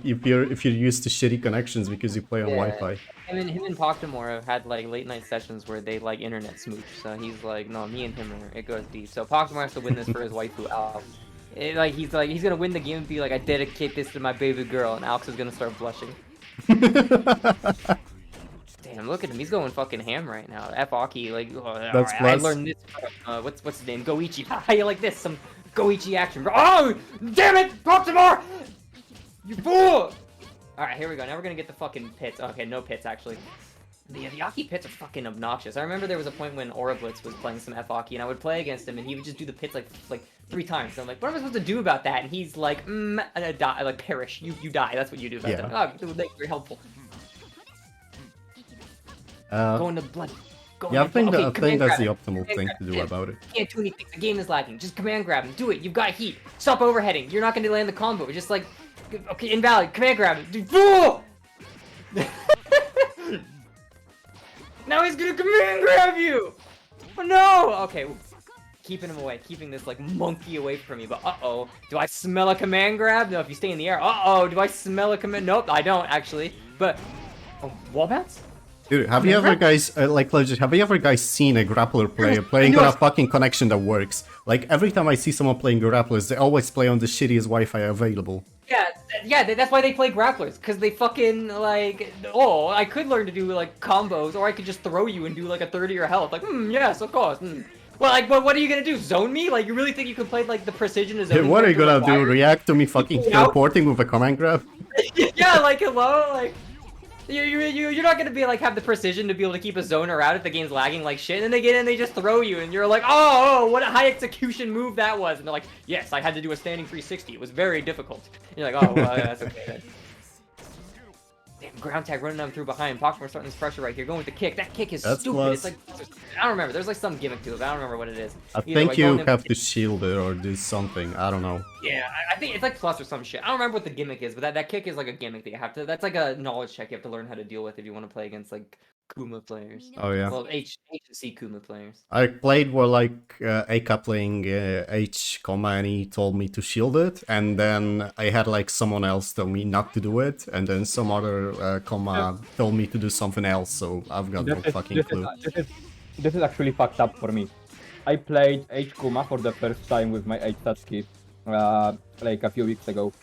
used to shitty connections because you play on Yeah. Wi-Fi. Him and Poctomore have had like late night sessions where they like internet smooch. So he's like, no, me and him it goes deep. So Poctomore has to win this for his waifu Alex. He's gonna win the game and be like, I dedicate this to my baby girl, and Alex is gonna start blushing. Damn, look at him. He's going fucking ham right now. F Aki, like, That's I plus. learned this from, what's his name? Goichi. How you like this? Some Goichi action, bro. Oh, damn it, Pokemon! You fool! Alright, here we go. Now we're gonna get the fucking pits. Okay, no pits, actually. The Aki pits are fucking obnoxious. I remember there was a point when Orablitz was playing some F Aki, and I would play against him, and he would just do the pits like 3 times. And I'm like, what am I supposed to do about that? And he's like, die, like perish. You die. That's what you do about Yeah. that. Oh, that's very helpful. Go into blood. Go Yeah, I into think, blood. I Okay, think command that's the grab. optimal thing to do about it. Can't do anything. The game is lagging. Just command grab him. Do it. You've got heat. Stop overheading. You're not gonna land the combo. Just like, okay, invalid. Command grab him. Dude, fool! Now he's gonna command grab you! Oh no! Okay, keeping him away. Keeping this, like, monkey away from me. But uh-oh. Do I smell a command grab? No, if you stay in the air. Uh-oh. Do I smell a command? Nope, I don't, actually. But, oh, wall bounce? Dude, have you ever guys, like, legit, have you ever guys seen a grappler player playing on a fucking connection that works? Like, every time I see someone playing grapplers, they always play on the shittiest Wi-Fi available. Yeah, that's why they play grapplers, because they fucking, like, oh, I could learn to do, like, combos, or I could just throw you and do, like, a 30 your health. Like, yes, of course. Well, like, what are you gonna do? Zone me? Like, you really think you can play, like, the precision of zoning? What are you gonna do? required? React to me fucking Out? teleporting with a command grab? Yeah, like, hello? Like, you're not gonna be, like, have the precision to be able to keep a zoner out if the game's lagging like shit, and then they get in and they just throw you, and you're like, oh, what a high execution move that was, and they're like, yes, I had to do a standing 360, it was very difficult. And you're like, oh, well, yeah, that's okay then. Damn, ground tag running them through behind. Pokemon starting this pressure right here, going with the kick. That kick is That's stupid. plus. It's like, I don't remember. There's like some gimmick to it, but I don't remember what it is. I Either think way, you going in- have to shield it or do something, I don't know. Yeah, I think it's like plus or some shit. I don't remember what the gimmick is, but that kick is like a gimmick that you have to. That's like a knowledge check you have to learn how to deal with if you want to play against like Kuma players. Oh yeah. Well, H and C Kuma players. I played where like Aka playing H comma and he told me to shield it, and then I had like someone else tell me not to do it, and then some other comma told me to do something else, so I've got no fucking clue. This is actually fucked up for me. I played H Kuma for the first time with my H Satsuki like a few weeks ago.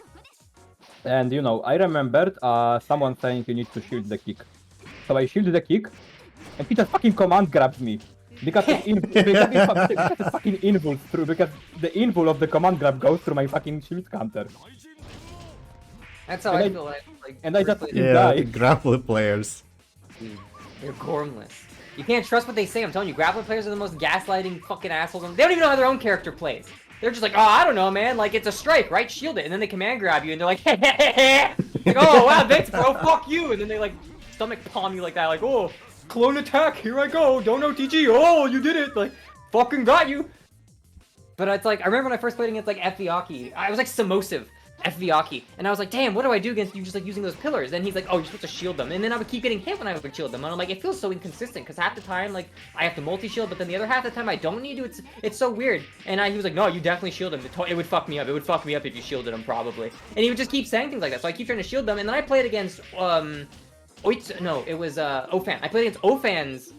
And you know, I remembered someone saying you need to shield the kick. So I shielded the kick, and he just fucking command grabs me. Because it's fucking invul through, because the invul of the command grab goes through my fucking shield counter. That's how And I I- feel like and I just- first Yeah, die. the grappler players. Dude, they're gormless. You can't trust what they say. I'm telling you, grappler players are the most gaslighting fucking assholes. They don't even know how their own character plays. They're just like, oh, I don't know, man. Like, it's a strike, right? Shield it. And then they command grab you, and they're like, hey, hey, hey, hey. Like, oh, wow, thanks, bro. Fuck you. And then they, like, stomach palm you like that. Like, oh, clone attack. Here I go. Don't know TG. Oh, you did it. Like, fucking got you. But it's like, I remember when I first played against, like, FVAACC. I was, like, submosive. FVAACC, and I was like, damn, what do I do against you just like using those pillars? And he's like, oh, you're supposed to shield them. And then I would keep getting hit when I would shield them. And I'm like, it feels so inconsistent because half the time, like, I have to multi-shield, but then the other half of the time I don't need to. It's so weird. And he was like, no, you definitely shield them. It would fuck me up. It would fuck me up if you shielded them, probably. And he would just keep saying things like that. So I keep trying to shield them. And then I played against, Ofan. I played against Ofan's,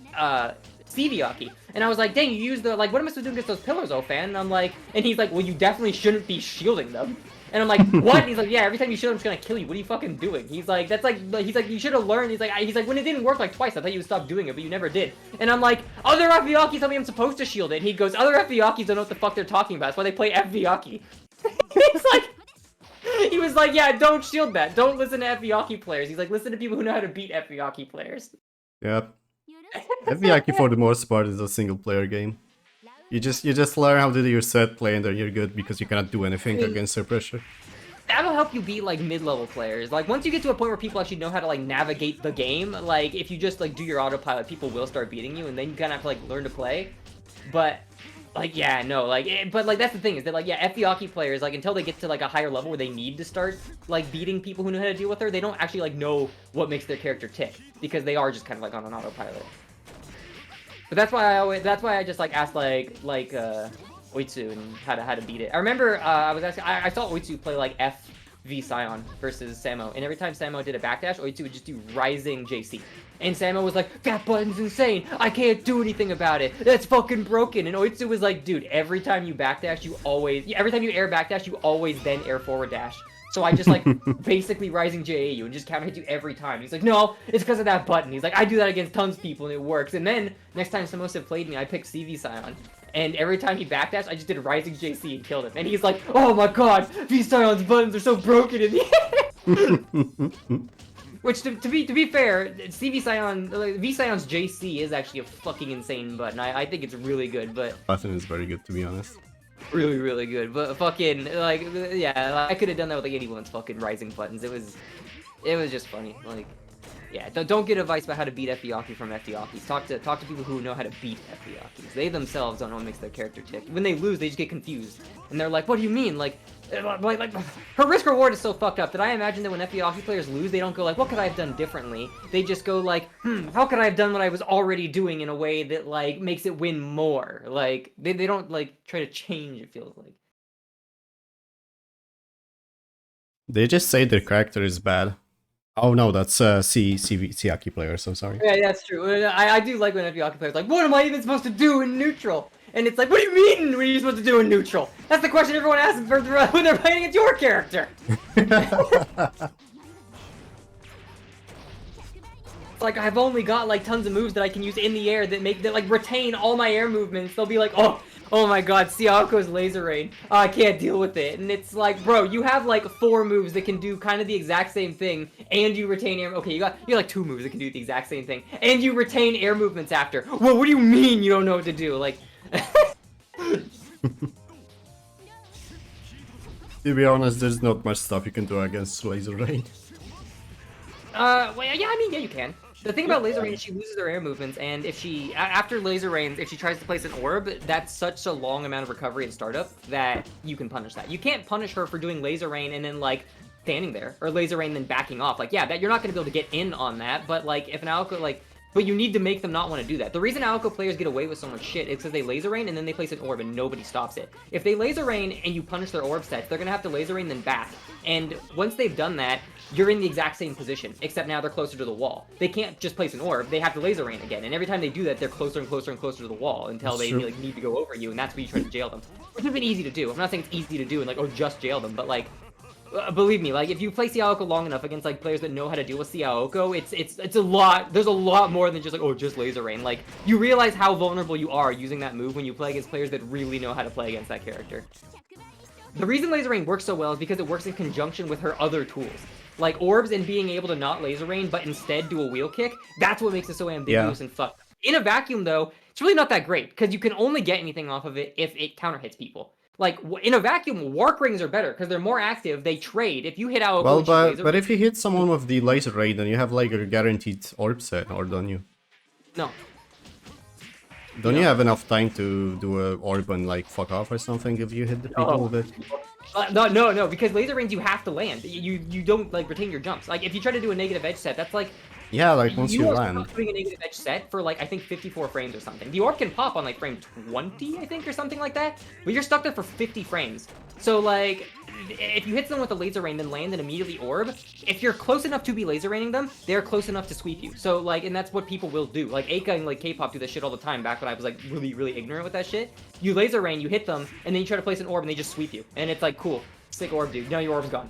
Stevie-Aki. And I was like, dang, you used the, like, what am I supposed to do against those pillars, Ofan? And I'm like, and he's like, well, you definitely shouldn't be shielding them. And I'm like, what? And he's like, yeah, every time you shield, I'm just gonna kill you. What are you fucking doing? He's like, that's like, he's like, you should have learned. He's like, when it didn't work like twice, I thought you would stop doing it, but you never did. And I'm like, other FVAACCs tell me I'm supposed to shield it. And he goes, other FVAACCs don't know what the fuck they're talking about. That's why they play FVAACC. He's like, he was like, yeah, don't shield that. Don't listen to FVAACC players. He's like, listen to people who know how to beat FVAACC players. Yep. FVAACC for the most part is a single player game. You just learn how to do your set play and then you're good because you cannot do anything against their pressure. That'll help you beat like mid-level players. Like once you get to a point where people actually know how to like navigate the game, like if you just like do your autopilot, people will start beating you, and then you kind of have to like learn to play. But like yeah, no, like but like that's the thing is that like yeah, FBAACC players like until they get to like a higher level where they need to start like beating people who know how to deal with her, they don't actually like know what makes their character tick because they are just kind of like on an autopilot. But that's why I just like asked like Oitsu and how to beat it. I remember I saw Oitsu play like FV Scion versus Samo, and every time Samo did a backdash, Oitsu would just do Rising JC. And Samo was like, that button's insane, I can't do anything about it, that's fucking broken. And Oitsu was like, dude, every time you backdash, every time you air backdash, you always then air forward dash. So I just like basically Rising JA you and just counter hit you every time. He's like, no, it's because of that button. He's like, I do that against tons of people and it works. And then next time Samosa played me, I picked CV Scion. And every time he backdashed, I just did Rising JC and killed him. And he's like, oh my god, V Scion's buttons are so broken in the air. Which to be fair, CV Scion, V Scion's JC is actually a fucking insane button. I think it's really good, but Button is very good to be honest. really, really good, but fucking, like, yeah, I could have done that with, like, anyone's fucking Rising buttons. It was just funny, like, yeah, don't get advice about how to beat FBAACC from FBAACCs. Talk to people who know how to beat FBAACCs. They themselves don't know what makes their character tick. When they lose, they just get confused, and they're like, what do you mean, like, her risk reward is so fucked up that I imagine that when FBAACC players lose, they don't go like, what could I have done differently? They just go like, how could I have done what I was already doing in a way that like makes it win more? Like they don't like try to change, it feels like. They just say their character is bad. Oh no, that's CAACC players, I'm sorry. Yeah, that's true. I do like when FBAACC players like, what am I even supposed to do in neutral? And it's like, what do you mean? What are you supposed to do in neutral? That's the question everyone asks when they're playing against your character. It's like I've only got like tons of moves that I can use in the air that like retain all my air movements. They'll be like, oh my god, Siako's laser rain. Oh, I can't deal with it. And it's like, bro, you have like 4 moves that can do kind of the exact same thing, and you retain air. Okay, you got like 2 moves that can do the exact same thing, and you retain air movements after. Well, what do you mean you don't know what to do? Like. To be honest, there's not much stuff you can do against Laser Rain. Well, yeah, I mean, yeah, you can. The thing about Laser Rain is she loses her air movements, and if she, after Laser Rain, if she tries to place an orb, that's such a long amount of recovery and startup that you can punish that. You can't punish her for doing Laser Rain and then, like, standing there, or Laser Rain then backing off. Like, yeah, that you're not going to be able to get in on that, but, like, if an Aoko, like, but you need to make them not want to do that. The reason Aoko players get away with so much shit is because they Laser Rain and then they place an orb and nobody stops it. If they Laser Rain and you punish their orb sets, they're going to have to Laser Rain then back. And once they've done that, you're in the exact same position, except now they're closer to the wall. They can't just place an orb, they have to Laser Rain again. And every time they do that, they're closer and closer and closer to the wall until they like, need to go over you, and that's where you try to jail them. Which has been easy to do. I'm not saying it's easy to do and like, oh, just jail them, but like, believe me, like, if you play Siaoko long enough against, like, players that know how to deal with Siaoko, it's a lot, there's a lot more than just, like, oh, just Laser Rain. Like, you realize how vulnerable you are using that move when you play against players that really know how to play against that character. The reason Laser Rain works so well is because it works in conjunction with her other tools. Like, orbs and being able to not Laser Rain, but instead do a wheel kick, that's what makes it so ambiguous and fucked. In a vacuum, though, it's really not that great, because you can only get anything off of it if it counter hits people. Like, in a vacuum, Warp Rings are better, because they're more active, they trade. If you hit out well, but if you hit someone with the Laser Raid, then you have, like, a guaranteed orb set, or don't you? No. Don't you have enough time to do a orb and, like, fuck off or something if you hit the people with it? No, because Laser Rains you have to land. You don't, like, retain your jumps. Like, if you try to do a negative edge set, that's like... Yeah, like, once you land. You're doing a negative edge set for, like, I think 54 frames or something. The orb can pop on, like, frame 20, I think, or something like that. But you're stuck there for 50 frames. So, like, if you hit someone with a Laser Rain, then land and immediately orb, if you're close enough to be Laser Raining them, they're close enough to sweep you. So, like, and that's what people will do. Like, Aika and, like, K-pop do this shit all the time back when I was, like, really, really ignorant with that shit. You Laser Rain, you hit them, and then you try to place an orb, and they just sweep you. And it's like, cool. Sick orb, dude. Now your orb's gone.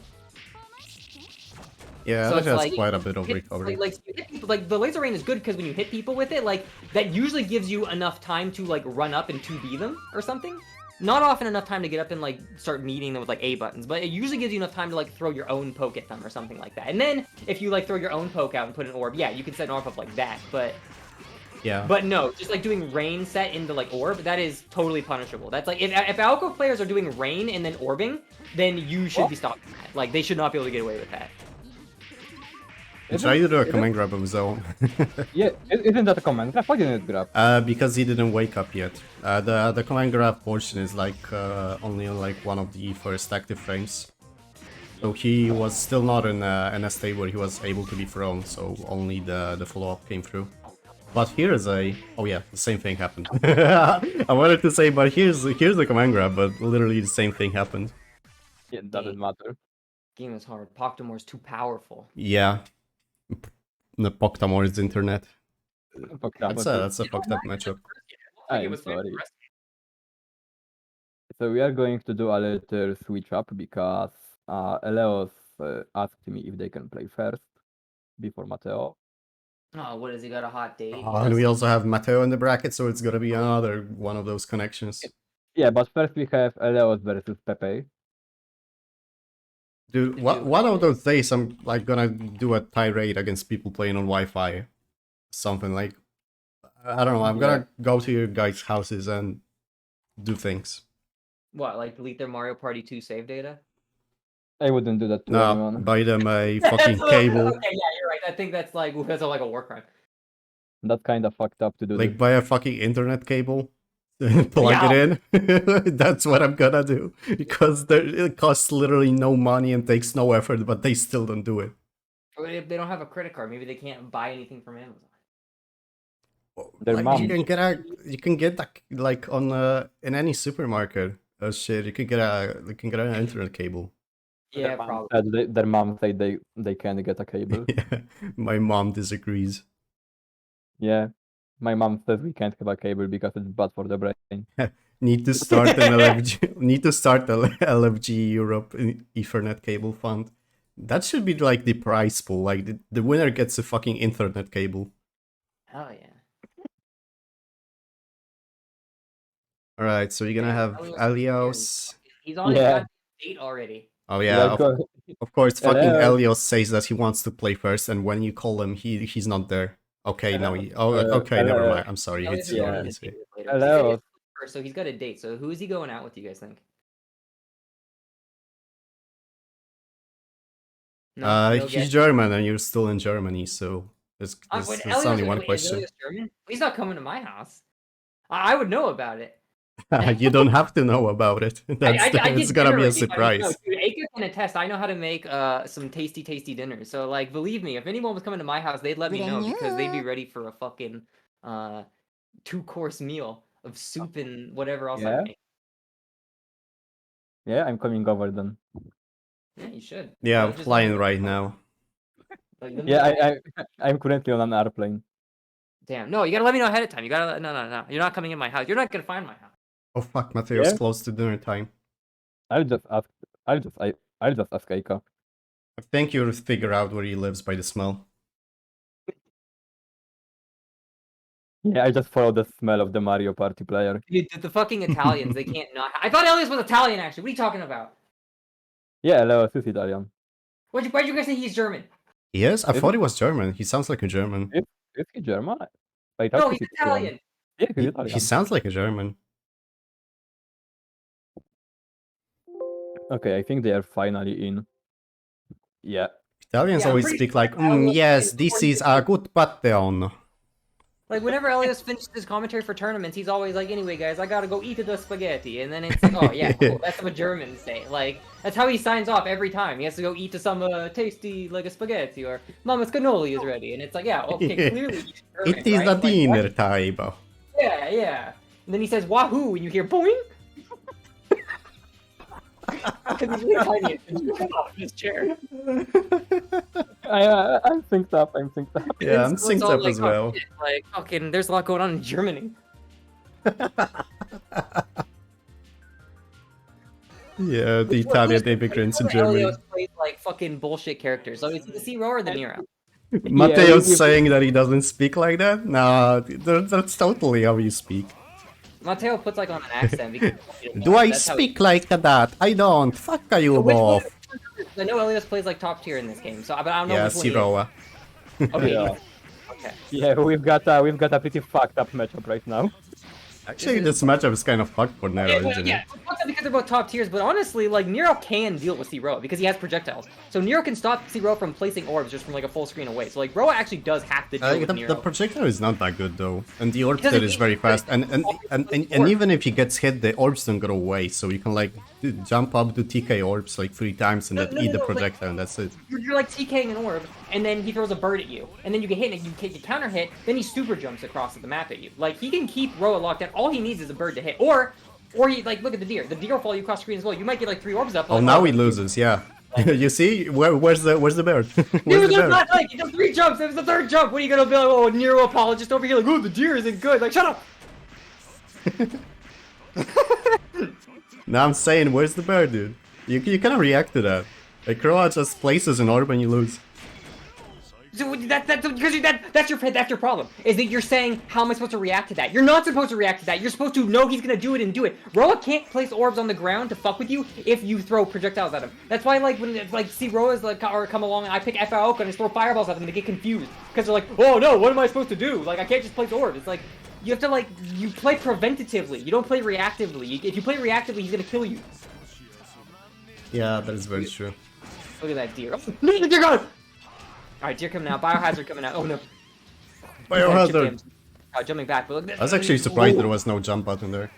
Yeah, so that has like, quite a bit of recovery. Like, you hit people, like, the Laser Rain is good because when you hit people with it, like, that usually gives you enough time to, like, run up and 2B them or something. Not often enough time to get up and, like, start meeting them with, like, A buttons, but it usually gives you enough time to, like, throw your own poke at them or something like that. And then, if you, like, throw your own poke out and put an orb, yeah, you can set an orb up like that, but Yeah. But no, just like doing rain set into like orb, that is totally punishable. That's like if Alco players are doing rain and then orbing, then you should be stopping that. Like they should not be able to get away with that. Try to do a command grab of his own. Yeah, isn't that a command grab? Why didn't it grab? Because he didn't wake up yet. The command grab portion is like only on like one of the first active frames. So he was still not in a state where he was able to be thrown, so only the follow-up came through. But here's a... Oh yeah, the same thing happened. I wanted to say, but here's the command grab, but literally the same thing happened. Yeah, it doesn't matter. Game is hard. Poctomor's too powerful. Yeah. The Poctamor's internet. Fuck that. That's a fucked up matchup. I'm sorry. So we are going to do a little switch up because Eleos asked me if they can play first before Mateo. Oh, what has he got a hot date? And we also have Mateo in the bracket, so it's gonna be another one of those connections. Yeah, but first we have Eleos versus Pepe. Dude, one of those days I'm like gonna do a tirade against people playing on Wi-Fi. Something like, I don't know, I'm gonna go to your guys' houses and do things. What, like delete their Mario Party 2 save data? I wouldn't do that to No, anyone. buy them a fucking cable. Okay, yeah, you're right. I think that's like a war crime. That's kind of fucked up to do. Like buy a fucking internet cable, plug it in. That's what I'm gonna do because it costs literally no money and takes no effort, but they still don't do it. Or if they don't have a credit card, maybe they can't buy anything from Amazon. Their Like, mom. you can get that like on in any supermarket. Oh shit! You can get an internet cable. Yeah, probably. Their mom said they can't get a cable. Yeah, my mom disagrees. Yeah, my mom says we can't have a cable because it's bad for the brain. Need to start an LFG. Need to start the LFG Europe Ethernet cable fund. That should be like the prize pool. Like the winner gets a fucking internet cable. Hell yeah. All right, so you're gonna have Elios. He's on his goddamn date already. Oh yeah, of course. Fucking Hello. Elios says that he wants to play first, and when you call him, he's not there. Okay, no, okay, never mind. I'm sorry. It's Hello. So he's got a date. So who is he going out with? You guys think? No, he's German, and you're still in Germany, so there's only one question. German? He's not coming to my house. I would know about it. You don't have to know about it. It's gonna be a surprise. No, dude, Aika can attest. I know how to make some tasty dinners. So like, believe me, if anyone was coming to my house, they'd let me know because they'd be ready for a fucking 2-course meal of soup and whatever else I make. Yeah, I'm coming over then. Yeah, you should. Yeah, I'm flying right now. Like, yeah, I'm currently on an airplane. Damn, no, you gotta let me know ahead of time. You gotta no. You're not coming in my house. You're not gonna find my house. Oh fuck, Mateo's close to dinner time. I'll just ask Aika. I think you'll figure out where he lives by the smell. Yeah, I just follow the smell of the Mario Party player. Dude, the fucking Italians, they can't not. I thought Elias was Italian actually. What are you talking about? Yeah, Leo is Italian. Why'd you guys say he's German? Yes, I thought he was German. He sounds like a German. Is he German? No, he's Italian. Yeah, he's Italian. He sounds like a German. Okay, I think they are finally in. Yeah. Italians always speak like, yes, this is a good pattern. Like, whenever Elias finishes his commentary for tournaments, he's always like, anyway, guys, I gotta go eat the spaghetti. And then it's like, oh, yeah, cool. That's what Germans say. Like, that's how he signs off every time. He has to go eat to some tasty, like, a spaghetti, or Mama's cannoli is ready. And it's like, yeah, okay, clearly he's German, It is right? the dinner time. Yeah. And then he says, wahoo, and you hear, boing! Because he's really tiny and he's off his chair. I'm synced up. Yeah, I'm synced up like, as well. Shit, like, fucking, there's a lot going on in Germany. Yeah, the Italian immigrants in Germany. Elios plays like fucking bullshit characters. So is he the Zero or the Nero? Mateo's saying that he doesn't speak like that? Nah, that's totally how you speak. Mateo puts like on an accent. Because Do I speak like that? I don't. Fuck you both. I know Elios plays like top tier in this game, so but I don't know Yeah, which one he is. Siroa. Okay. Okay. Yeah, we've got a pretty fucked up matchup right now. Actually, this matchup is kind of fucked for Nero, isn't Yeah, it? because they're both top tiers, but honestly, like, Nero can deal with C-Roa because he has projectiles. So Nero can stop C-Roa from placing orbs just from, like, a full screen away. So, like, Roa actually does have to deal with The Nero. projectile is not that good though, and the orb Doesn't set is need very to. fast, and even if he gets hit, the orbs don't go away, so you can like jump up to TK orbs like 3 times and then eat the projectile, and that's it. You're like TKing an orb, and then he throws a bird at you, and then you get hit, and you counter hit, then he super jumps across the map at you. Like, he can keep Roa locked down. All he needs is a bird to hit. Or he, like, look at the deer. The deer will follow you across screen as well. You might get, like, 3 orbs up. Oh, now he loses, yeah. You see? Where's the bird? Where's the bird? Not, like, he does 3 jumps. It was the 3rd jump. What are you gonna be like, oh, Nero apologist over here, like, oh, the deer isn't good. Like, shut up! Now I'm saying, where's the bird, dude? You cannot react to that. Like, Croa just places an orb and you lose. So that's your problem. Is that you're saying, how am I supposed to react to that? You're not supposed to react to that. You're supposed to know he's gonna do it and do it. Roa can't place orbs on the ground to fuck with you if you throw projectiles at him. That's why, like, when like see Roa's like or come along and I pick FAOK and I throw fireballs at them, they get confused because they're like, oh no, what am I supposed to do? Like, I can't just place orbs. It's like you have to like you play preventatively. You don't play reactively. If you play reactively, he's gonna kill you. Yeah, that is very true. Look at that deer. Oh, no, deer gone. Alright, deer coming out. Biohazard coming out. Oh no. Biohazard! Jumping back, but look. I was actually surprised there was no jump button there.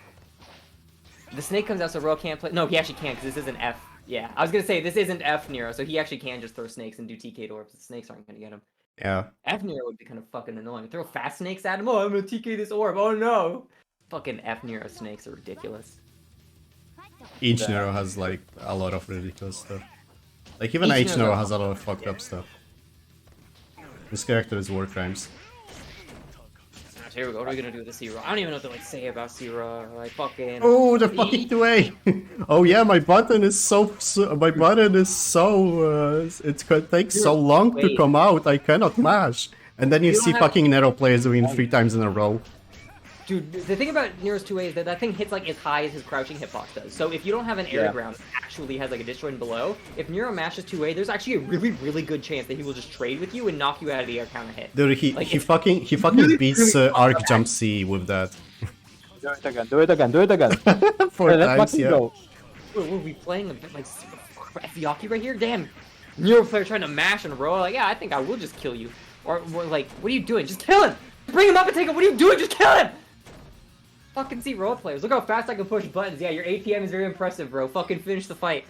The snake comes out, so Roa can't play. No, he actually can't, because this isn't F. Yeah, I was gonna say, this isn't F Nero, so he actually can just throw snakes and do TK orbs. The snakes aren't gonna get him. Yeah. F Nero would be kind of fucking annoying. Throw fast snakes at him. Oh, I'm gonna TK this orb. Oh no. Fucking F Nero snakes are ridiculous. Each Nero has like a lot of ridiculous stuff. Like even H Nero has a lot of fucked up stuff. This character is war crimes. So here we go. What are we gonna do with the C-Roa? I don't even know what to like say about C-Roa. Like fucking. Oh, the fucking 2A! Oh yeah, my button is my button is so it takes so long to come out. I cannot mash. And then you see fucking Nero players doing 3 times in a row. Dude, the thing about Nero's 2A is that that thing hits like as high as his crouching hitbox does. So if you don't have an air ground that actually has like a destroyed below, if Nero mashes 2A, there's actually a really, really good chance that he will just trade with you and knock you out of the air counter hit. Dude, he fucking beats Arc Jump C with that. Do it again, do it again, do it again. 4 times, yeah. Go. Were we playing a bit like Fyaki right here? Damn, Nero player trying to mash on Roa. Like, yeah, I think I will just kill you. Or like, what are you doing? Just kill him! Bring him up and take him. What are you doing? Just kill him! Fucking see role players. Look how fast I can push buttons. Yeah, your APM is very impressive, bro. Fucking finish the fight.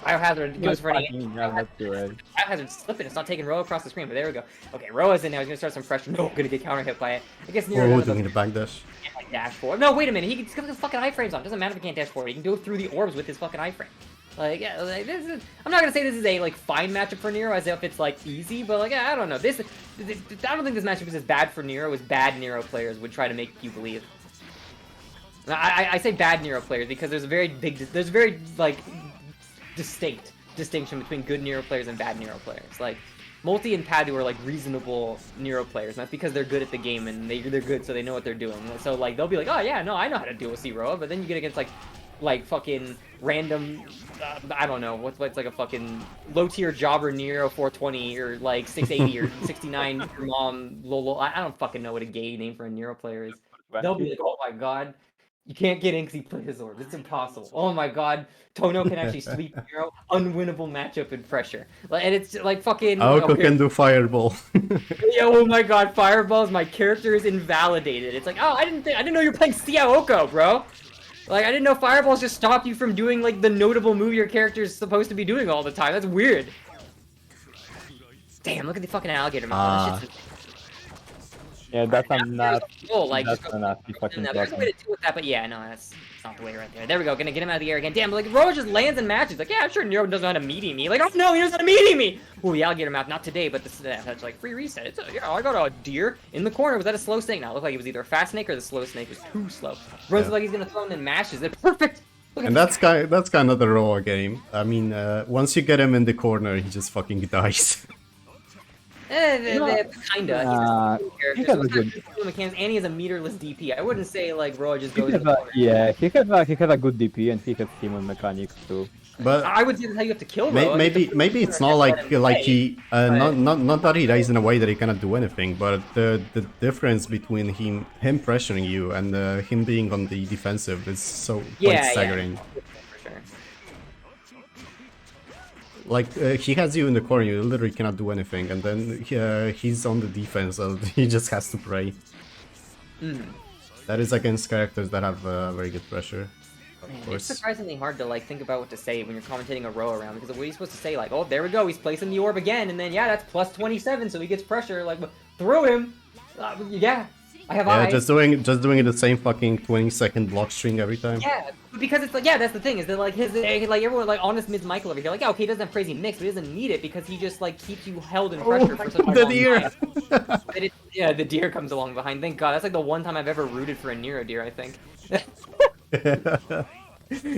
Biohazard goes for any. Biohazard's slipping. It's not taking Roa across the screen, but there we go. Okay, Roa's in now. He's gonna start some pressure. No, gonna get counter hit by it. I guess Nero doing the backdash. Like dash forward. No, wait a minute. He can get the fucking iframes on. Doesn't matter if he can't dash forward. He can go through the orbs with his fucking iframe. Like, yeah, like, this is. I'm not gonna say this is a like fine matchup for Nero as if it's like easy, but like, yeah, I don't know. I don't think this matchup is as bad for Nero as bad Nero players would try to make you believe. I say bad Nero players because there's a very like distinct distinction between good Nero players and bad Nero players. Like Multi and Padu are like reasonable Nero players, and that's because they're good at the game and they're good, so they know what they're doing. So like they'll be like, oh yeah, no, I know how to deal with C-Roa, but then you get against like fucking random, I don't know, what's like a fucking low tier jobber Nero 420 or like 680 or 69 your mom Lolo. I don't fucking know what a gay name for a Nero player is. They'll be like, oh my god, you can't get in because he put his orb. It's impossible. Oh my god, Tono can actually sweep Nero. Unwinnable matchup in pressure. And it's like fucking. Aoko can do fireball. Yeah, oh my god, fireballs. My character is invalidated. It's like, oh, I didn't know you were playing Aoko, bro. Like, I didn't know fireballs just stop you from doing like the notable move your character is supposed to be doing all the time. That's weird. Damn, look at the fucking alligator mouth. Yeah, that's a nasty. Oh, like that's a nasty fucking. There's a way to deal with that, but yeah, no, that's not the way right there. There we go, gonna get him out of the air again. Damn, like Roa just lands and matches. Like, yeah, I'm sure Nero doesn't know how to meaty me. Like, oh no, he doesn't know how to meaty me. Ooh, the alligator mouth, not today, but that's like free reset. It's yeah, I got a deer in the corner. Was that a slow snake? No, it looked like it was either a fast snake or the slow snake was too slow. Runs like he's gonna throw him and mashes it. Perfect. And that's kind of the Roa game. I mean, once you get him in the corner, he just fucking dies. Kinda. He has a good mechanics, and he has a meterless DP. I wouldn't say like Roa just goes. Yeah, he has a good DP and he has human mechanics too. But I would say that's how you have to kill Roa. maybe it's not like he not that he dies in a way that he cannot do anything, but the difference between him pressuring you and him being on the defensive is so quite staggering. Yeah. For sure. Like he has you in the corner, you literally cannot do anything, and then he's on the defense, so he just has to pray. That is against characters that have very good pressure. Man, it's surprisingly hard to like think about what to say when you're commentating a row around, because what are you supposed to say? Like, oh, there we go, he's placing the orb again, and then yeah, that's plus 27, so he gets pressure. Like, through him. Yeah, I have eyes. Just doing it the same fucking 20-second block string every time. Yeah, because it's like, yeah, that's the thing is that like his like everyone like honest Ms. Michael over here, like, yeah, okay, he doesn't have crazy mix, but he doesn't need it because he just like keeps you held in pressure for such a long deer. time. Yeah, the deer comes along behind. Thank God, that's like the one time I've ever rooted for a Nero deer, I think.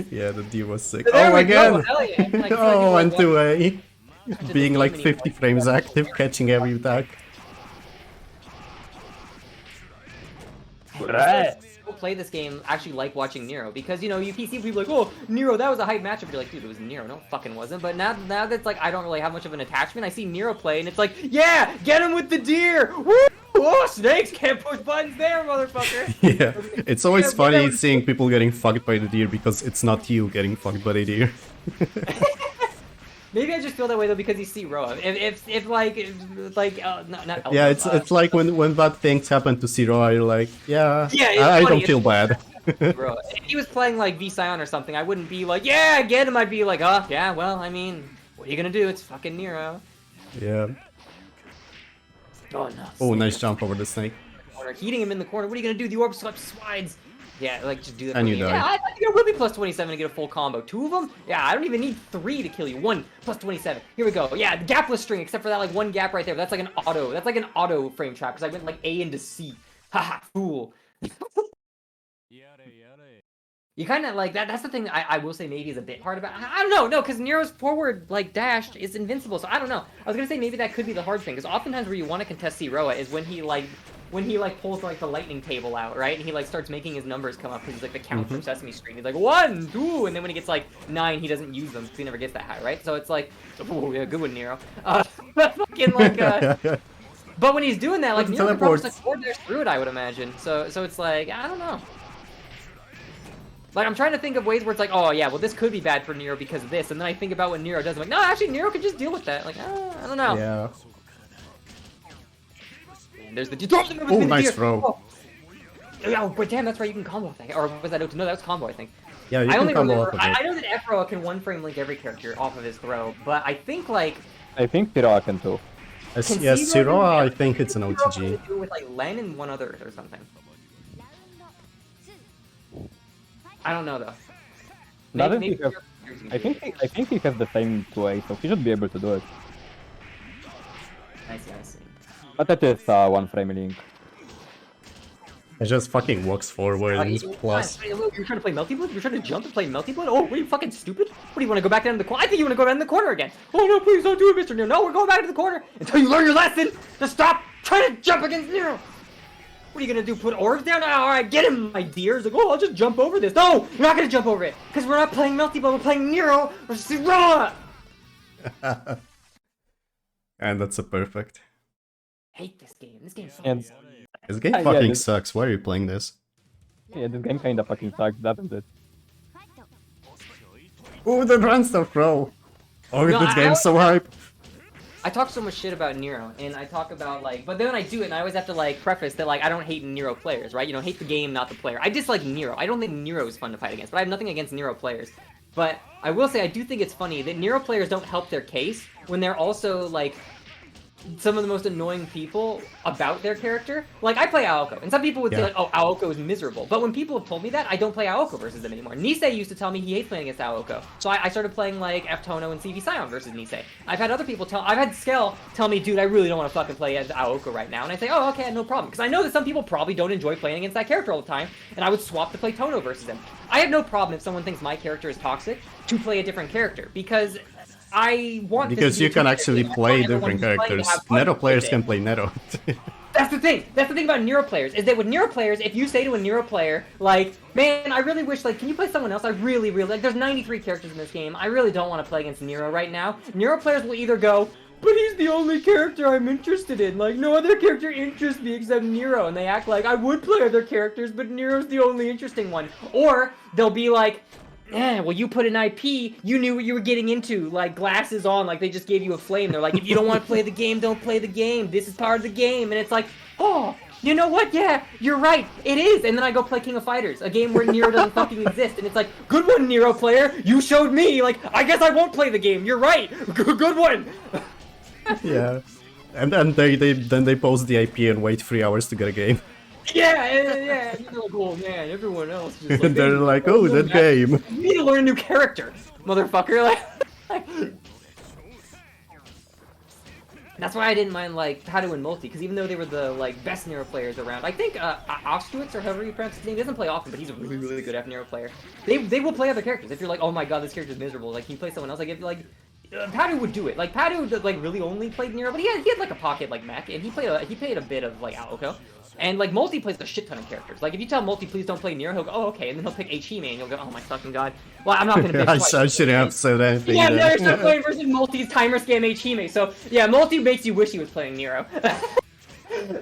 Yeah, the deer was sick. There Oh, we again! go, hell yeah. Like, Oh, and 2A. Just Being so like many 50 ways. frames active, catching every attack. People play this game actually like watching Nero because, you know, you see people like, oh, Nero, that was a hype matchup. But you're like, dude, it was Nero. No, it fucking wasn't. But now that's like, I don't really have much of an attachment. I see Nero play and it's like, yeah, get him with the deer. Woo! Oh, snakes can't push buttons there, motherfucker. Yeah, it's always funny seeing people getting fucked by the deer because it's not you getting fucked by the deer. Maybe I just feel that way though because you see Roa. If like not Yeah, it's like when bad things happen to Zero, you're like, yeah, it's I funny, don't feel bad. Roa. If he was playing like V Scion or something, I wouldn't be like, yeah, get him. I'd be like, oh yeah, well, I mean, what are you gonna do? It's fucking Nero. Yeah. Oh no. Oh, nice jump over the snake. Corner, heating him in the corner. What are you gonna do? The orb slides. Yeah, like just do that. And for you me. die. Yeah, I think it will be plus 27 to get a full combo. 2 of them? Yeah, I don't even need 3 to kill you. 1 plus 27. Here we go. Yeah, the gapless string, except for that like one gap right there. That's like an auto. That's like an auto frame trap because I went like A into C. Haha, fool. You kind of like that. That's the thing I will say maybe is a bit hard about. I don't know, no, because Nero's forward like dash is invincible. So I don't know. I was gonna say maybe that could be the hard thing because oftentimes where you want to contest Zeroa is when he pulls like the lightning table out, right? And he like starts making his numbers come up because he's like the count from Sesame Street. He's like 1, 2, and then when he gets like 9, he doesn't use them because he never gets that high, right? So it's like, oh yeah, good one, Nero. Fucking like. But when he's doing that, like Nero can probably just like forward dash through it, I would imagine. So it's like I don't know. Like, I'm trying to think of ways where it's like, oh, yeah, well, this could be bad for Nero because of this. And then I think about what Nero does. I'm like, no, actually, Nero could just deal with that. Like, I don't know. Yeah. And there's the Oh, nice throw. Oh, but damn, that's right, you can combo with that. Or was that no, that was combo, I think. Yeah, you I can only combo remember, off of it. I know that F-Roa can one-frame link every character off of his throw, but I think, like... I think Piroa can too. Yes, Zero, I think it's an OTG. Do it with, like, Len and one other or something. I don't know, though. Maybe I think he has the same 2A, so he should be able to do it. I see. But that is one frame link. It just fucking walks forward and plus. You're trying to play Melty Blood? You're trying to jump and play Melty Blood? Oh, what are you fucking stupid? What do you want to go back down to the corner? I think you want to go down in the corner again. Oh no, please don't do it, Mr. Nero. No, we're going back to the corner until you learn your lesson to stop trying to jump against Nero. What are you gonna do? Put orbs down? Alright, get him, my dear. It's like, oh, I'll just jump over this. No, you're not gonna jump over it. Because we're not playing Melty Blood, we're playing Nero versus Zeroa. And that's a perfect. I hate this game. This game sucks. And This game Yeah, fucking this- sucks. Why are you playing this? yeah, this game kinda fucking sucks, doesn't it? Oh, the run stuff, bro. Oh, No, this game's so hype. I talk so much shit about Nero, and I talk about, like, but then when I do it, and I always have to, like, preface that, like, I don't hate Nero players, right? You know, hate the game, not the player. I dislike Nero. I don't think Nero is fun to fight against, but I have nothing against Nero players. But I will say I do think it's funny that Nero players don't help their case when they're also, like, some of the most annoying people about their character. Like, I play Aoko, and some people would say, like, oh, Aoko is miserable. But when people have told me that, I don't play Aoko versus them anymore. Nisei used to tell me he hates playing against Aoko. So I started playing, like, F-Tono and CV Scion versus Nisei. I've had other people I've had Skell tell me, dude, I really don't want to fucking play as Aoko right now. And I say, oh, okay, no problem. Because I know that some people probably don't enjoy playing against that character all the time, and I would swap to play Tono versus him. I have no problem if someone thinks my character is toxic to play a different character, because I want Because you can actually play different characters. Neto players can play Neto. That's the thing. That's the thing about Nero players, is that with Nero players, if you say to a Nero player, like, man, I really wish, like, can you play someone else? I really, like, there's 93 characters in this game. I really don't want to play against Nero right now. Nero players will either go, but he's the only character I'm interested in. Like, no other character interests me except Nero. And they act like, I would play other characters, but Nero's the only interesting one. Or they'll be like, well, you put an IP, you knew what you were getting into, like, glasses on, like, they just gave you a flame. They're like, if you don't want to play the game, don't play the game. This is part of the game. And it's like, oh, you know what? Yeah, you're right. It is. And then I go play King of Fighters, a game where Nero doesn't fucking exist. And it's like, good one, Nero player. You showed me. Like, I guess I won't play the game. You're right. Good one. Yeah. And then they post the IP and wait 3 hours to get a game. Yeah. You're like, oh man, everyone else just like, They're like, oh, that game. You need to learn a new character, motherfucker. Like, that's why I didn't mind like Padu and Multi, because even though they were the like best Nero players around, I think Ostwitz or however you pronounce his name, doesn't play often, but he's a really good F Nero player. They will play other characters. If you're like, oh my god, this character's miserable, like can you play someone else? Like if like. Padu would do it. Like Padu like really only played Nero, but he had like a pocket like mech, and he played a bit of like Aoko. And like Multi plays a shit ton of characters. Like if you tell Multi please don't play Nero, he'll go, oh okay, and then he'll pick Hime, and you'll go, oh my fucking god. Well, I'm not gonna bitch I shouldn't have said anything. Yeah, no, you're still playing versus Multi's timer scam Hime. So yeah, Multi makes you wish he was playing Nero.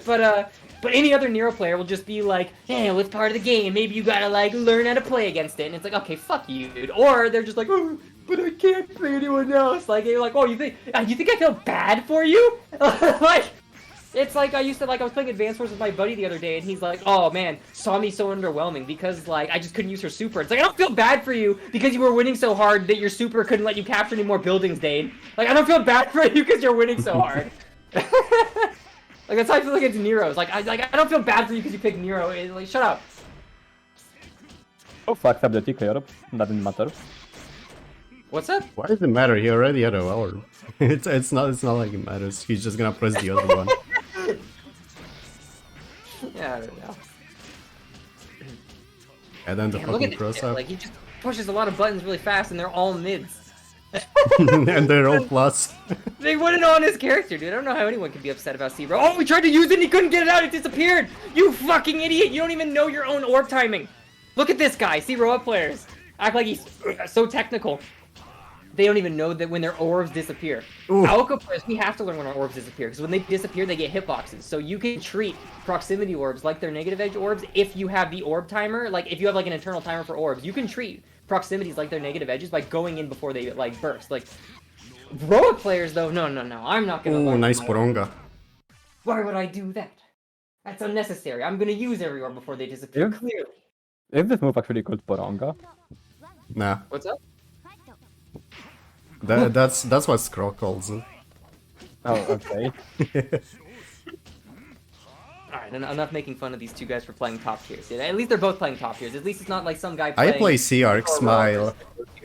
But any other Nero player will just be like, hey, well, it's part of the game. Maybe you gotta like learn how to play against it. And it's like, okay, fuck you, dude. Or they're just like, oh, but I can't play anyone else. Like you're like, oh, you think I feel bad for you? Like, it's like I was playing Advance Wars with my buddy the other day, and he's like, oh man, saw me so underwhelming because like I just couldn't use her super. It's like I don't feel bad for you because you were winning so hard that your super couldn't let you capture any more buildings, Dane. Like I don't feel bad for you because you're winning so hard. Like that's how I feel like it's Nero's. Like I don't feel bad for you because you picked Nero. It's like shut up. Oh fuck up the TK, doesn't matter. What's up? Why does it matter? He already had a orb. It's not like it matters. He's just gonna press the other one. Yeah, I don't know. And then the Damn, look fucking at cross this, up. like he just pushes a lot of buttons really fast, and they're all mids. And they're all plus. They wouldn't know on his character, dude. I don't know how anyone could be upset about Zero. Oh, we tried to use it and he couldn't get it out. It disappeared. You fucking idiot. You don't even know your own orb timing. Look at this guy. Zero up players. Act like he's so technical. They don't even know that when their orbs disappear. Aoko players, we have to learn when our orbs disappear, because when they disappear, they get hitboxes. So you can treat proximity orbs like they're negative edge orbs if you have the orb timer. Like, if you have, like, an internal timer for orbs, you can treat proximities like they're negative edges by going in before they, like, burst. Like, Roa players, though, no, I'm not gonna learn. Oh, nice Poronga. Why would I do that? That's unnecessary. I'm gonna use every orb before they disappear, clearly. Is this move actually called Poronga? Nah. What's up? That's what Skro calls it. Oh, okay. Alright, enough making fun of these two guys for playing top tiers. At least they're both playing top tiers. At least it's not like some guy playing... I play Search, Smile.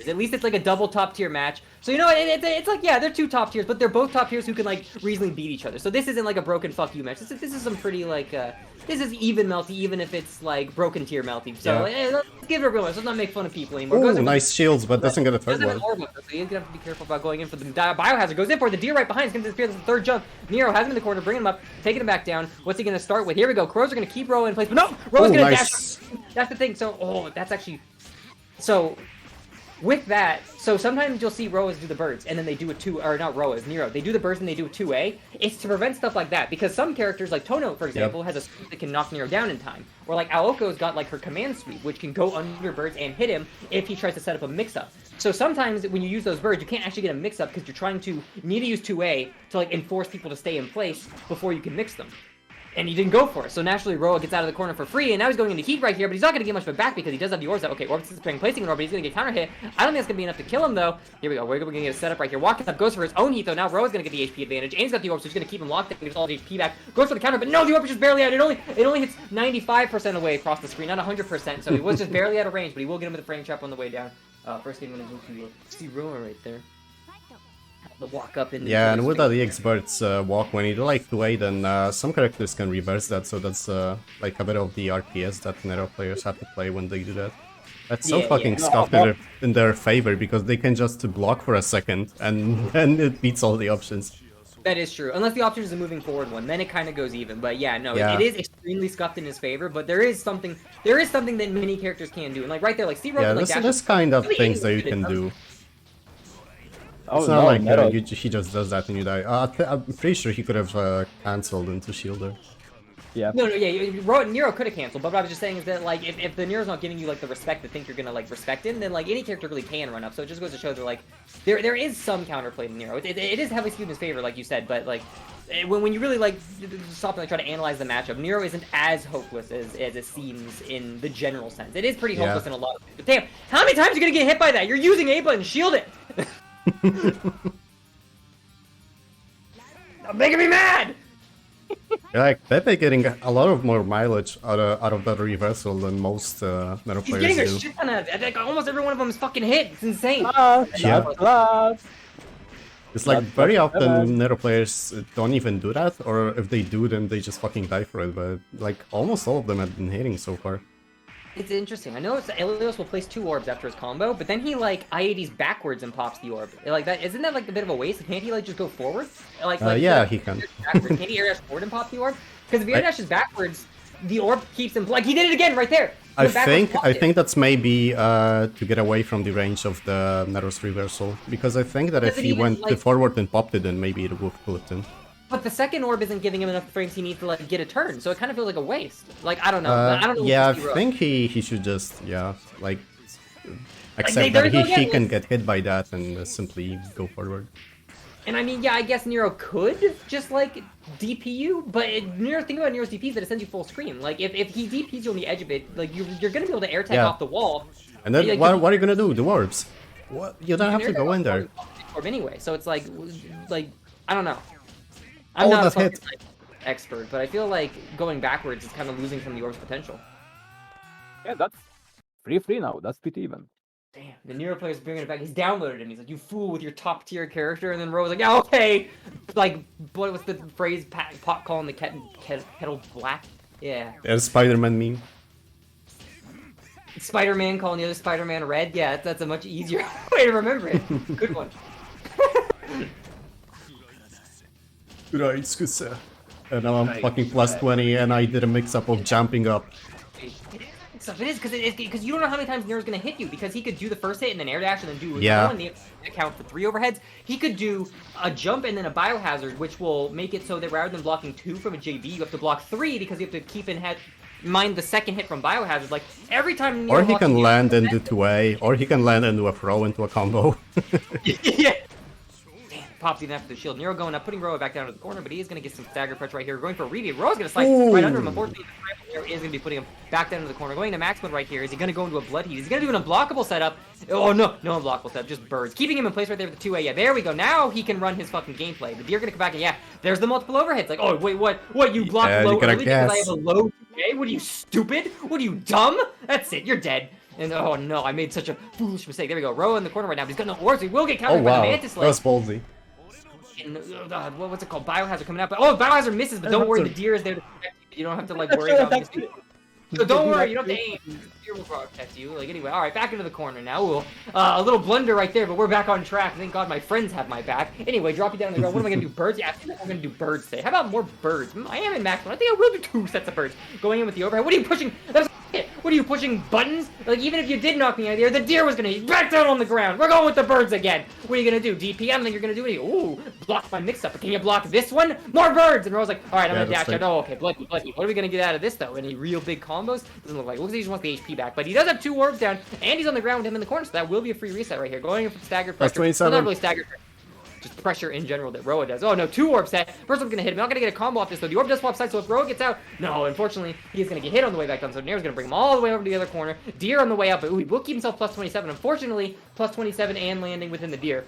At least it's like a double top tier match. So you know, it's like, yeah, they're two top tiers, but they're both top tiers who can like reasonably beat each other. So this isn't like a broken fuck you match. This is some pretty like, this is even melty, even if it's like broken tier melty. So let's give it a real match. Let's not make fun of people anymore. Oh, nice shields, but doesn't get a third one. So he's gonna have to be careful about going in for the biohazard. Goes in for it. The deer right behind is gonna disappear. This is the third jump. Nero has him in the corner, bringing him up, taking him back down. What's he gonna start with? Here we go. Crows are gonna keep Roa in place, but no, Roa's gonna dash. That's the thing. So that's actually so. With that, so sometimes you'll see Roas do the birds, and then they do a not Roas, Nero. They do the birds and they do a 2A. It's to prevent stuff like that, because some characters, like Tono, for example, has a sweep that can knock Nero down in time. Or like Aoko's got like her command sweep, which can go under birds and hit him if he tries to set up a mix-up. So sometimes when you use those birds, you can't actually get a mix-up because you need to use 2A to like enforce people to stay in place before you can mix them. And he didn't go for it, so naturally Roa gets out of the corner for free, and now he's going into heat right here, but he's not going to get much of a back because he does have the orbs out. Okay, orbs is placing an orb, but he's going to get counter hit. I don't think that's going to be enough to kill him, though. Here we go, we're going to get a setup right here. Walking up, goes for his own heat, though. Now Roa's going to get the HP advantage, and he's got the orb, so he's going to keep him locked in, gets all the HP back. Goes for the counter, but no, the orb is just barely out. It only hits 95% away across the screen, not 100%, so he was just barely out of range, but he will get him with a frame trap on the way down. First game, I'm going to see Roa right there. The walk up in and with the experts walk when you do like 2A, then some characters can reverse that, so that's like a bit of the RPS that Nero players have to play when they do that. That's so fucking scuffed in their favor, because they can just block for a second and then it beats all the options. That is true. Unless the option is a moving forward one, then it kind of goes even. But yeah, no, Yeah. it is extremely scuffed in his favor. But there is something that many characters can do, and like right there, like Zero. Yeah, like there's kind of things that you can do. Oh, It's not no, like Nero. he just does that and you die. I'm pretty sure he could have cancelled into Shielder. Yeah. No, Nero could have canceled, but what I was just saying is that, like, if the Nero's not giving you, like, the respect to think you're gonna, like, respect him, then, like, any character really can run up, so it just goes to show that, like, there is some counterplay to Nero. It is heavily skewed in his favor, like you said, but, like, when you really, like, stop and like, try to analyze the matchup, Nero isn't as hopeless as it seems in the general sense. It is pretty hopeless in a lot of things, but damn, how many times are you gonna get hit by that? You're using A button, shield it! Stop making me mad! Like, Pepe getting a lot of more mileage out of that reversal than most Nero He's players getting a do. shit ton of it. Like, almost every one of them is fucking hit. It's insane. Yeah. Class. It's like That's very what often happens. Nero players don't even do that, or if they do, then they just fucking die for it. But like almost all of them have been hitting so far. It's interesting. I know Elios will place 2 orbs after his combo, but then he like I-80s backwards and pops the orb. Like that, isn't that like a bit of a waste? Can't he like just go forward? Like Yeah, he can. Can't he air dash forward and pop the orb? Because if he air dashes backwards, the orb keeps him like he did it again right there. He went backwards, popped I it. think that's maybe to get away from the range of the Nero's reversal, because I think that if Doesn't he even, went like- forward and popped it, then maybe it would have flipped him. But the second orb isn't giving him enough frames he needs to like get a turn, so it kind of feels like a waste. Like I don't know. I don't know. Yeah, I what to see, think he should just like they- accept they're that he again, can like- get hit by that and simply go forward. And I mean, yeah, I guess Nero could just like DP you, but Nero, think about Nero's DPs that it sends you full screen. Like if he DPs you on the edge of it, like you're gonna be able to air tag Yeah. off the wall. And then Like, what are you gonna do? The orbs? What? You don't have air to tag go off in the there. wall orb anyway. So it's like I don't know. I'm Oh, not a that fucking hit. like, expert, but I feel like going backwards is kind of losing some of the orb's potential. Yeah, that's 3-3 now. That's pretty even. Damn, the Nero player's bringing it back. He's downloaded him. He's like, you fool with your top tier character. And then Ro was like, yeah, okay. Like, what was the phrase? Pot calling the kettle black? Yeah. There's Spider-Man meme. Spider-Man calling the other Spider-Man red? Yeah, that's a much easier way to remember it. Good one. Right, scusa. And now I'm fucking plus 20 and I did a mix-up of jumping up. It is because you don't know how many times Nero's gonna hit you because he could do the first hit and then air dash and then do Yeah. and the account for 3 overheads. He could do a jump and then a biohazard, which will make it so that rather than blocking 2 from a JB, you have to block 3 because you have to keep in mind the second hit from biohazard. Like every time Nero Or he blocks can you- land into 2A, or he can land into a throw into a combo. Yeah. Damn, popped even after the shield. Nero going up, putting Roa back down to the corner, but he is going to get some stagger pressure right here. Going for a rebeat. Roa's going to slide right under him. Unfortunately, Nero is going to be putting him back down to the corner. Going to max mode right here. Is he going to go into a blood heat? Is he going to do an unblockable setup? Oh, no. No unblockable setup. Just birds. Keeping him in place right there with the 2A. Yeah, there we go. Now he can run his fucking gameplay. The deer going to come back and, yeah, there's the multiple overheads. Like, oh, wait, what? What, you blocked Yeah, low you gotta early because I guess. have a low 2A? What are you, stupid? What are you, dumb? That's it. You're dead. And oh no, I made such a foolish mistake. There we go. Roa in the corner right now. But he's got no orbs. He will get Oh countered by wow, the that Mantis Lake. was ballsy. And, what's it called? Biohazard coming out. But oh, Biohazard misses. But don't worry, the deer is there to protect you. You don't have to like worry about this. So don't worry, you don't have to aim. The deer will protect you. Like anyway, all right, back into the corner now. Ooh, a little blunder right there, but we're back on track. Thank God my friends have my back. Anyway, drop you down on the ground. What am I gonna do? Birds? Yeah, I feel like we're gonna do birds today. How about more birds? I am in max mode. I think I will do 2 sets of birds. Going in with the overhead. What are you pushing? That's it. What are you pushing buttons? Like even if you did knock me out of the air, the deer was gonna back down on the ground. We're going with the birds again. What are you gonna do? DP? I don't think you're gonna do anything. Ooh, block my mix up. But can you block this one? More birds! And Rose like, all right, I'm Yeah, gonna dash that's out. Oh, okay, bloody. What are we gonna get out of this though? Any real big combos? Doesn't look like. Looks like he just wants the HP back, but he does have 2 orbs down, and he's on the ground with him in the corner, so that will be a free reset right here. Going in for staggered Plus pressure. Well, 27. not really staggered pressure. Just pressure in general that Roa does. Oh no, 2 orb set. First one's gonna hit him. Not gonna get a combo off this though. The orb does swap sides, so if Roa gets out, no, unfortunately, he's gonna get hit on the way back down. So Nero's gonna bring him all the way over to the other corner. Deer on the way up, but ooh, he will keep himself plus 27. Unfortunately, plus 27 and landing within the deer.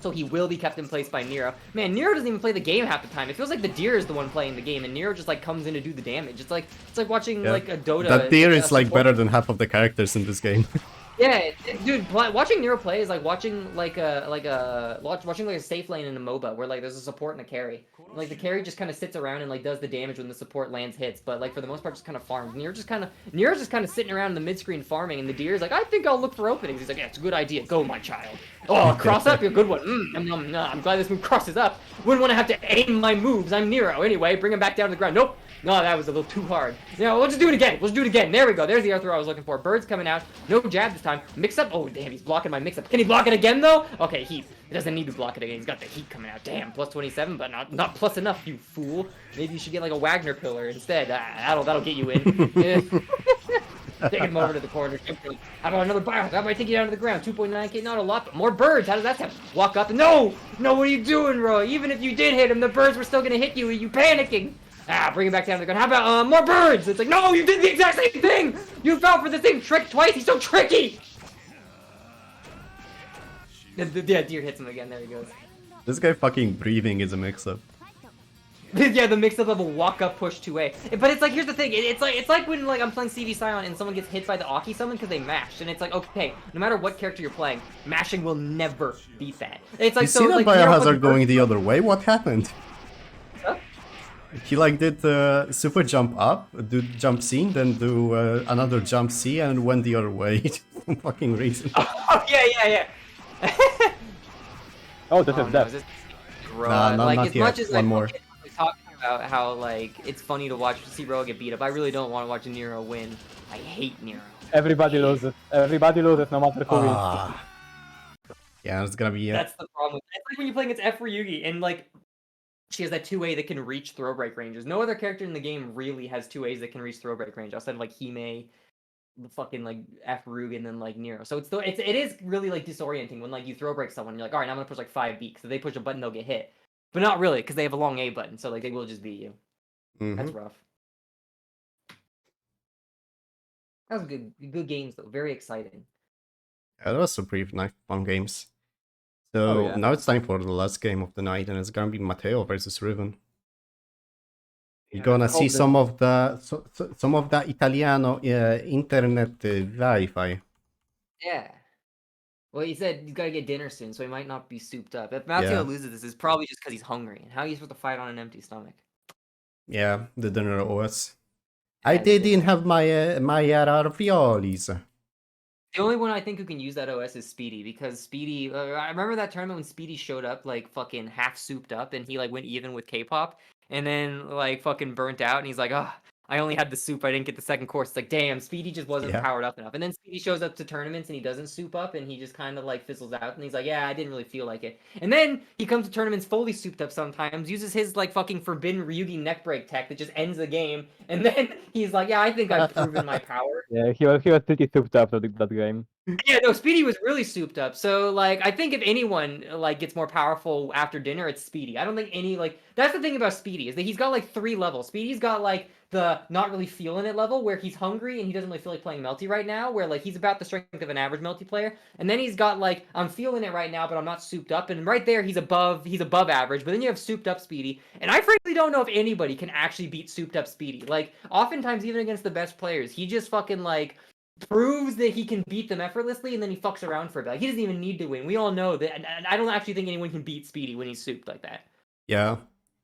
So he will be kept in place by Nero. Man, Nero doesn't even play the game half the time. It feels like the deer is the one playing the game, and Nero just like comes in to do the damage. It's like watching Yeah. like a Dota. That deer is like support- better than half of the characters in this game. Yeah, dude, watching Nero play is like watching watching like a safe lane in a MOBA where like there's a support and a carry. And, like the carry just kind of sits around and like does the damage when the support lands hits, but like for the most part just kind of farms. Nero's just kind of sitting around in the mid screen farming, and the deer's like, I think I'll look for openings. He's like, yeah, it's a good idea. Go, my child. Oh, cross up, you're a good one. I'm glad this move crosses up. Wouldn't want to have to aim my moves. I'm Nero anyway. Bring him back down to the ground. Nope. No, that was a little too hard. Yeah, we'll just do it again. Let's do it again. There we go. There's the Arthur I was looking for. Bird's coming out. No jab this time. Mix up. Oh, damn, he's blocking my mix up. Can he block it again, though? Okay, heat. He doesn't need to block it again. He's got the heat coming out. Damn, plus 27, but not plus enough, you fool. Maybe you should get like a Wagner pillar instead. That'll get you in. Take him over to the corner. How about another bio? That might take you down to the ground. 2.9k, not a lot, but more birds. How does that sound? Walk up. No, what are you doing, Roy? Even if you did hit him, the birds were still gonna hit you. Are you panicking? Bring him back down to the ground. How about more birds? It's like, no, you did the exact same thing. You fell for the same trick twice. He's so tricky. Yeah, deer hits him again. There he goes. This guy fucking breathing is a mix-up. Yeah, the mix-up of a walk-up push 2A. But it's like, here's the thing. It's like when like I'm playing CV Scion and someone gets hit by the Aki summon because they mashed, and it's like, okay, no matter what character you're playing, mashing will never beat that. It's like, You so see that like Biohazard going the other way? What happened? Huh? He like did super jump up, do jump C, then do another jump C, and went the other way for some fucking reason. Oh yeah. Oh, this is no, death. this Nah, like not as yet. much as One more. talking about how like it's funny to watch see Roa get beat up, I really don't want to watch Nero win. I hate Nero. Everybody loses. Everybody loses, no matter who wins. Ah. Yeah, it's gonna be. That's the problem. It's like when you play against F Ryugi and like she has that 2A that can reach throw break ranges. No other character in the game really has 2As that can reach throw break range outside of like Hime, the fucking like F Rug, and then like Nero. So it is really like disorienting when like you throw break someone. You're like, all right, now I'm gonna push like 5B. So they push a button, they'll get hit, but not really because they have a long A button. So like they will just beat you. That's rough. That was good games though. Very exciting. Yeah, that was some pretty nice fun games. So now it's time for the last game of the night, and it's gonna be Matteo versus Riven. You're gonna see some of the Italiano internet Wi-Fi. Yeah. Well, he said he's got to get dinner soon, so he might not be souped up. If Matteo loses this, it's probably just because he's hungry. And how are you supposed to fight on an empty stomach? Yeah, the dinner OS. I didn't have my raviolis. The only one I think who can use that OS is Speedy, because Speedy. I remember that tournament when Speedy showed up like fucking half souped up, and he like went even with K-pop, and then like fucking burnt out, and he's like, oh, I only had the soup, I didn't get the second course. It's like, damn, Speedy just wasn't powered up enough. And then Speedy shows up to tournaments and he doesn't soup up, and he just kind of like fizzles out, and he's like, yeah, I didn't really feel like it. And then he comes to tournaments fully souped up sometimes, uses his like fucking forbidden Ryugi neck break tech that just ends the game, and then he's like, yeah, I think I've proven my power. Yeah, he was pretty souped up that game. Yeah, no, Speedy was really souped up. So, like, I think if anyone, like, gets more powerful after dinner, it's Speedy. I don't think any, like, that's the thing about Speedy, is that he's got, like, 3 levels. Speedy's got, like, the not really feeling it level, where he's hungry and he doesn't really feel like playing Melty right now, where, like, he's about the strength of an average Melty player. And then he's got, like, I'm feeling it right now, but I'm not souped up. And right there, he's above average. But then you have souped up Speedy. And I frankly don't know if anybody can actually beat souped up Speedy. Like, oftentimes, even against the best players, he just fucking, like, proves that he can beat them effortlessly, and then he fucks around for a bit. Like, he doesn't even need to win. We all know that, and I don't actually think anyone can beat Speedy when he's souped like that. Yeah.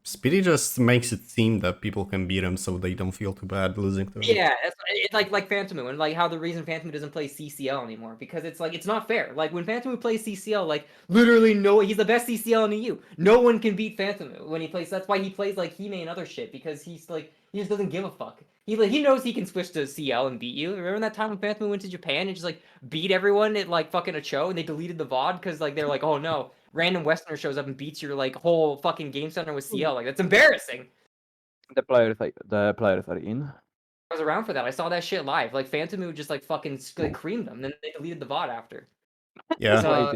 Speedy just makes it seem that people can beat him, so they don't feel too bad losing to him. Yeah, it's like Phantom Moon, and like how the reason Phantom Moon doesn't play CCL anymore, because it's like, it's not fair. Like, when Phantom Moon plays CCL, like, literally he's the best CCL in the EU. No one can beat Phantom Moon when he plays. That's why he plays like Hime and other shit, because he's like, he just doesn't give a fuck. He knows he can switch to CL and beat you. Remember that time when Phantom Moon went to Japan and just like beat everyone at like fucking a show, and they deleted the VOD because like they're like, oh no, random Westerner shows up and beats your like whole fucking game center with CL. Like, that's embarrassing. The players are in. I was around for that. I saw that shit live. Like, Phantom Moon just like fucking like, creamed them. Then they deleted the VOD after. Yeah. So,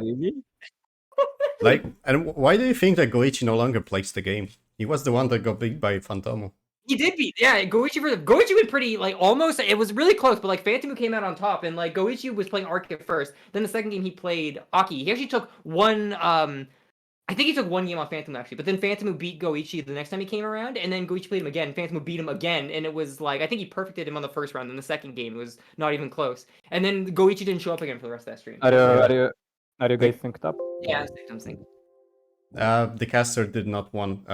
like, and why do you think that Goichi no longer plays the game? He was the one that got beat by Phantomo. He did beat, yeah, Goichi went pretty, like, almost, it was really close, but, like, Phantom Moon came out on top, and, like, Goichi was playing Arc at first, then the second game he played Aki. He actually took one I think he took one game off Phantom actually, but then Phantom beat Goichi the next time he came around, and then Goichi played him again. Phantom beat him again, and it was like I think he perfected him on the first round. In the second game, it was not even close. And then Goichi didn't show up again for the rest of that stream. Are you guys synced up? Yeah, I'm synced. The caster did not want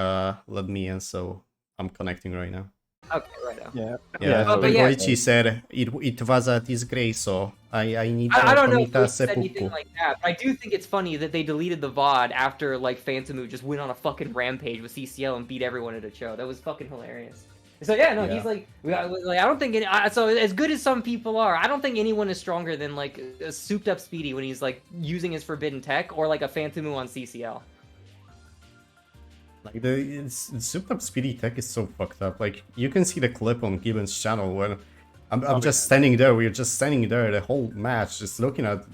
let me in, so I'm connecting right now. Okay, right now. Yeah. Yeah, Oh, but yeah. Goichi said it was a disgrace, so I need I don't know if comita he said anything seppuku. like that, but I do think it's funny that they deleted the VOD after like Phantomu just went on a fucking rampage with CCL and beat everyone at a show. That was fucking hilarious. So yeah, no, he's like I don't think so as good as some people are, I don't think anyone is stronger than like a souped up Speedy when he's like using his forbidden tech or like a Phantomu on CCL. Like the souped up Speedy tech is so fucked up. Like you can see the clip on Gibbon's channel when I'm just standing there. We're just standing there the whole match, just looking at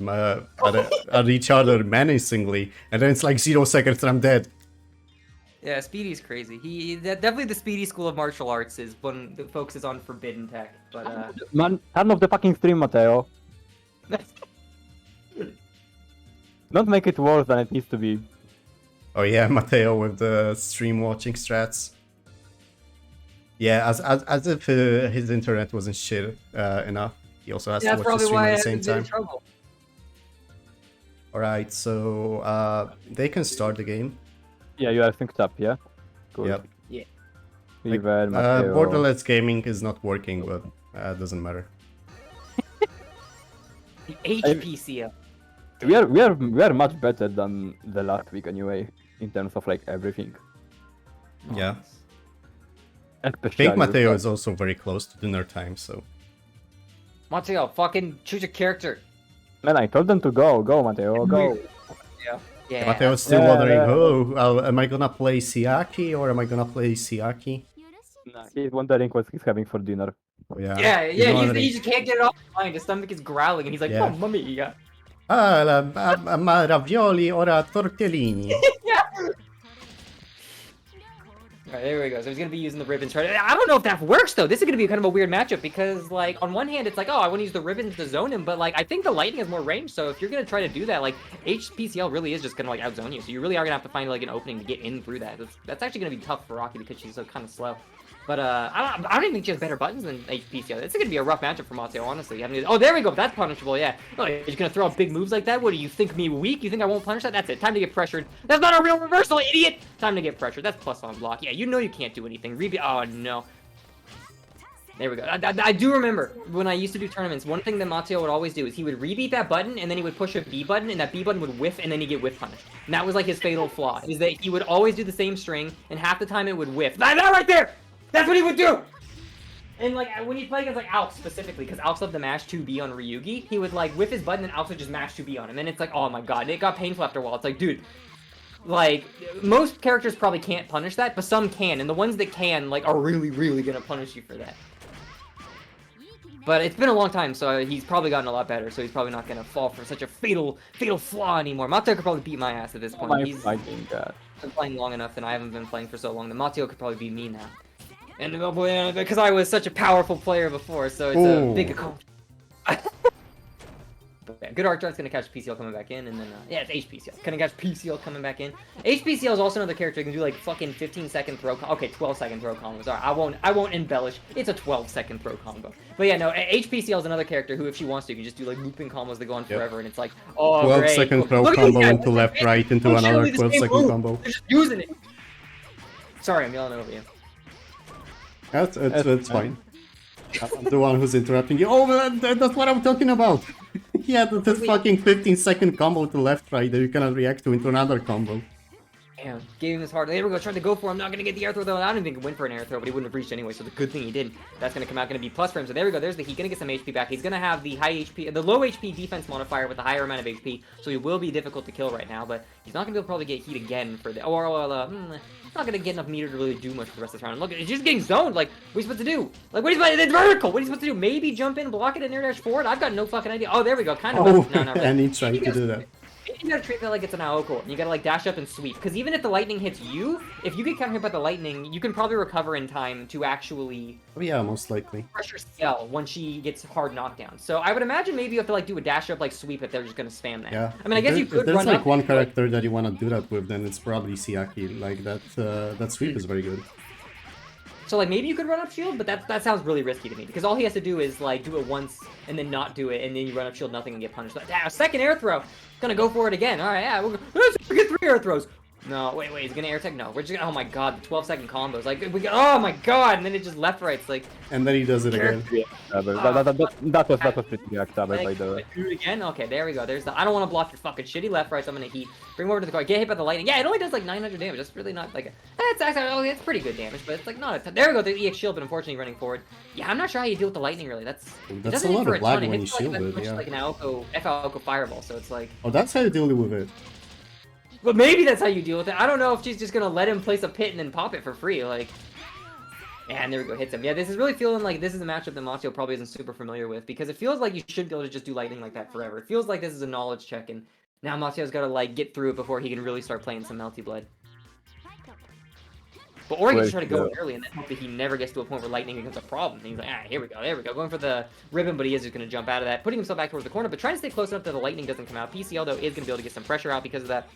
at each other menacingly, and then it's like 0 seconds and I'm dead. Yeah, Speedy's crazy. Definitely the Speedy school of martial arts is one that focuses on forbidden tech. But Man, turn off the fucking stream, Mateo. Don't make it worse than it needs to be. Oh yeah, Mateo with the stream watching strats. Yeah, as if his internet wasn't shit enough. He also has to that's watch the probably stream why at the same I've been in time. trouble. Alright, so they can start the game. Yeah, you are synced up, yeah? Good. Yep. Yeah. Even Mateo. Borderlands gaming is not working, but it doesn't matter. HPCL. We are much better than the last week anyway, in terms of like everything. Yeah. I Especially think with, Mateo like- is also very close to dinner time, so. Mateo, fucking choose a character. Man, I told them to go, Mateo, go. Yeah. Mateo's still Yeah, wondering, yeah. oh, am I gonna play Siaki or am I gonna play Siaki? Nah, he's wondering what he's having for dinner. Oh, yeah, He just can't get it off his mind. His stomach is growling, and he's like, Yeah. "Mamma mia!" Ma ravioli ora tortellini. Alright, there we go. So he's gonna be using the ribbons. I don't know if that works though. This is gonna be kind of a weird matchup because, like, on one hand, it's like, oh, I want to use the ribbons to zone him, but like, I think the lightning has more range. So if you're gonna try to do that, like, HPCL really is just gonna like outzone you. So you really are gonna have to find like an opening to get in through that. That's actually gonna be tough for Rocky because she's so kind of slow. But I don't even think she has better buttons than HPCL. It's gonna be a rough matchup for Mateo, honestly. Oh, there we go. That's punishable. Yeah. Oh, you're gonna throw out big moves like that? What do you think me weak? You think I won't punish that? That's it. Time to get pressured. That's not a real reversal, idiot. Time to get pressured. That's plus on block. Yeah, you know you can't do anything. Oh no. There we go. I do remember when I used to do tournaments, one thing that Mateo would always do is he would rebeat that button and then he would push a B button and that B button would whiff and then he'd get whiff punished. And that was like his fatal flaw, is that he would always do the same string and half the time it would whiff. That right there! That's what he would do! And like when you play against like Alx specifically, because Alx loved to mash 2B on Ryugi, he would like whiff his button and Alx would just mash 2B on him. And then it's like, oh my god, and it got painful after a while. It's like, dude, like most characters probably can't punish that, but some can, and the ones that can like are really, really gonna punish you for that. But it's been a long time, so he's probably gotten a lot better, so he's probably not gonna fall for such a fatal flaw anymore. Mateo could probably beat my ass at this point. He's fighting that. been playing long enough, and I haven't been playing for so long that Mateo could probably beat me now. And because I was such a powerful player before, so it's a big accomplishment. Yeah, good art chart's gonna catch PCL coming back in, and then yeah, it's HPCL. Gonna catch PCL coming back in. HPCL is also another character who can do like fucking 15-second throw. Okay, 12-second throw combos. Alright, I won't embellish. It's a 12-second throw combo. But yeah, no, HPCL is another character who, if she wants to, can just do like looping combos that go on forever, and it's like, oh, 12-second throw combo into left, right, into another 12-second combo. They're just using it. Sorry, I'm yelling over you. That's fine. I'm the one who's interrupting you. Oh, that's what I'm talking about. Yeah, this fucking 15-second combo to left, right that you cannot react to into another combo. Damn, gave him his heart. There we go, tried to go for him. Not gonna get the air throw though. I don't even think he went for an air throw, but he wouldn't have reached anyway. So the good thing he did. That's gonna come out, gonna be plus for him. So there we go. There's the heat. Gonna get some HP back. He's gonna have the high HP, the low HP defense modifier with the higher amount of HP. So he will be difficult to kill right now, but he's not gonna be able to probably get heat again for the. Not gonna get enough meter to really do much for the rest of the round. Look, it's just getting zoned. Like, what are you supposed to do? Like, what are you supposed to do? It's vertical. What are you supposed to do? Maybe jump in, block it, and air dash forward? I've got no fucking idea. Oh, there we go. Kind of. Oh, No, and he tried to do that. you gotta treat that like it's an Aoko, and you gotta like dash up and sweep. Because even if the lightning hits you, if you get counter hit by the lightning, you can probably recover in time to actually Oh, yeah, most likely. pressure Ciel when she gets hard knockdown. So I would imagine maybe you have to like do a dash up like sweep if they're just gonna spam that. Yeah. I mean, I guess you could If there's run like up one and, character that you want to do that with, then it's probably Siaki. Like that sweep is very good. So like maybe you could run up shield, but that sounds really risky to me because all he has to do is like do it once and then not do it, and then you run up shield nothing and get punished. But, damn, second air throw, gonna go for it again. All right, yeah, let's get 3 air throws. No, wait, he's gonna air tech. No, we're just gonna. Oh my god, the 12-second combos. Like we got. Oh my god, and then it just left rights like. And then he does it again. Yeah, that was pretty acceptable by the way. Do it again. Okay, there we go. There's the. I don't want to block your fucking shitty left rights. I'm gonna heat. Bring him over to the car. Get hit by the lightning. Yeah, it only does like 900 damage. That's really not like. That's actually. Oh, it's pretty good damage, but it's like not a ton. There we go. The EX shield, but unfortunately running forward. Yeah, I'm not sure how you deal with the lightning really. It That's doesn't a hit lot for of a lag ton. It when you hits for, like, shield as it, much yeah. as, like an Alco fireball. So it's like. Oh, that's how you deal with it. But maybe that's how you deal with it. I don't know if she's just gonna let him place a pit and then pop it for free. Like, and there we go, hits him. Yeah, this is really feeling like this is a matchup that Mateo probably isn't super familiar with because it feels like you should be able to just do lightning like that forever. It feels like this is a knowledge check, and now Mateo's got to like get through it before he can really start playing some Melty Blood. But or he can try to go in early and then hope that he never gets to a point where lightning becomes a problem. And he's like, here we go, going for the ribbon, but he is just going to jump out of that, putting himself back towards the corner, but trying to stay close enough that the lightning doesn't come out. PCL, though, is going to be able to get some pressure out because of that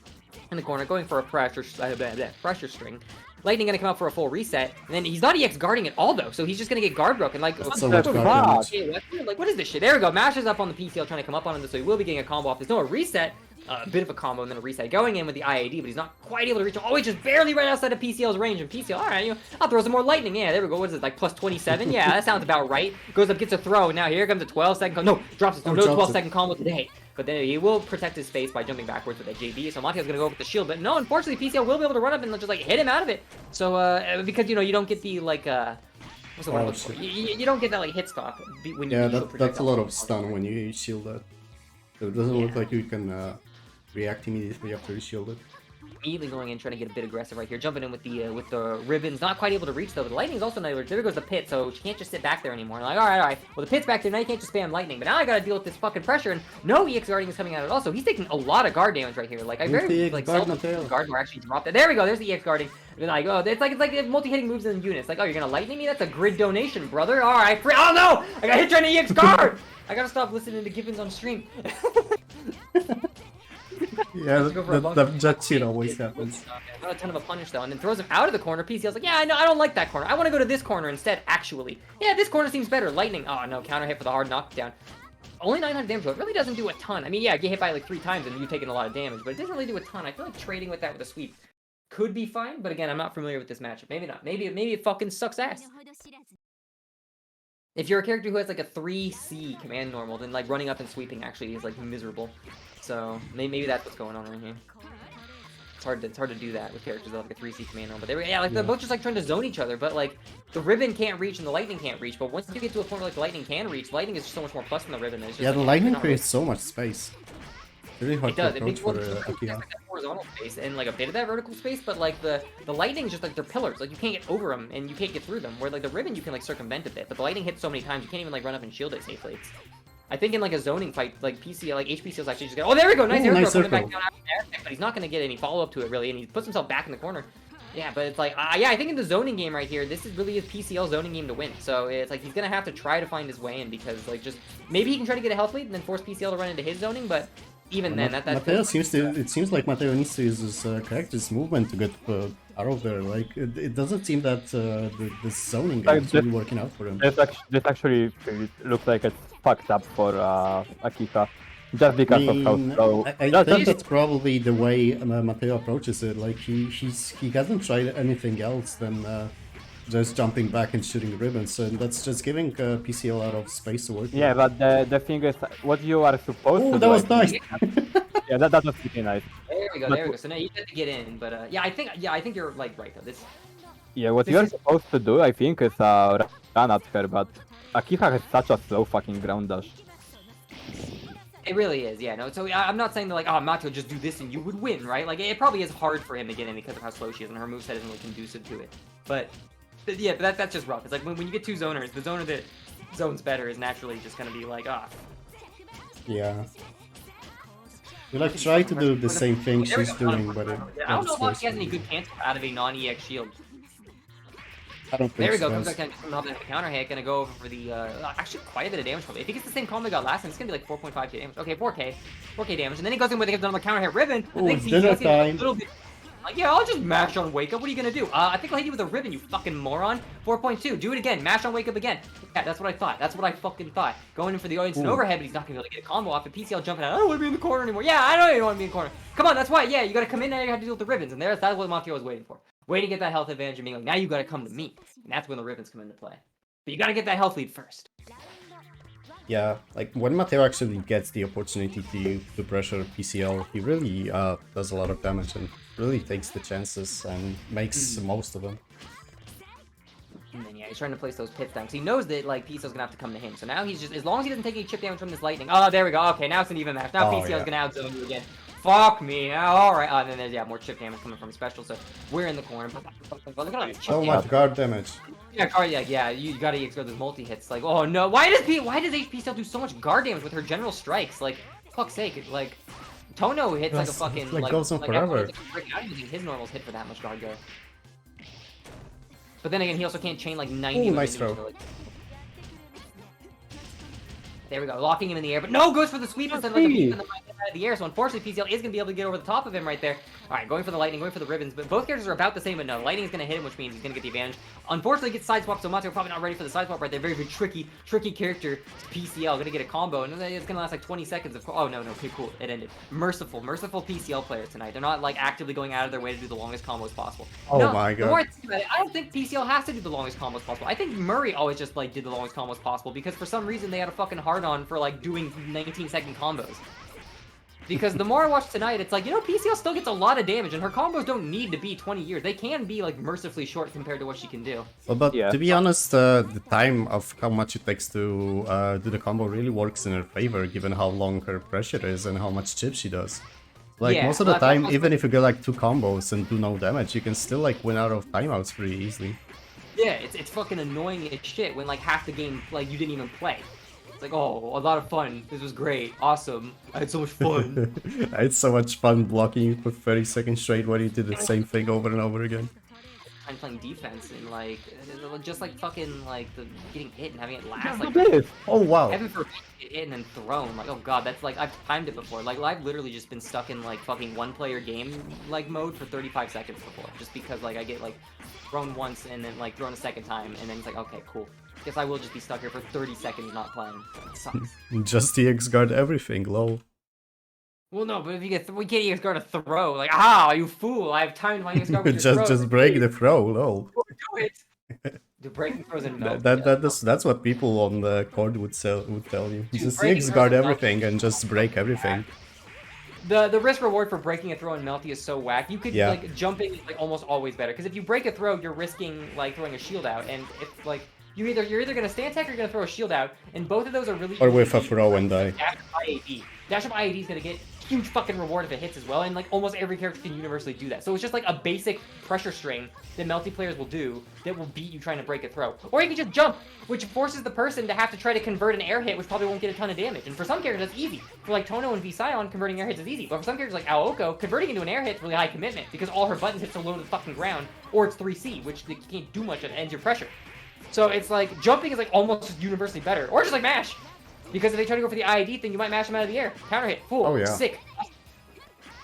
in the corner, going for a pressure string. Lightning going to come out for a full reset, and then he's not EX guarding at all, though, so he's just going to get guard broken. Like, That's so much guard damage. Like, what is this shit? There we go, mashes up on the PCL, trying to come up on him, so he will be getting a combo off this. No, a reset. A bit of a combo and then a reset. Going in with the IAD, but he's not quite able to reach him. Oh, he's just barely right outside of PCL's range. And PCL, alright, I'll throw some more lightning. Yeah, there we go. What is it, like plus 27? Yeah, that sounds about right. Goes up, gets a throw. Now here comes a 12-second combo. No, drops it. No 12-second combo today. But then he will protect his space by jumping backwards with that JB. So Mateo's going to go with the shield. But no, unfortunately, PCL will be able to run up and just like hit him out of it. So, because, you don't get the like, what's the word? You don't get that like hit stop when you that's a lot of stun when you shield that. So it doesn't look like you can react immediately after you shield it. Immediately going in, trying to get a bit aggressive right here, jumping in with the ribbons, not quite able to reach though. But the lightning's also not able. There goes the pit, so she can't just sit back there anymore. Like, all right. Well, the pit's back there now. You can't just spam lightning, but now I gotta deal with this fucking pressure, and no EX guarding is coming out at all. So he's taking a lot of guard damage right here. Like I very like seldom guard or actually drop that. There we go. There's the EX guarding. And like, oh, it's like multi-hitting moves in units. Like, oh, you're gonna lightning me? That's a grid donation, brother. All right. Oh no! I got hit trying to EX guard. I gotta stop listening to Gibbons on stream. Yeah, that shit always happens. Not a ton of a punish though, and then throws him out of the corner. PCL's like, yeah, I know, I don't like that corner. I want to go to this corner instead, actually. Yeah, this corner seems better. Lightning. Oh no, counter hit for the hard knockdown. Only 900 damage, though. It really doesn't do a ton. I mean, yeah, get hit by like 3 times and you've taken a lot of damage, but it doesn't really do a ton. I feel like trading with that with a sweep could be fine, but again, I'm not familiar with this matchup. Maybe not. Maybe it fucking sucks ass. If you're a character who has like a 3C command normal, then like running up and sweeping actually is like miserable. So maybe that's what's going on right here. It's hard to do that with characters that have like a 3C command normal. But they're both just like trying to zone each other, but like the ribbon can't reach and the lightning can't reach. But once you get to a point where like the lightning can reach, lightning is just so much more plus than the ribbon. It's just, yeah, like, the lightning creates so much space. Really hard to approach for Akira. Like that horizontal space and like a bit of that vertical space, but like the lightning's just like they're pillars. Like you can't get over them and you can't get through them. Where like the ribbon you can like circumvent a bit, but the lightning hits so many times you can't even like run up and shield it safely. I think in like a zoning fight, like PCL, like HPCL's actually just oh there we go, nice air throw coming back down after the air, but he's not gonna get any follow up to it really, and he puts himself back in the corner. Yeah, but it's like yeah, I think in the zoning game right here, this is really his PCL zoning game to win. So it's like he's gonna have to try to find his way in because like just maybe he can try to get a health lead and then force PCL to run into his zoning, but even then, Mateo it seems like Mateo needs to use his character's movement to get out of there. Like it doesn't seem that the zoning is really working out for him. This actually looks like it's fucked up for Akita, just because of how slow. I think that's probably the way Mateo approaches it. Like he hasn't tried anything else than just jumping back and shooting ribbons, and that's just giving PCL a lot of space to work. Yeah, but the thing is, what you are supposed to do. That was nice. Yeah, that was pretty nice. There we go. So now you have to get in, but yeah, I think you're like right though. Yeah, what you're supposed to do, I think, is run at her, but Akita has such a slow fucking ground dash. It really is, yeah. No, so I'm not saying that like, oh, Mateo, just do this and you would win, right? Like, it probably is hard for him to get in because of how slow she is, and her moveset isn't really conducive to it. But yeah, but that's just rough. It's like when you get 2 zoners, the zoner that zones better is naturally just gonna be like, ah. Yeah. You like try to do the same thing There we she's go. doing, but it I don't know if works he has any worse. good cancel out of a non-EX shield. I don't There think we go. so. Comes back down to the counter hit. Gonna go over for the actually quite a bit of damage from it. If he gets the same combo he got last time, it's gonna be like 4.5k damage. Okay, 4k damage, and then he goes in with another counter hit ribbon. Ooh, I it's think dinner PCL's getting a time. little bit. Like, yeah, I'll just mash on wake up. What are you gonna do? I think I'll hit you with a ribbon, you fucking moron. 4.2. Do it again. Mash on wake up again. Yeah, that's what I thought. That's what I fucking thought. Going in for the instant overhead, but he's not gonna be able to get a combo off. And PCL jumping out. I don't want to be in the corner anymore. Yeah, I know you don't want to be in the corner. Come on, that's why. Yeah, you gotta come in now. You have to deal with the ribbons, and that's what Montreal was waiting for. Waiting to get that health advantage and being like, now you gotta come to me. And that's when the ribbons come into play. But you gotta get that health lead first. Yeah, like when Mateo actually gets the opportunity to pressure PCL, he really does a lot of damage and really takes the chances and makes most of them. And then yeah, he's trying to place those pits down because he knows that like PCL's gonna have to come to him. So now he's just, as long as he doesn't take any chip damage from this lightning. Oh, there we go. Okay, now it's an even match. Now Oh, PCL's yeah. gonna outzone you again. Fuck me. All right. And then there's yeah more chip damage coming from special. So we're in the corner. But look at all this chip So damage. much guard damage. Yeah, you gotta explode those multi hits. Like, oh no, why does HP still do so much guard damage with her general strikes? Like, fuck's sake, like Tono hits like a Yes, fucking it, like, goes on forever. I don't think his normals hit for that much guard go. But then again, he also can't chain like 90. Ooh, nice throw. There we go, locking him in the air, but no, goes for the sweep instead of like a beat in the out of the air. So unfortunately, PCL is gonna be able to get over the top of him right there. All right, going for the lightning, going for the ribbons, but both characters are about the same. But no, lightning is gonna hit him, which means he's gonna get the advantage. Unfortunately, gets side swap, so Mateo probably not ready for the side swap right there. Very, very tricky character. PCL gonna get a combo, and it's gonna last like 20 seconds. Of oh no, okay, cool, it ended. Merciful PCL players tonight. They're not like actively going out of their way to do the longest combos possible. Oh no, my the more I god. think about it, I don't think PCL has to do the longest combos possible. I think Murray always just like did the longest combos possible because for some reason they had a fucking hard on for like doing 19-second combos. Because the more I watch tonight, it's like, you know, PCL still gets a lot of damage, and her combos don't need to be 20 years. They can be, like, mercifully short compared to what she can do. Well, but Yeah. to be honest, the time of how much it takes to do the combo really works in her favor, given how long her pressure is and how much chip she does. Like, Yeah, most of the that's time, also- even if you get like 2 combos and do no damage, you can still like win out of timeouts pretty easily. Yeah, it's fucking annoying as shit when, like, half the game, like, you didn't even play. It's like, oh, a lot of fun. This was great. Awesome. I had so much fun. I had so much fun blocking you for 30 seconds straight when you did the same thing over and over again. I'm playing defense and, like, just, like, fucking, like, getting hit and having it last, Just like, do this. Oh wow. heaven forbid get hit and then thrown. Like, oh god, that's like, I've timed it before. Like, I've literally just been stuck in, like, fucking one-player game, like, mode for 35 seconds before. Just because, like, I get, like, thrown once and then, like, thrown a second time, and then it's like, okay, cool. Guess I will just be stuck here for 30 seconds not playing. It sucks. Just EX guard everything, lol. Well, no, but if you we can't EX guard a throw. Like, ah, you fool! I have timed my EX guard with your throw. just break the throw, lol. Do it! The breaking throws and That's what people on the court would tell you. Dude, Just breaking EX throws guard and everything and just break everything. The risk reward for breaking a throw and melty is so whack. You could Yeah. like jumping is like almost always better because if you break a throw, you're risking like throwing a shield out, and if like you're either gonna stand tech or you're gonna throw a shield out, and both of those are really Or with easy a throw and die. Dash up IAD. Dash up IAD is gonna get huge fucking reward if it hits as well, and like almost every character can universally do that. So it's just like a basic pressure string that melty players will do that will beat you trying to break a throw. Or you can just jump, which forces the person to have to try to convert an air hit, which probably won't get a ton of damage. And for some characters that's easy. For like Tono and V-Sion, converting air hits is easy. But for some characters like Aoko, converting into an air hit is really high commitment because all her buttons hit so low to the fucking ground, or it's 3C, which you can't do much and ends your pressure. So it's like jumping is like almost universally better, or just like mash. Because if they try to go for the IAD thing, you might mash them out of the air. Counter hit, fool, Oh, yeah. sick.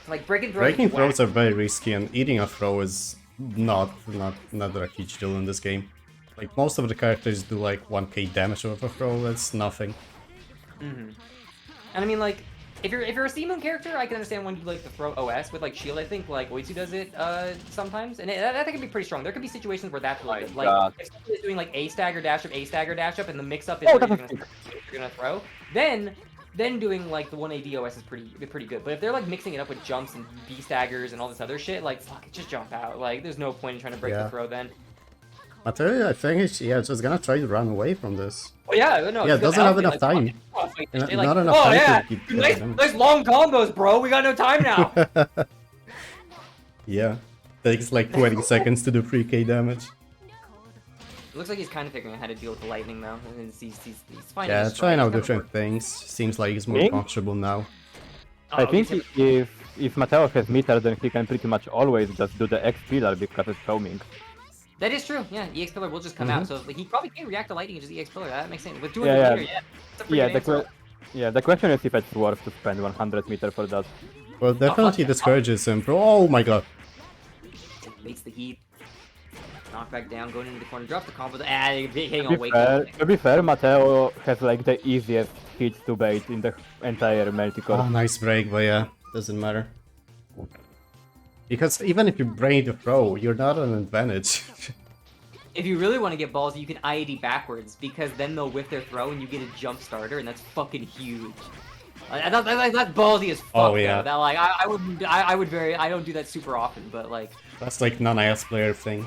Like breaking throws. Breaking is whack. throws are very risky, and eating a throw is not a huge deal in this game. Like, most of the characters do like 1k damage with a throw, that's nothing. And I mean, like, if you're a C-Moon character, I can understand when you like to throw OS with like shield. I think like Oitsu does it sometimes, and that can be pretty strong. There could be situations where that's really good. Like God. if someone is doing like a stagger dash up, and the mix-up is Oh, where that's you're gonna throw, then doing like the 1AD OS is pretty good. But if they're like mixing it up with jumps and B staggers and all this other shit, like fuck it, just jump out. Like there's no point in trying to break Yeah. the throw then. Materia, I think it's just gonna try to run away from this. Oh yeah, no. Yeah, it's doesn't I have don't enough think, like, time. oh, like, Not- they, like, not enough oh time to yeah, keep nice, them. nice long combos, bro. We got no time now. Yeah, takes like 20 seconds to do 3k damage. It looks like he's kind of figuring out how to deal with the lightning though. And he's finding Yeah, his trying stride. out It's kinda different things. Seems like he's more Me? comfortable now. Oh, I okay, think if Mateo has meter, then he can pretty much always just do the X pillar because it's roaming. that is true. Yeah, EX Pillar will just come out. So like, he probably can react to lightning and just EX Pillar. That makes sense. With 200 Yeah, meter, yeah. That's a pretty Yeah, good answer. the question is if it's worth to spend 100 meter for that. Well, definitely yeah. discourages him. Oh my god. Baits the heat. Knock back down, going into the corner, drops the combo. Hitting To on be wake fair, up. to be fair, Mateo has like the easiest hit to bait in the entire Melticore. Oh, nice break, but yeah, doesn't matter. Because even if you brain the throw, you're not an advantage. If you really want to get ballsy, you can IAD backwards, because then they'll whiff their throw and you get a jump starter, and that's fucking huge. That's ballsy as fuck. Oh, yeah. Though. That like I would I don't do that super often, but like That's like non-IS player thing.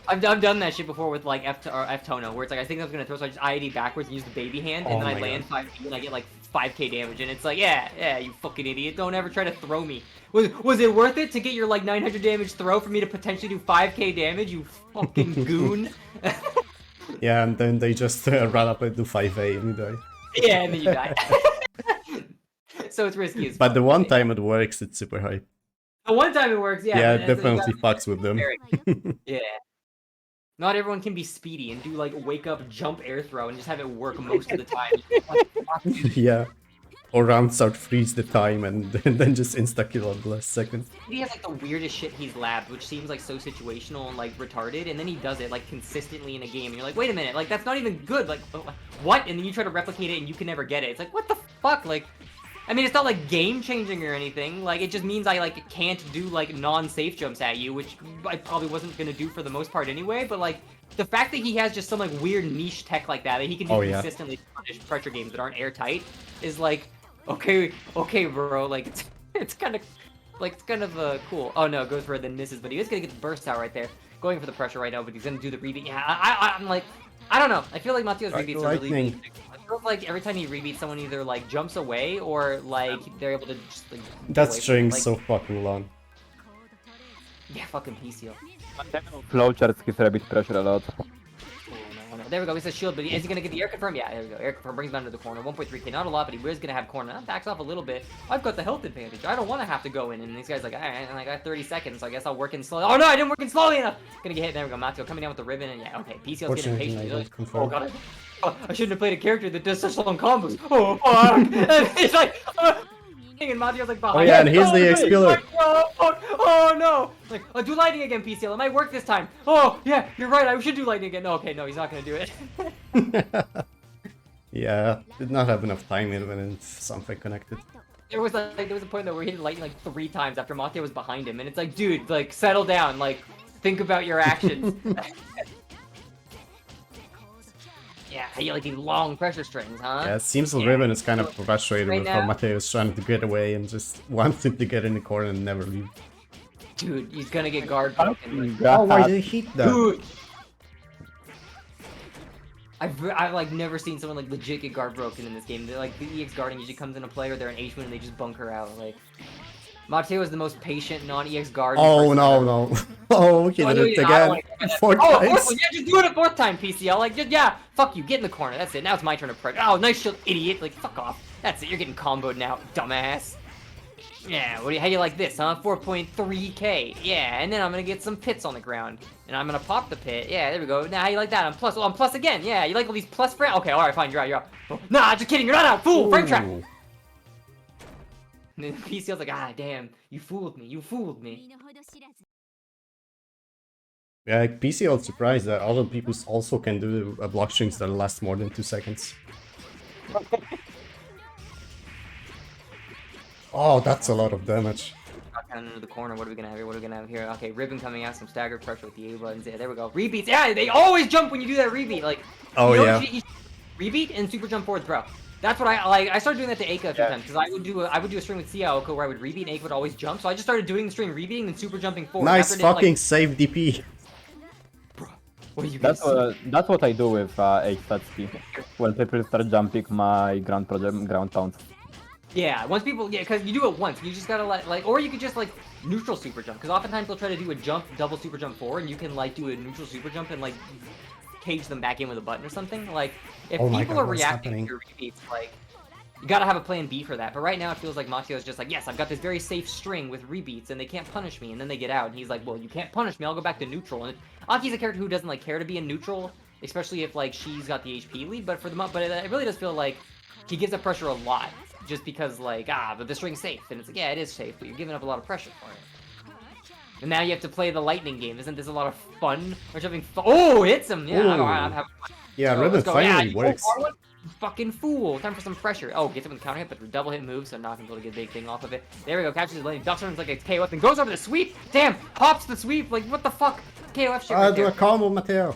I've done that shit before with like F Tono, where it's like I think I was gonna throw, so I just IAD backwards and use the baby hand, and Oh then I my land God. 5K and I get like 5K damage, and it's like yeah, you fucking idiot, don't ever try to throw me. Was it worth it to get your like 900 damage throw for me to potentially do 5K damage? You fucking goon. Yeah, and then they just run up and do 5A and you die. Yeah, and then you die. So it's risky as But fuck. the one time it works, it's super hype. The one time it works, yeah. Yeah, but it that's- you definitely fucks with them. gotta- Yeah. Not everyone can be speedy and do like wake up, jump, air throw, and just have it work most of the time. What the fuck, dude? Yeah. Or rounds out freeze the time and then just insta-kill on the last second. He has like the weirdest shit he's labbed, which seems like so situational and like retarded, and then he does it like consistently in a game, and you're like, wait a minute, like that's not even good, like what? And then you try to replicate it and you can never get it. It's like, what the fuck? Like, I mean, it's not like game changing or anything. Like, it just means I like can't do like non-safe jumps at you, which I probably wasn't gonna do for the most part anyway. But like, the fact that he has just some like weird niche tech like that he can do Oh, yeah. consistently punish pressure games that aren't airtight is like, okay, bro. Like, it's kind of cool. Oh no, goes for it then misses, but he is gonna get the burst out right there. Going for the pressure right now, but he's gonna do the rebeat. Yeah, I'm like, I don't know. I feel like Mateo's Like rebeats are really. lightning. I feel like every time he rebeats, someone either like jumps away or like they're able to just like. get That away from string's it. Like, so fucking long. Yeah, fucking PCO. Flowcharts his rabbit pressure a lot. Oh, no. There we go. He's a shield, but is he gonna get the air confirm? Yeah, there we go. Air confirm brings him down to the corner. 1.3k, not a lot, but he is gonna have corner. That backs off a little bit. I've got the health advantage. I don't want to have to go in. And these guys like, alright, I got 30 seconds, so I guess I'll work in slowly. Oh no, I didn't work in slowly enough. Gonna get hit. There we go. Mateo coming down with the ribbon, and yeah, okay. PCO's getting Fortunately, impatient. I He's don't like, confirm. oh god, I shouldn't have played a character that does such long combos. Oh fuck! And he's like, and Mateo's like behind. Oh yeah, and here's the no, X-Pillar. like, oh fuck! Oh no! Like, I'll do lightning again, PCL. It might work this time. Oh yeah, you're right. I should do lightning again. No, okay, no, he's not gonna do it. Yeah, did not have enough time when it's something connected. There was a point though where he hit lightning like 3 times after Mateo was behind him, and it's like, dude, like settle down, like think about your actions. Yeah, you like these long pressure strings, huh? Yeah, it seems the ribbon is kind of frustrated Right with how now- Mateo's trying to get away and just wants him to get in the corner and never leave. Dude, he's gonna get guard broken. Oh, why did he hit that? Dude. I've like never seen someone like legit get guard broken in this game. They're like the EX guarding usually comes into play or they're an H-1 and they just bunker out. Like Mateo is the most patient non-EX guard. Oh no, no. Oh, he did it again. 4 Oh, times. fourth one, yeah, just do it a 4th time, PCL. Like, just, yeah, fuck you, get in the corner. That's it. Now it's my turn to pressure. Oh, nice shield, idiot. Like, fuck off. That's it. You're getting comboed now, dumbass. Yeah, how do you like this, huh? 4.3k. Yeah, and then I'm gonna get some pits on the ground. And I'm gonna pop the pit. Yeah, there we go. Now, how you like that? I'm plus. Oh, I'm plus again. Yeah, you like all these plus frame? Okay, alright, fine. You're out. You're out. Oh, nah, just kidding. You're not out. Fool. Frame trap. Ooh. And then PCL's like, ah, damn. You fooled me. You fooled me. Yeah, like, PCL is surprised that other people also can do block strings that last more than 2 seconds. Oh, that's a lot of damage. Got down into the corner. What are we gonna have here? What are we gonna have here? Okay, ribbon coming out. Some staggered pressure with the A buttons. Yeah, there we go. Rebeats. Yeah, they always jump when you do that rebeat. Like, Oh, you know, yeah. rebeat and super jump forwards, bro. That's what I like. I started doing that to Aika a few times because I would do a string with Sia where I would rebeat and Aika would always jump. So I just started doing the string rebeating and super jumping forward. Nice After it, like, fucking save DP. what are you gonna see? That's what I do with H-Satsuki. When people start jumping my ground pounds. Yeah, once people, yeah, because you do it once. You just gotta like, or you could just like neutral super jump. Because oftentimes they'll try to do a jump, double super jump forward, and you can like do a neutral super jump and like cage them back in with a button or something. Like, if Oh my people God, are what's reacting happening? to your repeats, like, You gotta have a plan B for that. But right now it feels like Matio's just like, yes, I've got this very safe string with rebeats, and they can't punish me. And then they get out, and he's like, well, you can't punish me. I'll go back to neutral. And Aki's a character who doesn't like care to be in neutral, especially if like she's got the HP lead. But it really does feel like he gives up pressure a lot, just because like but the string's safe, and it's like, yeah, it is safe, but you're giving up a lot of pressure for it. And now you have to play the lightning game. Isn't this a lot of fun? We're having fun. Oh, hits him. Yeah, I'm having fun. Yeah, So, Ribbon let's go. finally You works. go forward, you fucking fool. Time for some pressure. Oh, gets him with the counter hit, but the double hit moves, so not gonna be able to get a big thing off of it. There we go. Catches his lane. Ducks runs like a KOF and goes over the sweep. Damn, pops the sweep. Like, what the fuck? KOF shit right Do there. a combo, Mateo.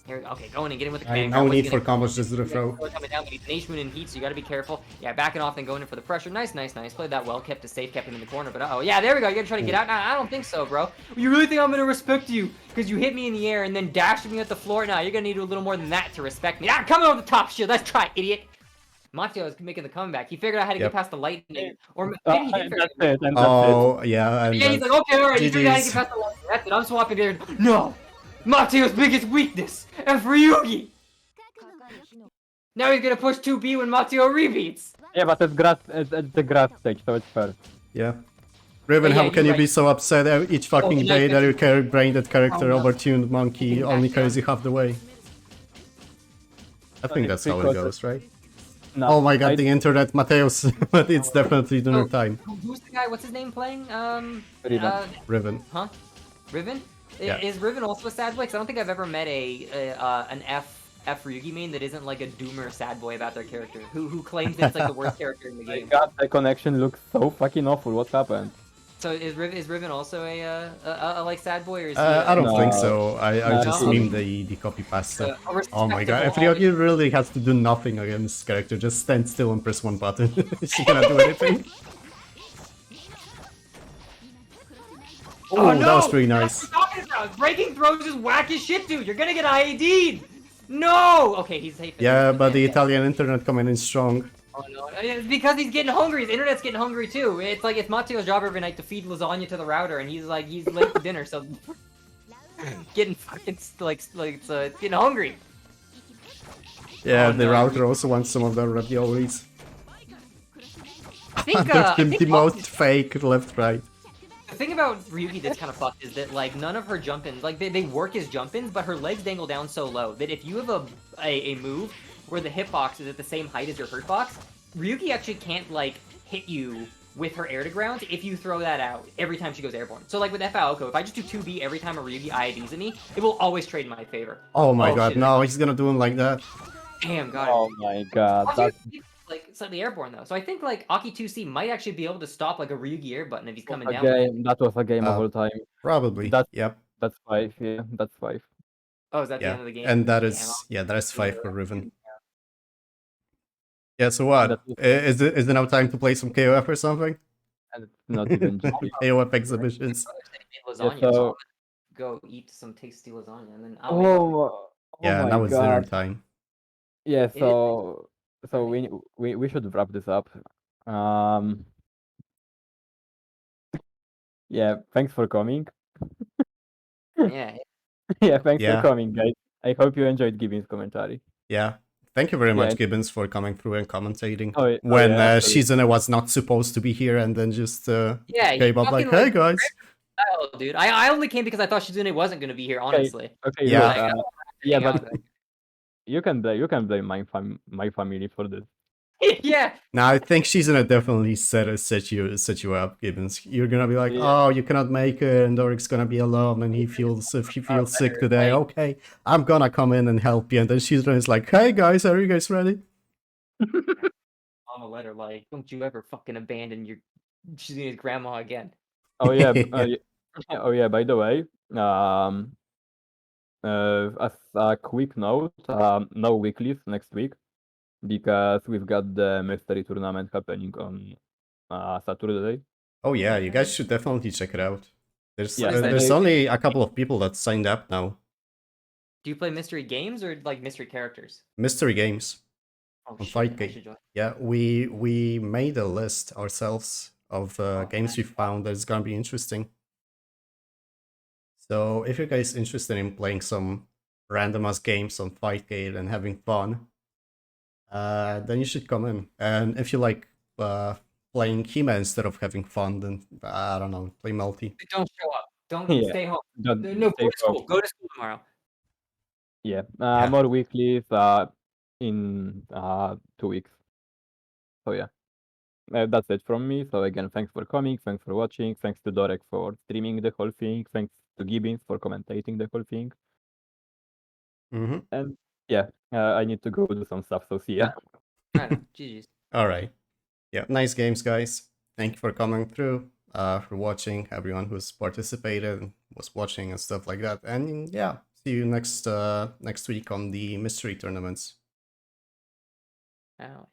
Here we go. Okay, go in and get him with the I command. no need for combos, just do the throw. Coming down, but he's an H-Moon in heat, so you gotta be careful. Yeah, backing off and going in for the pressure. Nice. Played that well, kept it safe, kept him in the corner, but yeah, there we go. You gotta try to get out. Nah, I don't think so, bro. You really think I'm gonna respect you because you hit me in the air and then dashed me at the floor? Nah, you're gonna need a little more than that to respect me. Come over the top shit. Let's try, idiot. Mateo is making the comeback. He figured out how to get past the lightning, or maybe he did figure it out. Oh, yeah. And Yeah, he's like, okay, alright, you figured out how to get GG's. past the lightning. That's it. I'm swapping there. No, Mateo's biggest weakness, and for Yugi. Now he's gonna push 2B when Mateo rebeats. Yeah, but it's the grass stage, so it's fair. Yeah. Riven, Oh, yeah, how can you're you be right. so upset each fucking yeah, day yeah. that your brain-dead character, Oh, no. overtuned monkey, only carries you half the way? I think that's how it because- goes, right? No, Oh my god, the internet, Mateos, but it's definitely dinner time. Who's the guy? What's his name playing? Riven. Riven. Huh? Riven? Yeah. Is Riven also a sad boy? Because I don't think I've ever met an F Ryugi main that isn't like a doomer sad boy about their character, who claims that it's like the worst character in the My game. god, the connection looks so fucking awful. What happened? So is Riven also a like sad boy, or is he? I don't No. think so. I No. just mean the copy pasta. a Oh my god, respectable- Ryugi really has to do nothing against this character, just stand still and press one button. She cannot do anything. Oh, that was pretty nice. That's what I'm talking about. Breaking throws is whack as shit, dude. You're gonna get IAD'd. No. Okay, he's safe. Yeah, but the Italian internet coming in strong. Oh no, it's because he's getting hungry. His internet's getting hungry too. It's like it's Mateo's job every night to feed lasagna to the router, and he's late for dinner, so getting fucking it's getting hungry. Yeah, Oh, the no. router also wants some of the raviolis. I think The most fake left-right. the thing about Ryugi that's kind of fucked is that like none of her jump-ins, like they work as jump-ins, but her legs dangle down so low that if you have a move where the hitbox is at the same height as your hurt box, Ryugi actually can't like hit you with her air to ground if you throw that out every time she goes airborne. So like with F-Aoko, if I just do 2B every time a Ryugi IIDs at me, it will always trade in my favor. Oh my god, shit. no, he's gonna do him like that. Damn, got Oh it. my god, Also, that's it's, like slightly airborne though, so I think like Aki 2C might actually be able to stop like a Ryugi air button if he's coming a down. game. That was a game of all time. Probably. That- Yep. That's 5. Yeah, that's 5. Oh, is that the Yeah. end of the game? And that is Damn. that is 5 for Riven. Yeah, so what? That Is it now time to play some KOF or something? And it's not even GP. KOF exhibitions. Lasagna, Yeah, so so- I'm gonna go eat some tasty lasagna and then I'll make up- Oh Yeah, my now it's dinner god. time. Yeah, is- so we should wrap this up. Yeah, thanks for coming. Yeah, Yeah, thanks Yeah. for coming, guys. I hope you enjoyed Gibbons' commentary. Yeah. Thank you very much, Yeah. Gibbons, for coming through and commentating. Oh, When yeah, absolutely. Shizune was not supposed to be here and then just yeah. came up like, hey guys. Oh, dude, I only came because I thought Shizune wasn't gonna be here. Honestly. Okay, Yeah. look, yeah, Hang but you can blame my family for this. yeah. Now I think Shizune definitely set you up, Gibbons. You're gonna be like, Yeah. oh, you cannot make it, and Doric's gonna be alone, and he feels sick better, today. like- Okay, I'm gonna come in and help you. And then Shizune is like, hey guys, are you guys ready? On a letter like, don't you ever fucking abandon your Shizune's grandma again. Oh yeah, oh yeah. By the way, as a quick note, no weeklies next week because we've got the mystery tournament happening on Saturday. Oh yeah, you guys should definitely check it out. There's Yeah, there's they- only a couple of people that signed up now. Do you play mystery games or like mystery characters? Mystery games. Oh, On shit, Fight I Game. should join. Yeah, we made a list ourselves of games we found that's gonna be interesting. So if you guys interested in playing some random ass games on Fightgate and having fun, then you should come in. And if you like playing Hema instead of having fun, then I don't know, play multi. Don't show up. Don't Yeah. stay home. Don't No, stay go to school. home. Go to school tomorrow. Yeah. Yeah. More weeklies in 2 weeks. So yeah. That's it from me. So again, thanks for coming, thanks for watching, thanks to Dorek for streaming the whole thing, thanks to Gibbons for commentating the whole thing. Mm-hmm. And yeah, I need to go do some stuff, so see ya. Right on. GG's. All right. Yeah, nice games, guys. Thank you for coming through, for watching, everyone who's participated, and was watching and stuff like that. And yeah, see you next week on the mystery tournaments. Oh.